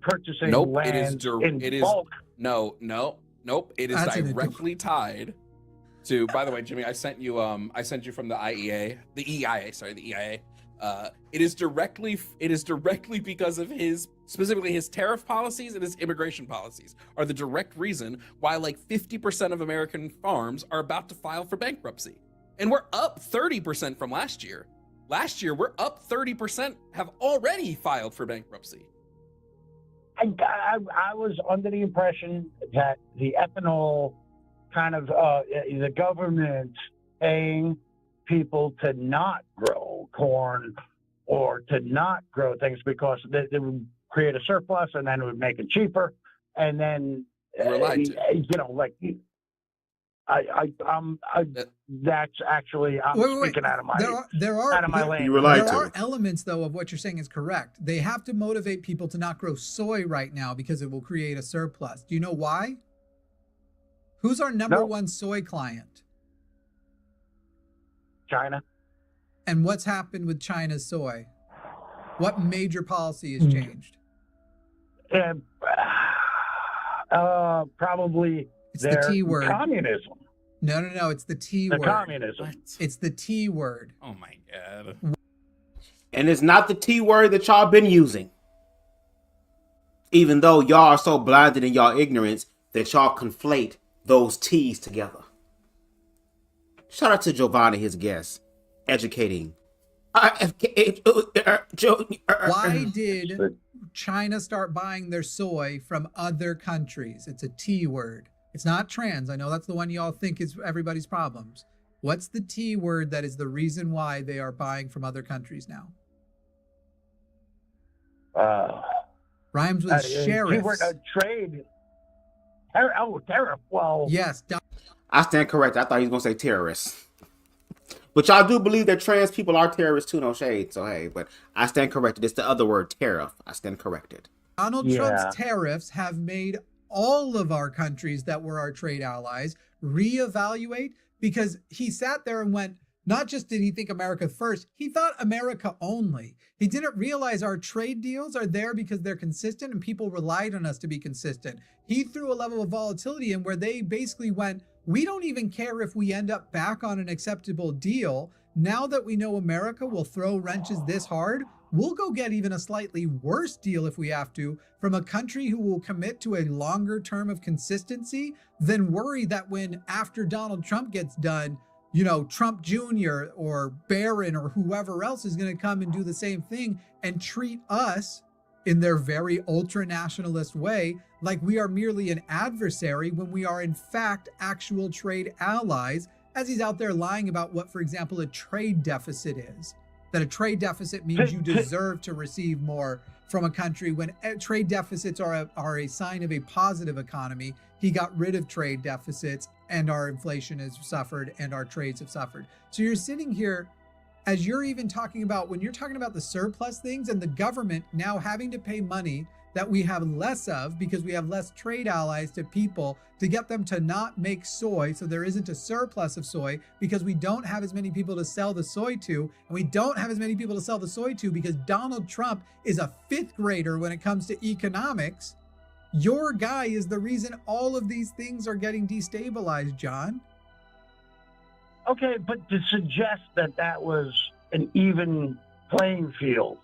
Purchasing land in bulk. Nope. It is directly tied to. By the way, Jimmy, I sent you from the EIA. It is directly because of specifically his tariff policies and his immigration policies are the direct reason why like 50% of American farms are about to file for bankruptcy, and we're up 30% from last year. Last year, we're up 30%, have already filed for bankruptcy. I was under the impression that the ethanol kind of, the government paying people to not grow corn or to not grow things because they would create a surplus and then it would make it cheaper. And then, that's actually speaking out of my lane. There are elements though of what you're saying is correct. They have to motivate people to not grow soy right now because it will create a surplus. Do you know why? Who's our number one soy client? China. And what's happened with China's soy? What major policy has changed? Probably it's the T word. Communism. No. It's the T word. Communism. What? It's the T word. Oh my God. And it's not the T word that y'all been using. Even though y'all are so blinded in y'all ignorance that y'all conflate those T's together. Shout out to Jovan and his guests. Educating. Why did China start buying their soy from other countries? It's a T word. It's not trans. I know that's the one y'all think is everybody's problems. What's the T word that is the reason why they are buying from other countries now? Rhymes with sheriffs. Trade. Tariff. Well, yes. I stand corrected. I thought he was going to say terrorists. But y'all do believe that trans people are terrorists too, no shade. So, hey, but I stand corrected. It's the other word, tariff. I stand corrected. Donald Trump's tariffs have made all of our countries that were our trade allies reevaluate, because he sat there and went, not just did he think America first, he thought America only. He didn't realize our trade deals are there because they're consistent and people relied on us to be consistent. He threw a level of volatility in where they basically went, we don't even care if we end up back on an acceptable deal. Now that we know America will throw wrenches this hard, we'll go get even a slightly worse deal if we have to from a country who will commit to a longer term of consistency than worry that when after Donald Trump gets done, you know, Trump Jr. or Barron or whoever else is going to come and do the same thing and treat us in their very ultra-nationalist way like we are merely an adversary when we are in fact actual trade allies, as he's out there lying about what, for example, a trade deficit is. That a trade deficit means you deserve to receive more from a country when trade deficits are a sign of a positive economy. He got rid of trade deficits and our inflation has suffered and our trades have suffered. So you're sitting here as you're even talking about, when you're talking about the surplus things and the government now having to pay money that we have less of because we have less trade allies to people to get them to not make soy. So there isn't a surplus of soy because we don't have as many people to sell the soy to. And we don't have as many people to sell the soy to because Donald Trump is a 5th grader when it comes to economics. Your guy is the reason all of these things are getting destabilized, John. Okay, but to suggest that that was an even playing field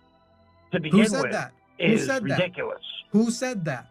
to begin with. Who said that? Is Who said ridiculous. That? Who said that?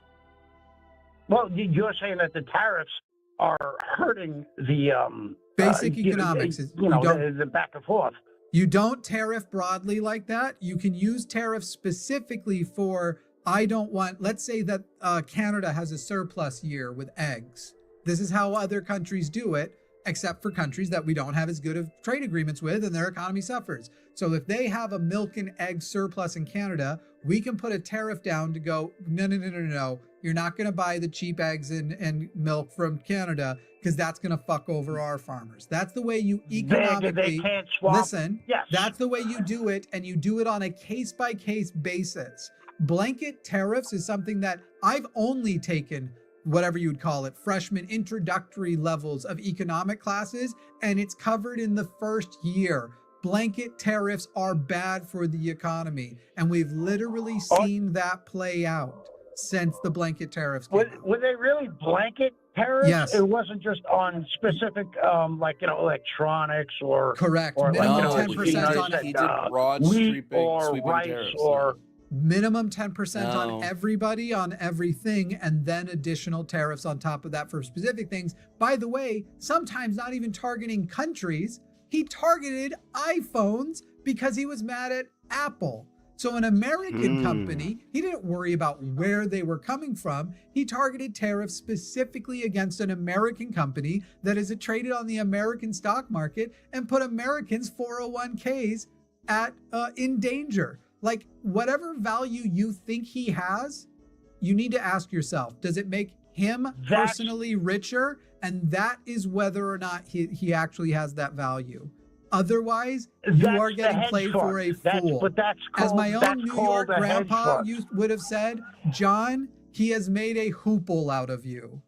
Well, you're saying that the tariffs are hurting the basic economics. The back and forth. You don't tariff broadly like that. You can use tariffs specifically for, I don't want, let's say that Canada has a surplus year with eggs. This is how other countries do it, except for countries that we don't have as good of trade agreements with and their economy suffers. So if they have a milk and egg surplus in Canada, we can put a tariff down to go, no. You're not going to buy the cheap eggs and milk from Canada because that's going to fuck over our farmers. That's the way you economically, they can't swap. Listen, yes. That's the way you do it, and you do it on a case-by-case basis. Blanket tariffs is something that I've only taken, whatever you would call it, freshman introductory levels of economic classes, and it's covered in the first year. Blanket tariffs are bad for the economy, and we've literally seen that play out since the blanket tariffs came out. Were they really blanket tariffs? Yes. It wasn't just on specific, electronics or... Correct. Or minimum No, 10% on he did broad wheat or sweeping rice tariffs. or... minimum 10% No. on everybody, on everything, and then additional tariffs on top of that for specific things. By the way, sometimes not even targeting countries. He targeted iPhones because he was mad at Apple. So an American company, he didn't worry about where they were coming from. He targeted tariffs specifically against an American company that is traded on the American stock market and put Americans' 401ks in danger. Like, whatever value you think he has, you need to ask yourself, does it make him personally richer? And that is whether or not he actually has that value. Otherwise, you are getting played for a fool. As my own New York grandpa would have said, John, he has made a hoople out of you.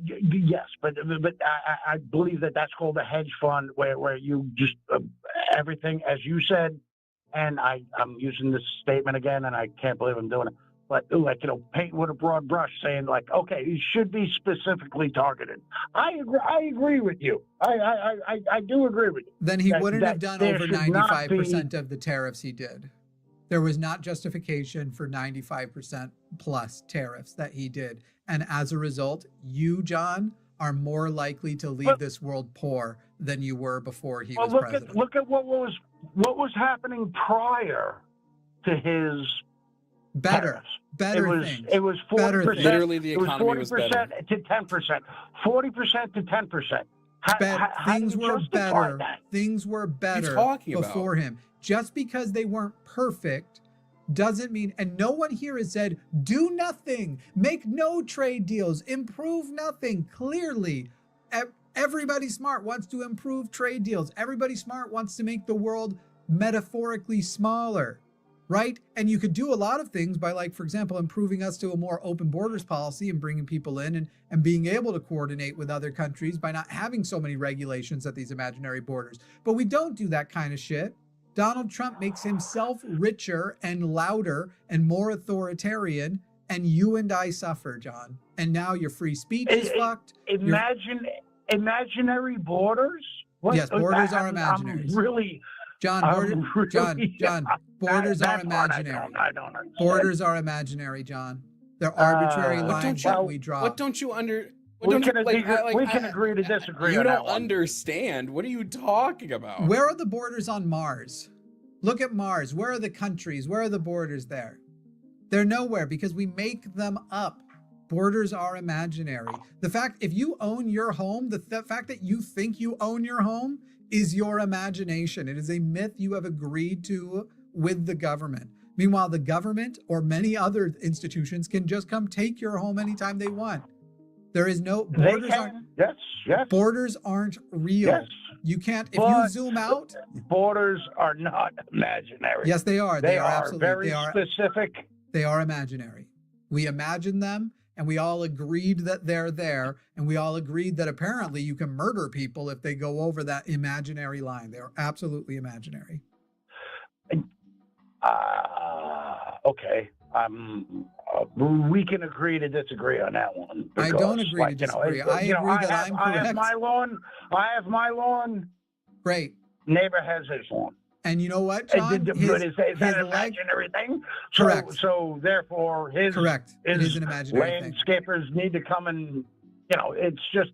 Yes, but I believe that that's called a hedge fund where you just everything, as you said, and I'm using this statement again, and I can't believe I'm doing it, but paint with a broad brush, saying like, okay, he should be specifically targeted. I agree with you. I do agree with you. Then he wouldn't have done over 95% of the tariffs he did. There was not justification for 95% plus tariffs that he did. And as a result, you, John, are more likely to leave this world poor than you were before he was president. Look at what was happening prior to his tariffs. It was 40%. Literally, the economy was better. To 10%, 40% to 10%. Things were better. Things were better before him. Just because they weren't perfect doesn't mean, and no one here has said, do nothing, make no trade deals, improve nothing. Clearly, everybody smart wants to improve trade deals. Everybody smart wants to make the world metaphorically smaller, right? And you could do a lot of things by, like, for example, improving us to a more open borders policy and bringing people in and being able to coordinate with other countries by not having so many regulations at these imaginary borders. But we don't do that kind of shit. Donald Trump makes himself richer and louder and more authoritarian, and you and I suffer, John. And now your free speech is fucked. Imaginary borders? What? Yes, borders are imaginary. John, borders are imaginary. I don't understand. Borders are imaginary, John. They're arbitrary lines that we draw. What don't you we can agree to disagree. You on don't that understand. What are you talking about? Where are the borders on Mars? Look at Mars. Where are the countries? Where are the borders there? They're nowhere because we make them up. Borders are imaginary. The fact, if you own your home, the fact that you think you own your home is your imagination. It is a myth you have agreed to with the government. Meanwhile, the government or many other institutions can just come take your home anytime they want. There is no borders. Borders aren't real. Yes. You can't, if you zoom out. Borders are not imaginary. Yes, they are. They are are absolutely. very specific. They are imaginary. We imagine them, and we all agreed that they're there, and we all agreed that apparently you can murder people if they go over that imaginary line. They're absolutely imaginary. Okay. We can agree to disagree on that one. I don't agree to disagree. I agree that I'm correct. I have my lawn. I have my lawn. Great. Neighbor has his lawn. And you know what, John? Is that an imaginary thing? Correct. So therefore, correct. It is an imaginary thing. Landscapers need to come and, it's just.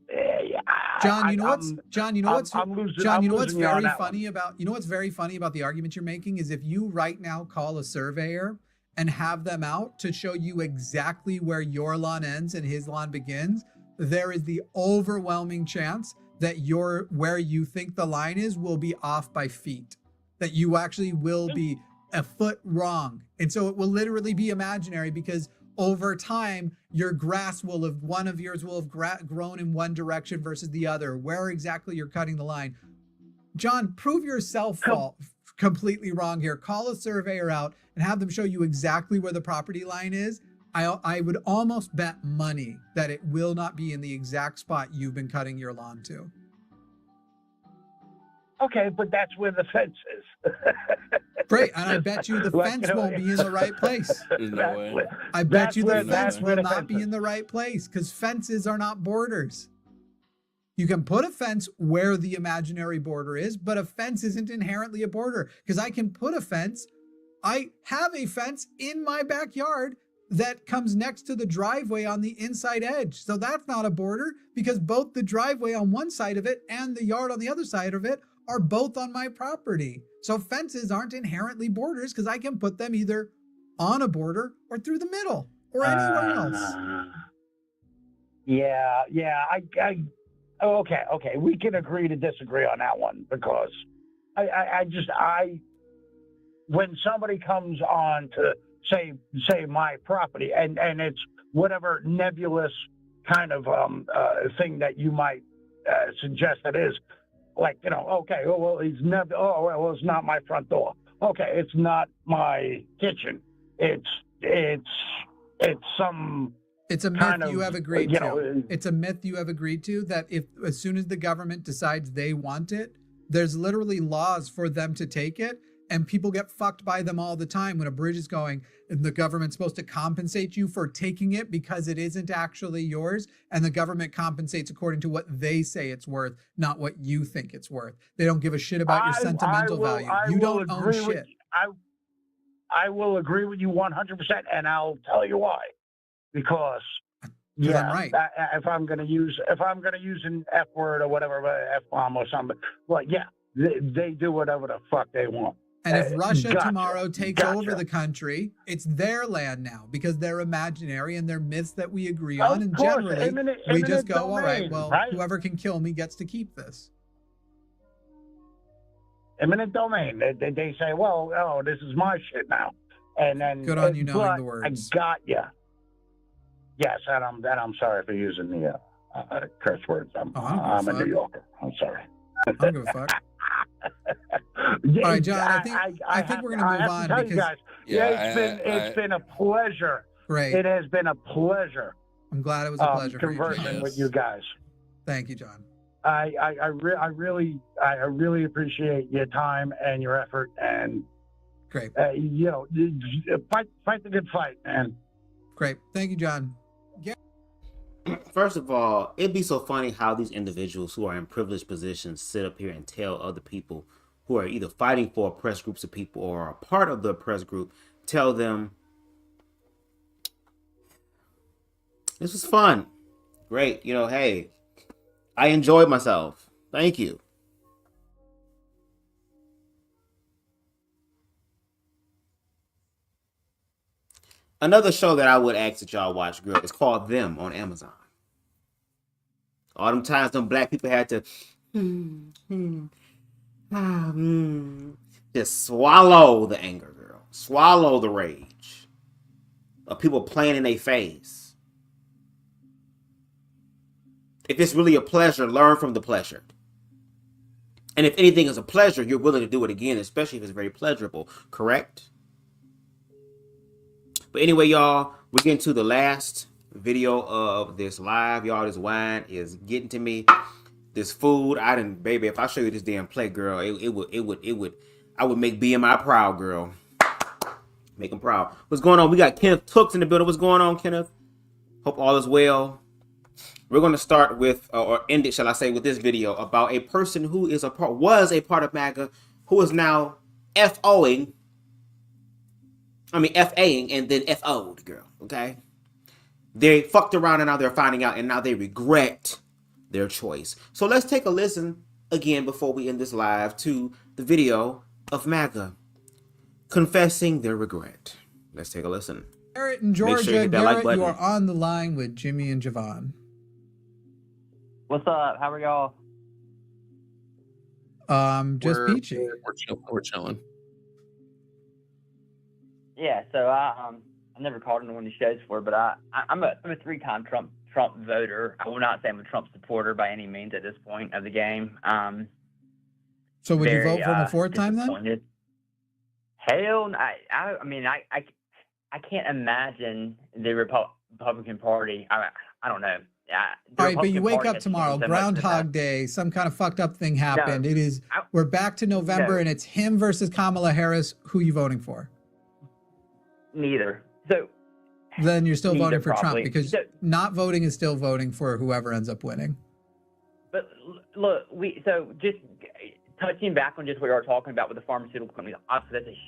John, you know what's very funny one. about what's very funny about the argument you're making is if you right now call a surveyor and have them out to show you exactly where your lawn ends and his lawn begins, there is the overwhelming chance that where you think the line is will be off by feet, that you actually will be a foot wrong. And so it will literally be imaginary because over time, one of yours will have grown in one direction versus the other, where exactly you're cutting the line. John, prove yourself completely wrong here. Call a surveyor out and have them show you exactly where the property line is. I would almost bet money that it will not be in the exact spot you've been cutting your lawn to. Okay, but that's where the fence is. Great, and I bet you the fence won't be in the right place. There's no way. I bet you the fence will not be in the right place because fences are not borders. You can put a fence where the imaginary border is, but a fence isn't inherently a border because I can put a fence. I have a fence in my backyard that comes next to the driveway on the inside edge. So that's not a border because both the driveway on one side of it and the yard on the other side of it are both on my property. So fences aren't inherently borders because I can put them either on a border or through the middle or anywhere else. Yeah. Okay. We can agree to disagree on that one because when somebody comes on to say my property and it's whatever nebulous kind of thing that you might suggest it is, like, okay, well, it's not my front door. Okay, it's not my kitchen. It's some. It's a myth you have agreed to. It's a myth you have agreed to that as soon as the government decides they want it, there's literally laws for them to take it, and people get fucked by them all the time when a bridge is going and the government's supposed to compensate you for taking it because it isn't actually yours, and the government compensates according to what they say it's worth, not what you think it's worth. They don't give a shit about your sentimental value. You don't own shit. I will agree with you 100%, and I'll tell you why. Because I'm right. If I'm going to use an F word or whatever, F-bomb or something, well, yeah, they do whatever the fuck they want. And if Russia tomorrow takes over the country, it's their land now because they're imaginary and they're myths that we agree on. And generally, we just go, all right, well, whoever can kill me gets to keep this. Eminent domain. They say, well, this is my shit now. And then good on you knowing the words. I got you. Yes, and I'm sorry for using the curse words. I'm a New Yorker. I'm sorry. I don't give a fuck. All right, John. I think we're going to move on because you guys, it's been a pleasure. Great. It has been a pleasure. I'm glad it was a pleasure conversing with you guys. Thank you, John. I really appreciate your time and your effort and great. Fight the good fight, man. Great. Thank you, John. First of all, it'd be so funny how these individuals who are in privileged positions sit up here and tell other people who are either fighting for oppressed groups of people or are a part of the oppressed group, tell them, this was fun. Great. Hey, I enjoyed myself. Thank you. Another show that I would ask that y'all watch, girl, is called Them on Amazon. All them times them black people had to just swallow the anger, girl. Swallow the rage of people playing in their face. If it's really a pleasure, learn from the pleasure. And if anything is a pleasure, you're willing to do it again, especially if it's very pleasurable, correct? But anyway, y'all, we're getting to the last video of this live. Y'all, this wine is getting to me. This food, baby, if I show you this damn plate, girl, I would make BMI proud, girl. Make him proud. What's going on? We got Kenneth Tooks in the building. What's going on, Kenneth? Hope all is well. We're going to start with, or end it, shall I say, with this video about a person who was a part of MAGA, who is now FAing, and then FO'd, girl, okay? They fucked around and now they're finding out, and now they regret their choice. So let's take a listen again before we end this live to the video of MAGA confessing their regret. Let's take a listen. Garrett in Georgia. Sure you Garrett, you are on the line with Jimmy and Jovan. What's up? How are y'all? Just peachy. We're chilling. Yeah, so I never called into one of these shows before, but I'm a 3-time Trump voter. I will not say I'm a Trump supporter by any means at this point of the game. So would you vote for him a 4th time then? Hell, I can't imagine the Republican Party. I don't know. All right, but you wake up tomorrow, Groundhog Day, some kind of fucked up thing happened. We're back to November, and it's him versus Kamala Harris. Who are you voting for? Neither. So then you're still voting for Trump, because not voting is still voting for whoever ends up winning. But look, just touching back on just what we were talking about with the pharmaceutical companies. Obviously,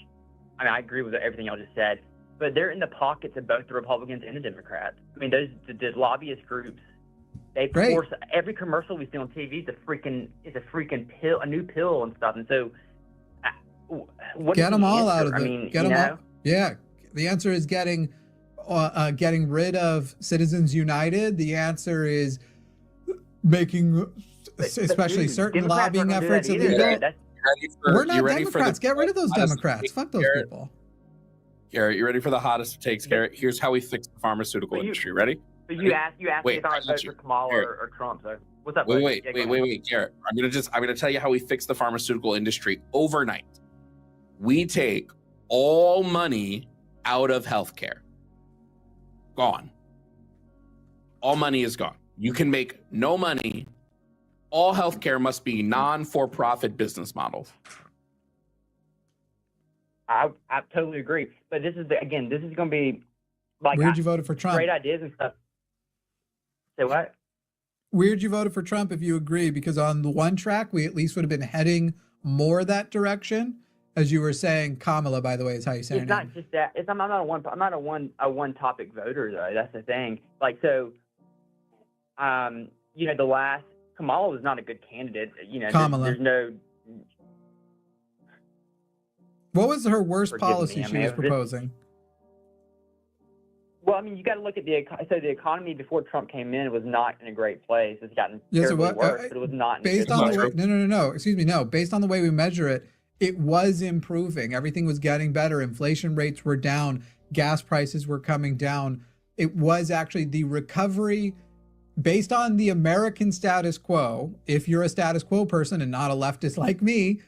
I agree with everything y'all just said, but they're in the pockets of both the Republicans and the Democrats. I mean, those lobbyist groups. They force every commercial we see on TV is a freaking pill, a new pill and stuff. And so, what get them all out of it. Get them all. Yeah, the answer is getting rid of Citizens United. The answer is making, especially certain lobbying efforts illegal. We're not Democrats. Get rid of those Democrats. Fuck those people. Garrett, you ready for the hottest takes, Garrett? Here's how we fix the pharmaceutical industry. Ready? So you asked me if I would vote for Kamala or Trump. So what's up? Wait, Garrett. I'm gonna tell you how we fix the pharmaceutical industry overnight. We take all money out of healthcare. Gone. All money is gone. You can make no money. All healthcare must be non-for-profit business models. I totally agree. But this is going to be like weird you voted for Trump. Great ideas and stuff. Say what? Weird you voted for Trump if you agree, because on the one track we at least would have been heading more that direction. As you were saying, Kamala, by the way, is how you say it's not just that. I'm not a one topic voter though. That's the thing. Like so, the last Kamala was not a good candidate. Kamala. There's no. What was her worst policy she was proposing? Well, I mean, you got to look at the economy before Trump came in was not in a great place. It's gotten terribly worse, but it was not. Based on the way, no. Excuse me, no. Based on the way we measure it, it was improving. Everything was getting better. Inflation rates were down. Gas prices were coming down. It was actually the recovery based on the American status quo. If you're a status quo person and not a leftist like me,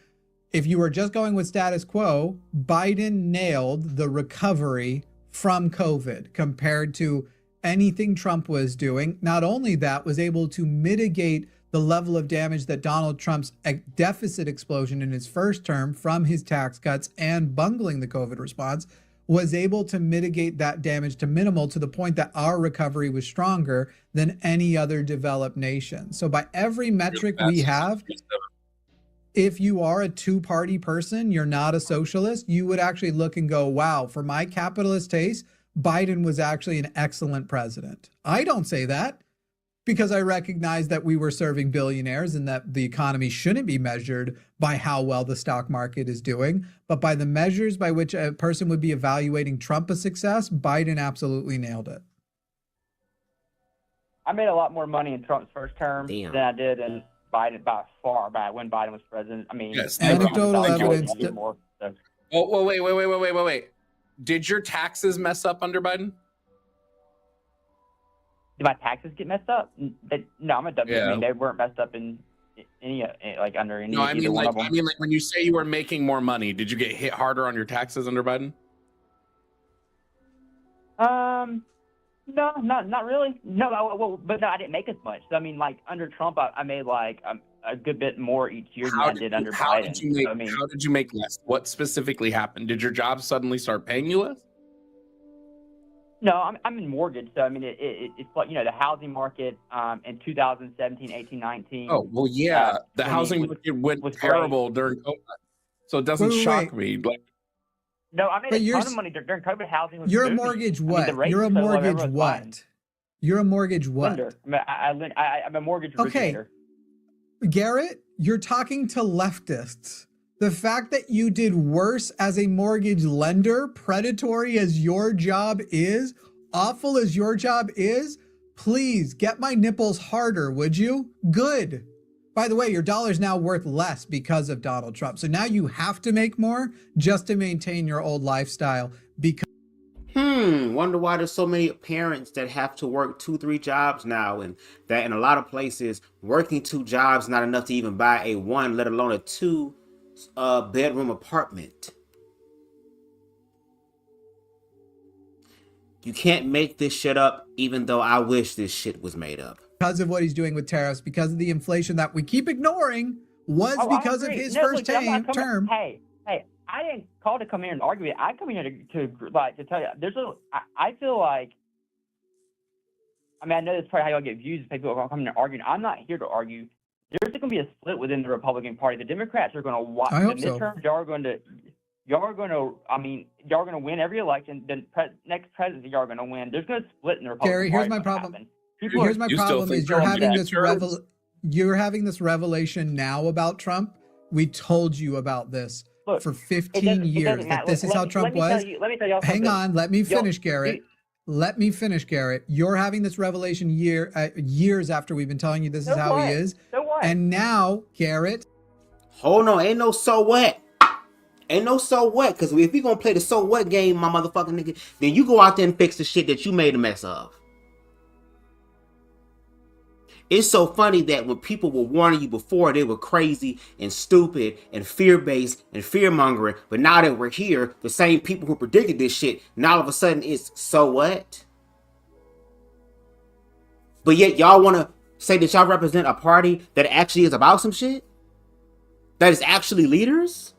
if you were just going with status quo, Biden nailed the recovery from COVID compared to anything Trump was doing. Not only that, was able to mitigate the level of damage that Donald Trump's deficit explosion in his first term from his tax cuts and bungling the COVID response, was able to mitigate that damage to minimal, to the point that our recovery was stronger than any other developed nation. So by every metric we have, if you are a two-party person, you're not a socialist, you would actually look and go, wow, for my capitalist taste, Biden was actually an excellent president. I don't say that because I recognize that we were serving billionaires and that the economy shouldn't be measured by how well the stock market is doing, but by the measures by which a person would be evaluating Trump a success, Biden absolutely nailed it. I made a lot more money in Trump's first term than I did in Biden by far, by when Biden was president. I mean, yes, anecdotal evidence. Oh, wait. Did your taxes mess up under Biden? Did my taxes get messed up? No, I'm a W. I mean, they weren't messed up in any like under any. No, I either mean one like of them. I mean like when you say you were making more money, did you get hit harder on your taxes under Biden? No, not really. No, but no, I didn't make as much. So I mean, like under Trump, I made like a good bit more each year than I did under Biden. How did you make less? What specifically happened? Did your job suddenly start paying you less? No, I'm in mortgage, so I mean it's like the housing market in 2017, 18, 19. Oh well, yeah, the housing market went terrible during COVID, so it doesn't shock me. Like, no, I made a ton of money during COVID. Housing was You're a booming. mortgage I mean, what? the rates You're a were so low, mortgage everyone was what? buying. You're a mortgage what? Lender. I'm a mortgage originator. Garrett, you're talking to leftists. The fact that you did worse as a mortgage lender, predatory as your job is, awful as your job is, please get my nipples harder, would you? Good. By the way, your dollar's now worth less because of Donald Trump. So now you have to make more just to maintain your old lifestyle. Because wonder why there's so many parents that have to work 2-3 jobs now, and that in a lot of places working 2 jobs not enough to even buy a 1, let alone a 2 bedroom apartment. You can't make this shit up, even though I wish this shit was made up. Because of what he's doing with tariffs, because of the inflation that we keep ignoring, was because of his first term. Hey, I didn't call to come here and argue it. I come here to tell you. I feel like. I mean, I know that's probably how y'all get views. People are coming and arguing. I'm not here to argue. There's going to be a split within the Republican Party. The Democrats are going to watch the midterms. Y'all are going to win every election. The next presidency, y'all are going to win. There's going to split in the Republican Gary, Party. here's my problem. Here's my problem is you're having this revelation now about Trump. We told you about this for 15 years. That this is how Trump was. Let me tell y'all something. Hang on, let me finish, Garrett. Let me finish, Garrett. You're having this revelation years after we've been telling you this is how he is. So what? And now, Garrett. Hold on, ain't no so what. Ain't no so what, because if we gonna play the so what game, my motherfucking nigga, then you go out there and fix the shit that you made a mess of. It's so funny that when people were warning you before, they were crazy and stupid and fear-based and fear-mongering, but now that we're here, the same people who predicted this shit, now all of a sudden it's so what? But yet y'all want to say that y'all represent a party that actually is about some shit? That is actually leaders?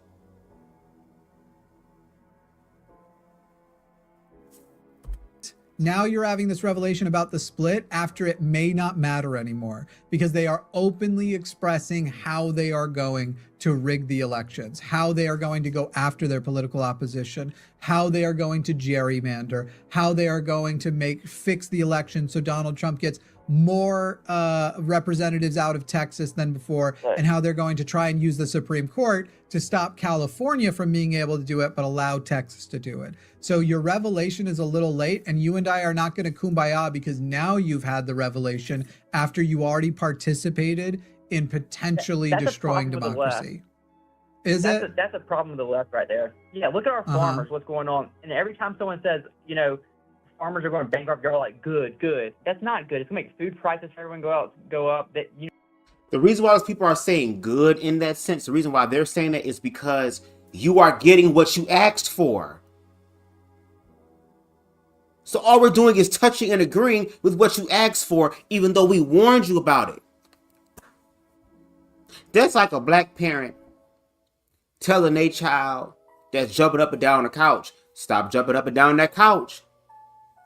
Now you're having this revelation about the split after it may not matter anymore because they are openly expressing how they are going to rig the elections, how they are going to go after their political opposition, how they are going to gerrymander, how they are going to fix the election so Donald Trump gets more representatives out of Texas than before, and how they're going to try and use the Supreme Court to stop California from being able to do it, but allow Texas to do it. So your revelation is a little late, and you and I are not going to kumbaya because now you've had the revelation after you already participated in potentially destroying democracy. That's a problem with the left right there. Yeah, look at our farmers, what's going on. And every time someone says, farmers are going bankrupt, you're like, good. That's not good. It's going to make food prices for everyone go up. The reason why those people are saying good in that sense, the reason why they're saying that is because you are getting what you asked for. So all we're doing is touching and agreeing with what you asked for, even though we warned you about it. That's like a black parent telling a child that's jumping up and down the couch, stop jumping up and down that couch.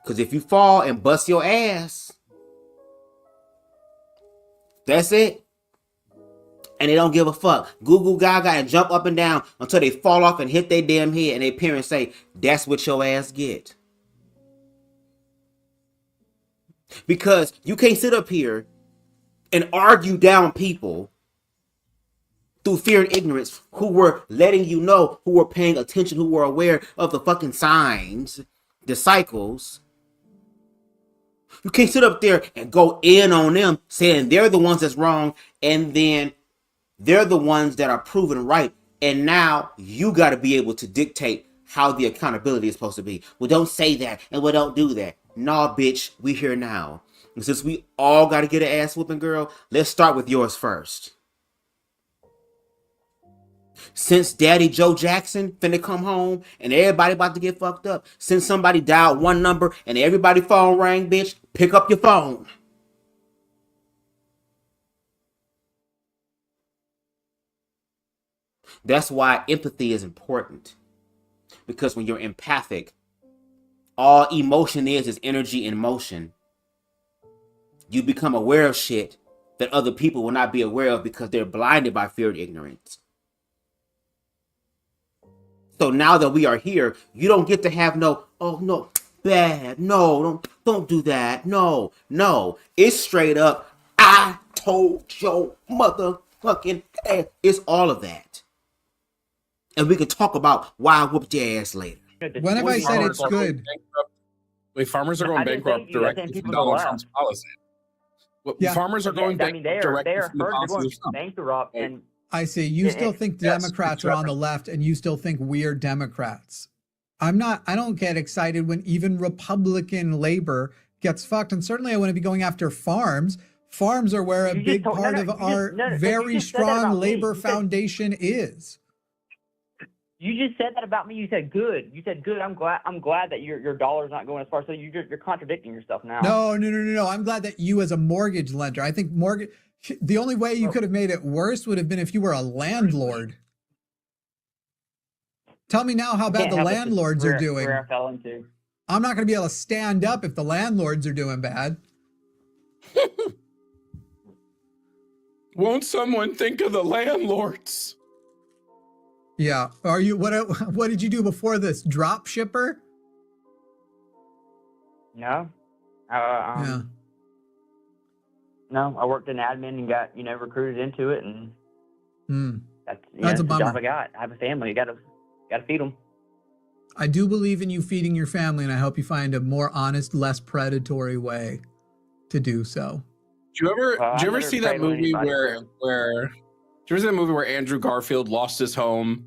Because if you fall and bust your ass, that's it. And they don't give a fuck. Goo goo gaga and jump up and down until they fall off and hit their damn head, and their parents say, that's what your ass get. Because you can't sit up here and argue down people through fear and ignorance who were letting you know, who were paying attention, who were aware of the fucking signs, the cycles. You can't sit up there and go in on them saying they're the ones that's wrong, and then they're the ones that are proven right. And now you got to be able to dictate how the accountability is supposed to be. Well, don't say that and we don't do that. Nah, bitch, we here now. And since we all got to get an ass whooping, girl, let's start with yours first. Since Daddy Joe Jackson finna come home and everybody about to get fucked up, since somebody dialed one number and everybody phone rang, bitch, pick up your phone. That's why empathy is important. Because when you're empathic, all emotion is energy in motion. You become aware of shit that other people will not be aware of because they're blinded by fear and ignorance. So now that we are here, you don't get to have no, oh no, bad, no, don't do that, no. It's straight up, I told your motherfucking ass. It's all of that. And we can talk about why I whooped your ass later. When have I said it's good? Wait, farmers are going bankrupt directly from Donald Trump's policy. Farmers are going bankrupt directly from the policies of Trump. Bankrupt, and I see. You still think Democrats are on the left, and you still think we're Democrats. I don't get excited when even Republican labor gets fucked. And certainly I wouldn't be going after farms. Farms are where a big part of our very strong labor foundation is. You just said that about me. You said good. You said good. I'm glad that your dollar's not going as far. So you're contradicting yourself now. No. I'm glad that you, as a mortgage lender, I think the only way you could have made it worse would have been if you were a landlord. Tell me now how bad the landlords are doing. Where I fell into. I'm not going to be able to stand up if the landlords are doing bad. Won't someone think of the landlords? Yeah. Are you? What did you do before this? Drop shipper? No. Yeah. No, I worked in admin and got recruited into it, and that's a bummer. The job I got. I have a family. You gotta feed them. I do believe in you feeding your family, and I hope you find a more honest, less predatory way to do so. Do you ever see that movie where Andrew Garfield lost his home,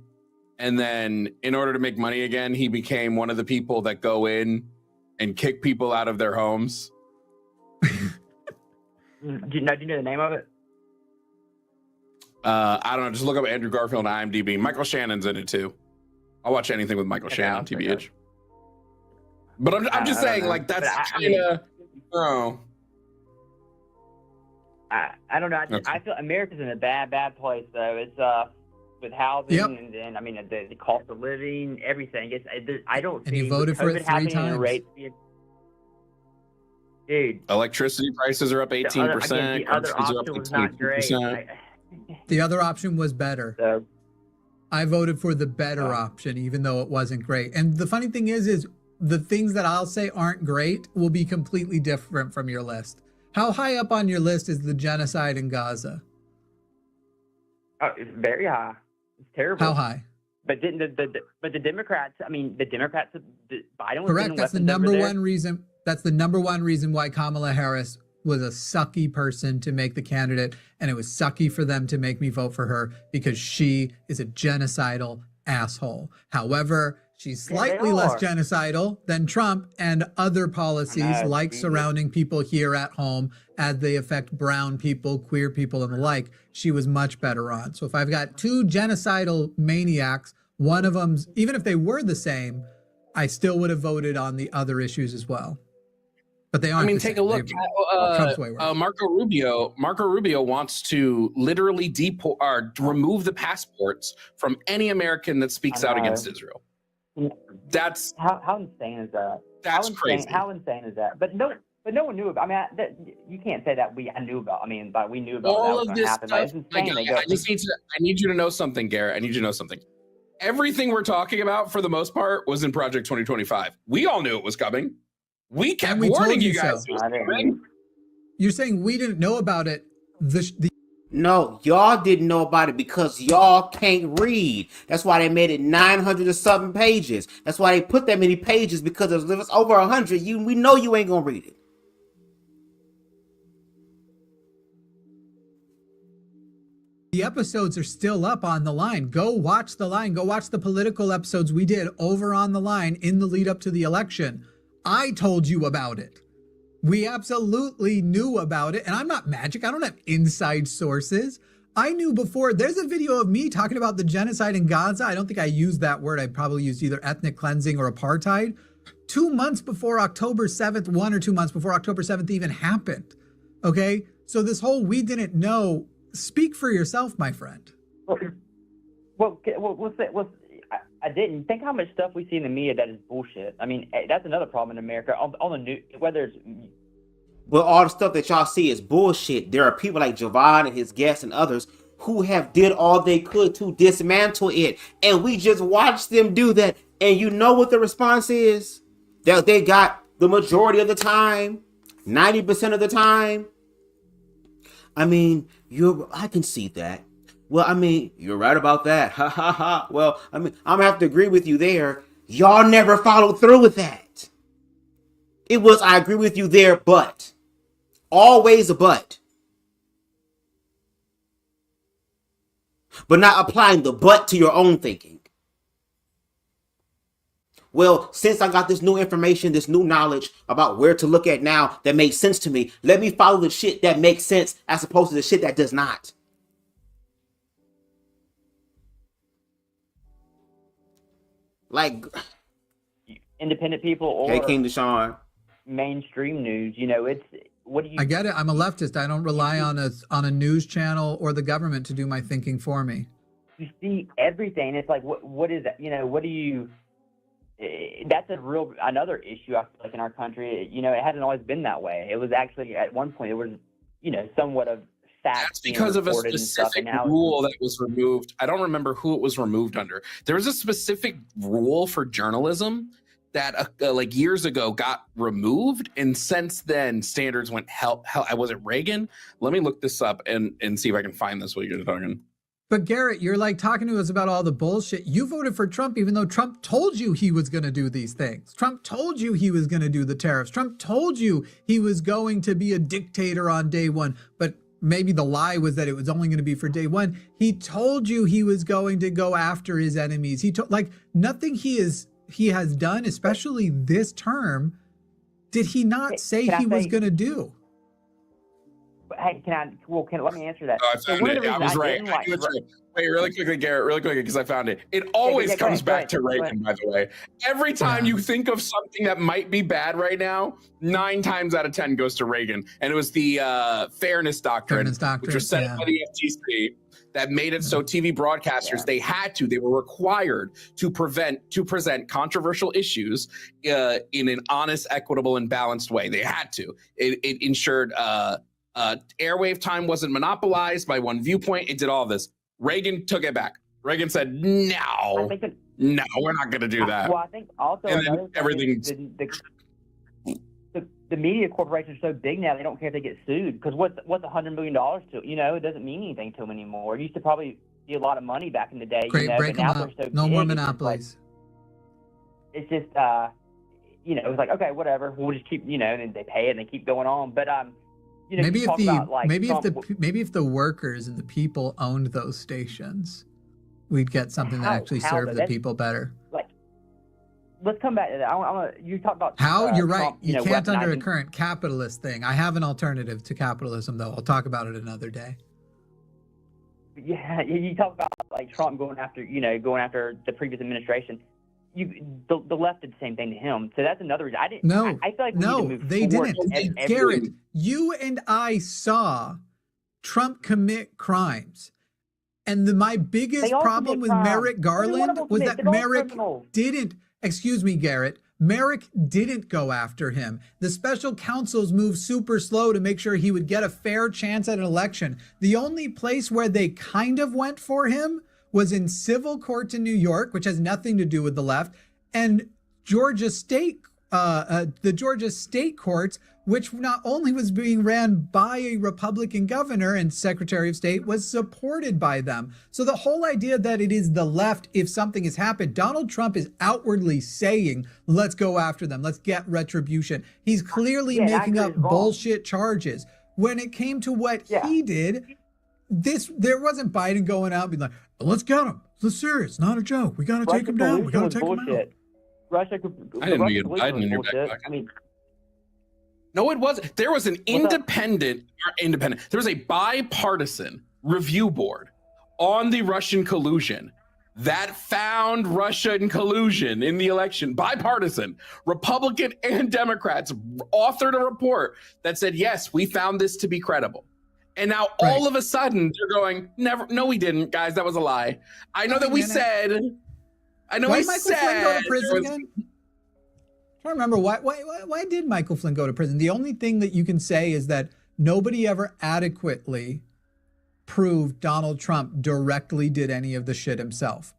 and then in order to make money again, he became one of the people that go in and kick people out of their homes? Do you know the name of it? I don't know. Just look up Andrew Garfield on IMDb. Michael Shannon's in it too. I'll watch anything with Michael Shannon, TBH. But I'm just saying, like, that's kind of. I don't know. I feel America's in a bad place, though. It's with housing and then the cost of living, everything. I don't. And you voted for it 3 times. Dude, electricity prices are up 18%. The other option was not great. The other option was better. So, I voted for the better option, even though it wasn't great. And the funny thing is the things that I'll say aren't great will be completely different from your list. How high up on your list is the genocide in Gaza? Oh, it's very high. It's terrible. How high? But didn't the Democrats? Biden was correct. That's the number one reason. That's the number one reason why Kamala Harris was a sucky person to make the candidate, and it was sucky for them to make me vote for her because she is a genocidal asshole. However, she's slightly less genocidal than Trump and other policies like surrounding people here at home as they affect brown people, queer people, and the like. She was much better on. So if I've got 2 genocidal maniacs, one of them's, even if they were the same, I still would have voted on the other issues as well. But they aren't. Take a look. Marco Rubio wants to literally remove the passports from any American that speaks out against Israel. That's how insane is that? That's crazy. How insane is that? But no one knew about. I mean, you can't say that we knew about. But we knew about all that of this happen. stuff. I need you to know something, Garrett. I need you to know something. Everything we're talking about, for the most part, was in Project 2025. We all knew it was coming. We kept warning you guys. You're saying we didn't know about it. No, y'all didn't know about it because y'all can't read. That's why they made it 900 or something pages. That's why they put that many pages, because if it's over 100, we know you ain't gonna read it. The episodes are still up on the line. Go watch the line. Go watch the political episodes we did over on the line in the lead up to the election. I told you about it. We absolutely knew about it. And I'm not magic. I don't have inside sources. I knew before. There's a video of me talking about the genocide in Gaza. I don't think I used that word. I probably used either ethnic cleansing or apartheid. 2 months before October 7th, 1 or 2 months before October 7th even happened. Okay? So this whole we didn't know, speak for yourself, my friend. Well, I didn't think how much stuff we see in the media that is bullshit. I mean, that's another problem in America. On the news, whether it's Well, all the stuff that y'all see is bullshit. There are people like Jovan and his guests and others who have did all they could to dismantle it. And we just watched them do that. And you know what the response is? That they got the majority of the time, 90% of the time. I mean, I can see that. Well, I mean, you're right about that. Ha ha ha. Well, I mean, I'm gonna have to agree with you there. Y'all never followed through with that. It was, I agree with you there, but. Always a but. But not applying the but to your own thinking. Well, since I got this new information, this new knowledge about where to look at now that makes sense to me, let me follow the shit that makes sense as opposed to the shit that does not. Like independent people or hey, King Deshaun. Mainstream news, you know, it's what do you? I get it. I'm a leftist. I don't rely on a news channel or the government to do my thinking for me. You see everything. It's like what is that? You know, what do you? That's another issue I feel like in our country. You know, it hasn't always been that way. It was actually at one point it was, you know, somewhat of facts. That's because of a specific rule that was removed. I don't remember who it was removed under. There was a specific rule for journalism that like years ago got removed, and since then standards went hell. Was it Reagan? Let me look this up and see if I can find this while you're talking. But Garrett, you're like talking to us about all the bullshit. You voted for Trump even though Trump told you he was going to do these things. Trump told you he was going to do the tariffs. Trump told you he was going to be a dictator on day one. But maybe the lie was that it was only going to be for day one. He told you he was going to go after his enemies. He told, like, nothing he has done, especially this term, did he not say he was going to do? Hey, let me answer that. Oh, I found it. I was right. Wait, really quickly, Garrett, really quickly, because I found it. It always comes back to Reagan, by the way. Every time you think of something that might be bad right now, 9 times out of 10 goes to Reagan. And it was the fairness doctrine, which was set up by the FTC, that made it so TV broadcasters, they were required to present controversial issues in an honest, equitable, and balanced way. They had to. It ensured airwave time wasn't monopolized by one viewpoint. It did all this. Reagan took it back. Reagan said, no, we're not going to do that. Well, I think also everything. The media corporations are so big now, they don't care if they get sued. Because what's $100 million to? You know, it doesn't mean anything to them anymore. It used to probably be a lot of money back in the day. Great, you know, break but now them up. they're so No big, more monopolies. It's just, you know, it was like, okay, whatever. We'll just keep, you know, and they pay it and they keep going on. But you know, maybe if the workers and the people owned those stations, we'd get something that actually served the people better. Like, let's come back to that. You talk about how you're right. Trump, you can't under a current capitalist thing. I have an alternative to capitalism, though. I'll talk about it another day. Yeah, you talk about like Trump going after the previous administration. The left did the same thing to him, so that's another reason. I feel like we need to move they forward. didn't. Garrett, you and I saw Trump commit crimes, and my biggest problem with Merrick Garland was that Merrick didn't. Excuse me, Garrett. Merrick didn't go after him. The special counsels moved super slow to make sure he would get a fair chance at an election. The only place where they kind of went for him was in civil court in New York, which has nothing to do with the left, and Georgia State, the Georgia State courts, which not only was being ran by a Republican governor and Secretary of State, was supported by them. So the whole idea that it is the left, if something has happened, Donald Trump is outwardly saying, let's go after them, let's get retribution. He's clearly making up bullshit charges. When it came to what he did, there wasn't Biden going out and being like, let's get him. It's serious. It's not a joke. We got to take him down. We got to take him out. I didn't get Biden in your back pocket. I mean, no, it wasn't. There was an independent. There was a bipartisan review board on the Russian collusion that found Russian collusion in the election, bipartisan, Republican and Democrats authored a report that said, yes, we found this to be credible. And now all of a sudden they're going, never, no, we didn't, guys, that was a lie. I know that we said, I know we Michael Flynn go to prison again? I'm trying to remember why did Michael Flynn go to prison? The only thing that you can say is that nobody ever adequately proved Donald Trump directly did any of the shit himself.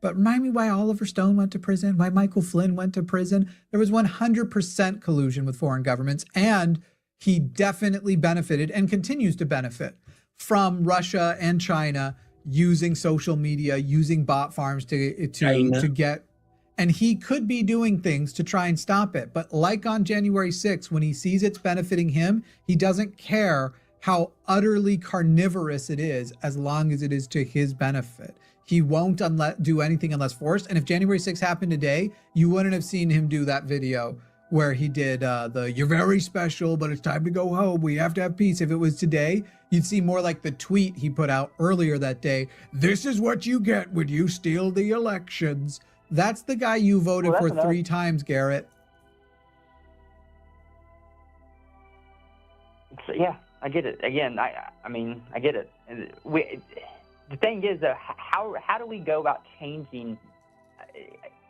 But remind me why Oliver Stone went to prison, why Michael Flynn went to prison. There was 100% collusion with foreign governments, and he definitely benefited and continues to benefit from Russia and China using social media, using bot farms to get, and he could be doing things to try and stop it. But like on January 6th, when he sees it's benefiting him, he doesn't care how utterly carnivorous it is as long as it is to his benefit. He won't do anything unless forced. And if January 6th happened today, you wouldn't have seen him do that video where he did you're very special, but it's time to go home. We have to have peace. If it was today, you'd see more like the tweet he put out earlier that day. This is what you get when you steal the elections. That's the guy you voted for 3 times, Garrett. So, yeah, I get it. Again, I mean, I get it. The thing is, though, how do we go about changing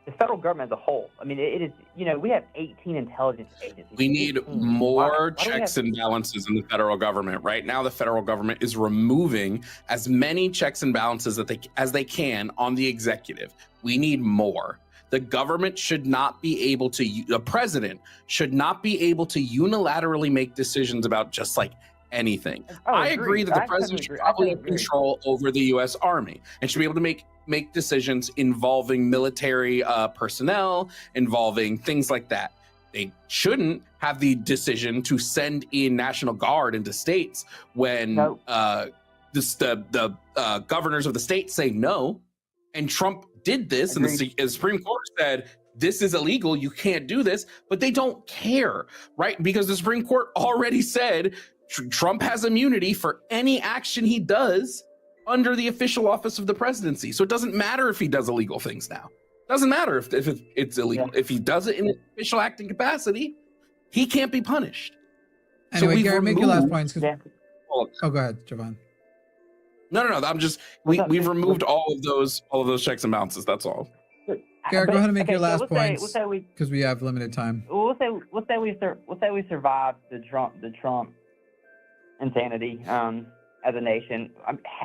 the federal government as a whole? I mean, it is, we have 18 intelligence agencies. We need more checks and balances in the federal government. Right now, the federal government is removing as many checks and balances as they can on the executive. We need more. The government should not be able to, the president should not be able to unilaterally make decisions about just like anything. I agree that the president should probably have control over the U.S. Army and should be able to make decisions involving military personnel, involving things like that. They shouldn't have the decision to send in National Guard into states when the governors of the state say no. And Trump did this, and the Supreme Court said, this is illegal, you can't do this, but they don't care, right? Because the Supreme Court already said Trump has immunity for any action he does under the official office of the presidency. So it doesn't matter if he does illegal things now. It doesn't matter if it's illegal. Yeah. If he does it in an official acting capacity, he can't be punished. Anyway, so Garrett, make your last points. Oh, go ahead, Jovan. No. I'm just we've removed all of those checks and balances. That's all. Garrett, go ahead and make your last points because we have limited time. We'll say we survived the Trump insanity as a nation.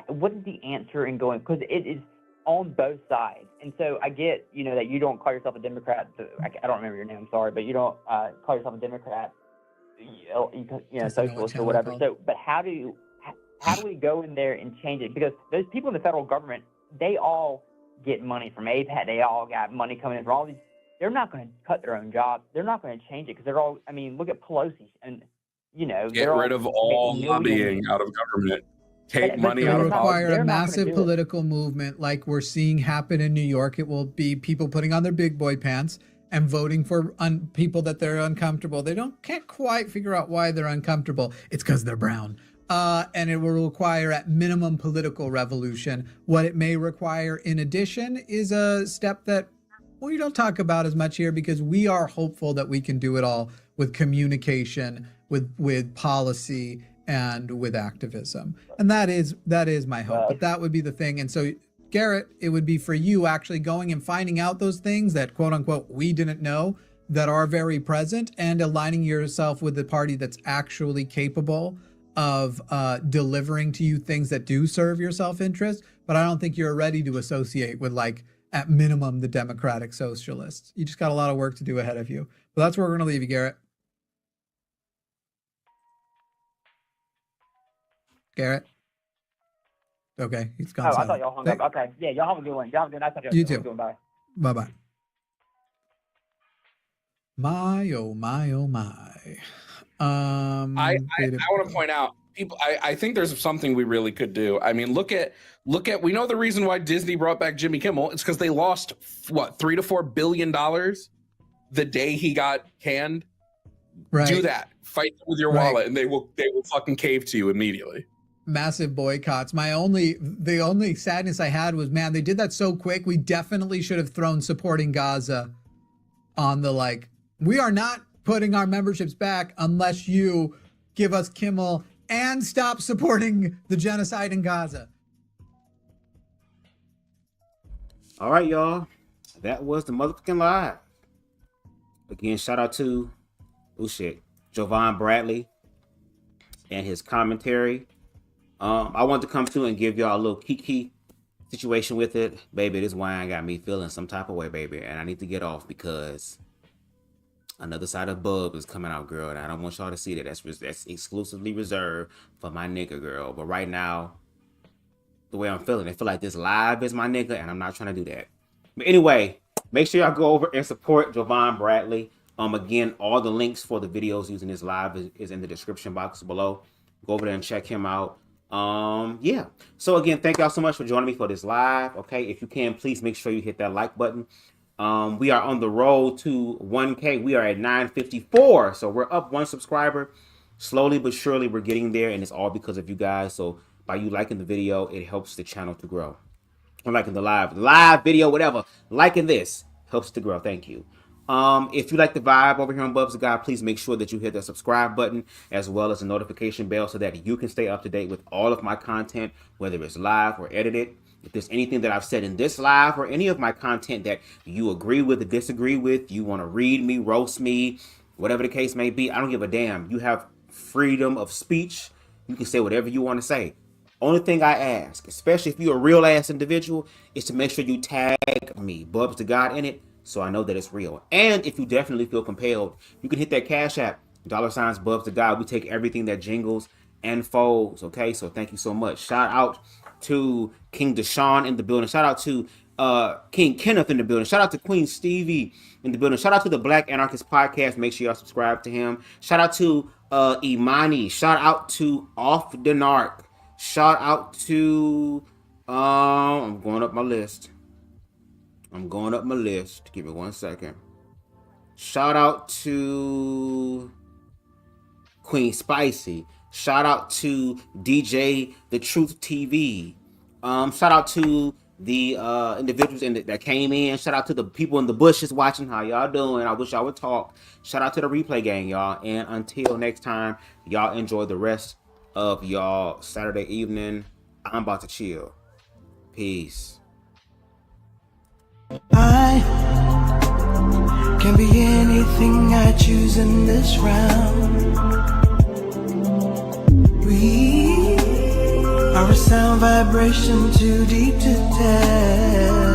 What is the answer in going? Because it is on both sides, and so I get that you don't call yourself a Democrat. I don't remember your name. I'm sorry, but you don't call yourself a Democrat. Socialist or whatever. So, but how do we go in there and change it? Because those people in the federal government, they all get money from APAC. They all got money coming in from all these. They're not going to cut their own jobs. They're not going to change it because they're all. I mean, look at Pelosi and get rid of all lobbying out of government. Take money out of politics. It will require a massive political movement like we're seeing happen in New York. It will be people putting on their big boy pants and voting for people that they're uncomfortable. They can't quite figure out why they're uncomfortable. It's because they're brown. And it will require at minimum political revolution. What it may require in addition is a step that we don't talk about as much here because we are hopeful that we can do it all with communication, with policy, and with activism. And that is my hope. But that would be the thing. And so, Garrett, it would be for you actually going and finding out those things that quote unquote we didn't know that are very present and aligning yourself with the party that's actually capable of delivering to you things that do serve your self-interest. But I don't think you're ready to associate with, like, at minimum, the Democratic Socialists. You just got a lot of work to do ahead of you. But that's where we're going to leave you, Garrett. Garrett? Okay, he's gone. Oh, I thought y'all hung up. Okay, yeah, y'all have a good one. Y'all have a good night. You too. Bye. Bye-bye. My, oh my, oh my. I want to point out, people. I think there's something we really could do. I mean, look at. We know the reason why Disney brought back Jimmy Kimmel. It's because they lost what $3 to $4 billion the day he got canned. Right. Do that. Fight with your wallet, and they will fucking cave to you immediately. massive boycotts. The only sadness I had was, man, they did that so quick. We definitely should have thrown supporting Gaza on the, like, we are not putting our memberships back unless you give us Kimmel and stop supporting the genocide in Gaza. All right, y'all. That was the motherfucking live. Again, shout out to, Jovan Bradley and his commentary. I wanted to come through and give y'all a little KIKI situation with it. Baby, this wine got me feeling some type of way, baby. And I need to get off because another side of Bub is coming out, girl. And I don't want y'all to see that. That's exclusively reserved for my nigga, girl. But right now, the way I'm feeling, I feel like this live is my nigga, and I'm not trying to do that. But anyway, make sure y'all go over and support Jovan Bradley. Again, all the links for the videos using this live is in the description box below. Go over there and check him out. Yeah. So again, thank y'all so much for joining me for this live. Okay, if you can, please make sure you hit that like button. We are on the road to 1K. We are at 954, so we're up 1 subscriber. Slowly but surely, we're getting there, and it's all because of you guys. So by you liking the video, it helps the channel to grow. Or liking the live video, whatever. Liking this helps to grow. Thank you. If you like the vibe over here on BubzDaGawd, please make sure that you hit the subscribe button as well as the notification bell so that you can stay up to date with all of my content, whether it's live or edited. If there's anything that I've said in this live or any of my content that you agree with or disagree with, you want to read me, roast me, whatever the case may be, I don't give a damn. You have freedom of speech. You can say whatever you want to say. Only thing I ask, especially if you're a real ass individual, is to make sure you tag me, BubzDaGawd, in it, so I know that it's real. And if you definitely feel compelled, you can hit that Cash App, $ BubzDaGawd. We take everything that jingles and folds, okay? So thank you so much. Shout out to King Deshaun in the building. Shout out to King Kenneth in the building. Shout out to Queen Stevie in the building. Shout out to the Black Anarchist Podcast. Make sure y'all subscribe to him. Shout out to Imani. Shout out to Off the Narc. Shout out to I'm going up my list. Give me 1 second. Shout out to Queen Spicy. Shout out to DJ The Truth TV. Shout out to the individuals that came in. Shout out to the people in the bushes watching. How y'all doing? I wish y'all would talk. Shout out to the replay gang, y'all. And until next time, y'all enjoy the rest of y'all Saturday evening. I'm about to chill. Peace. I can be anything I choose in this round. We are a sound vibration too deep to tell.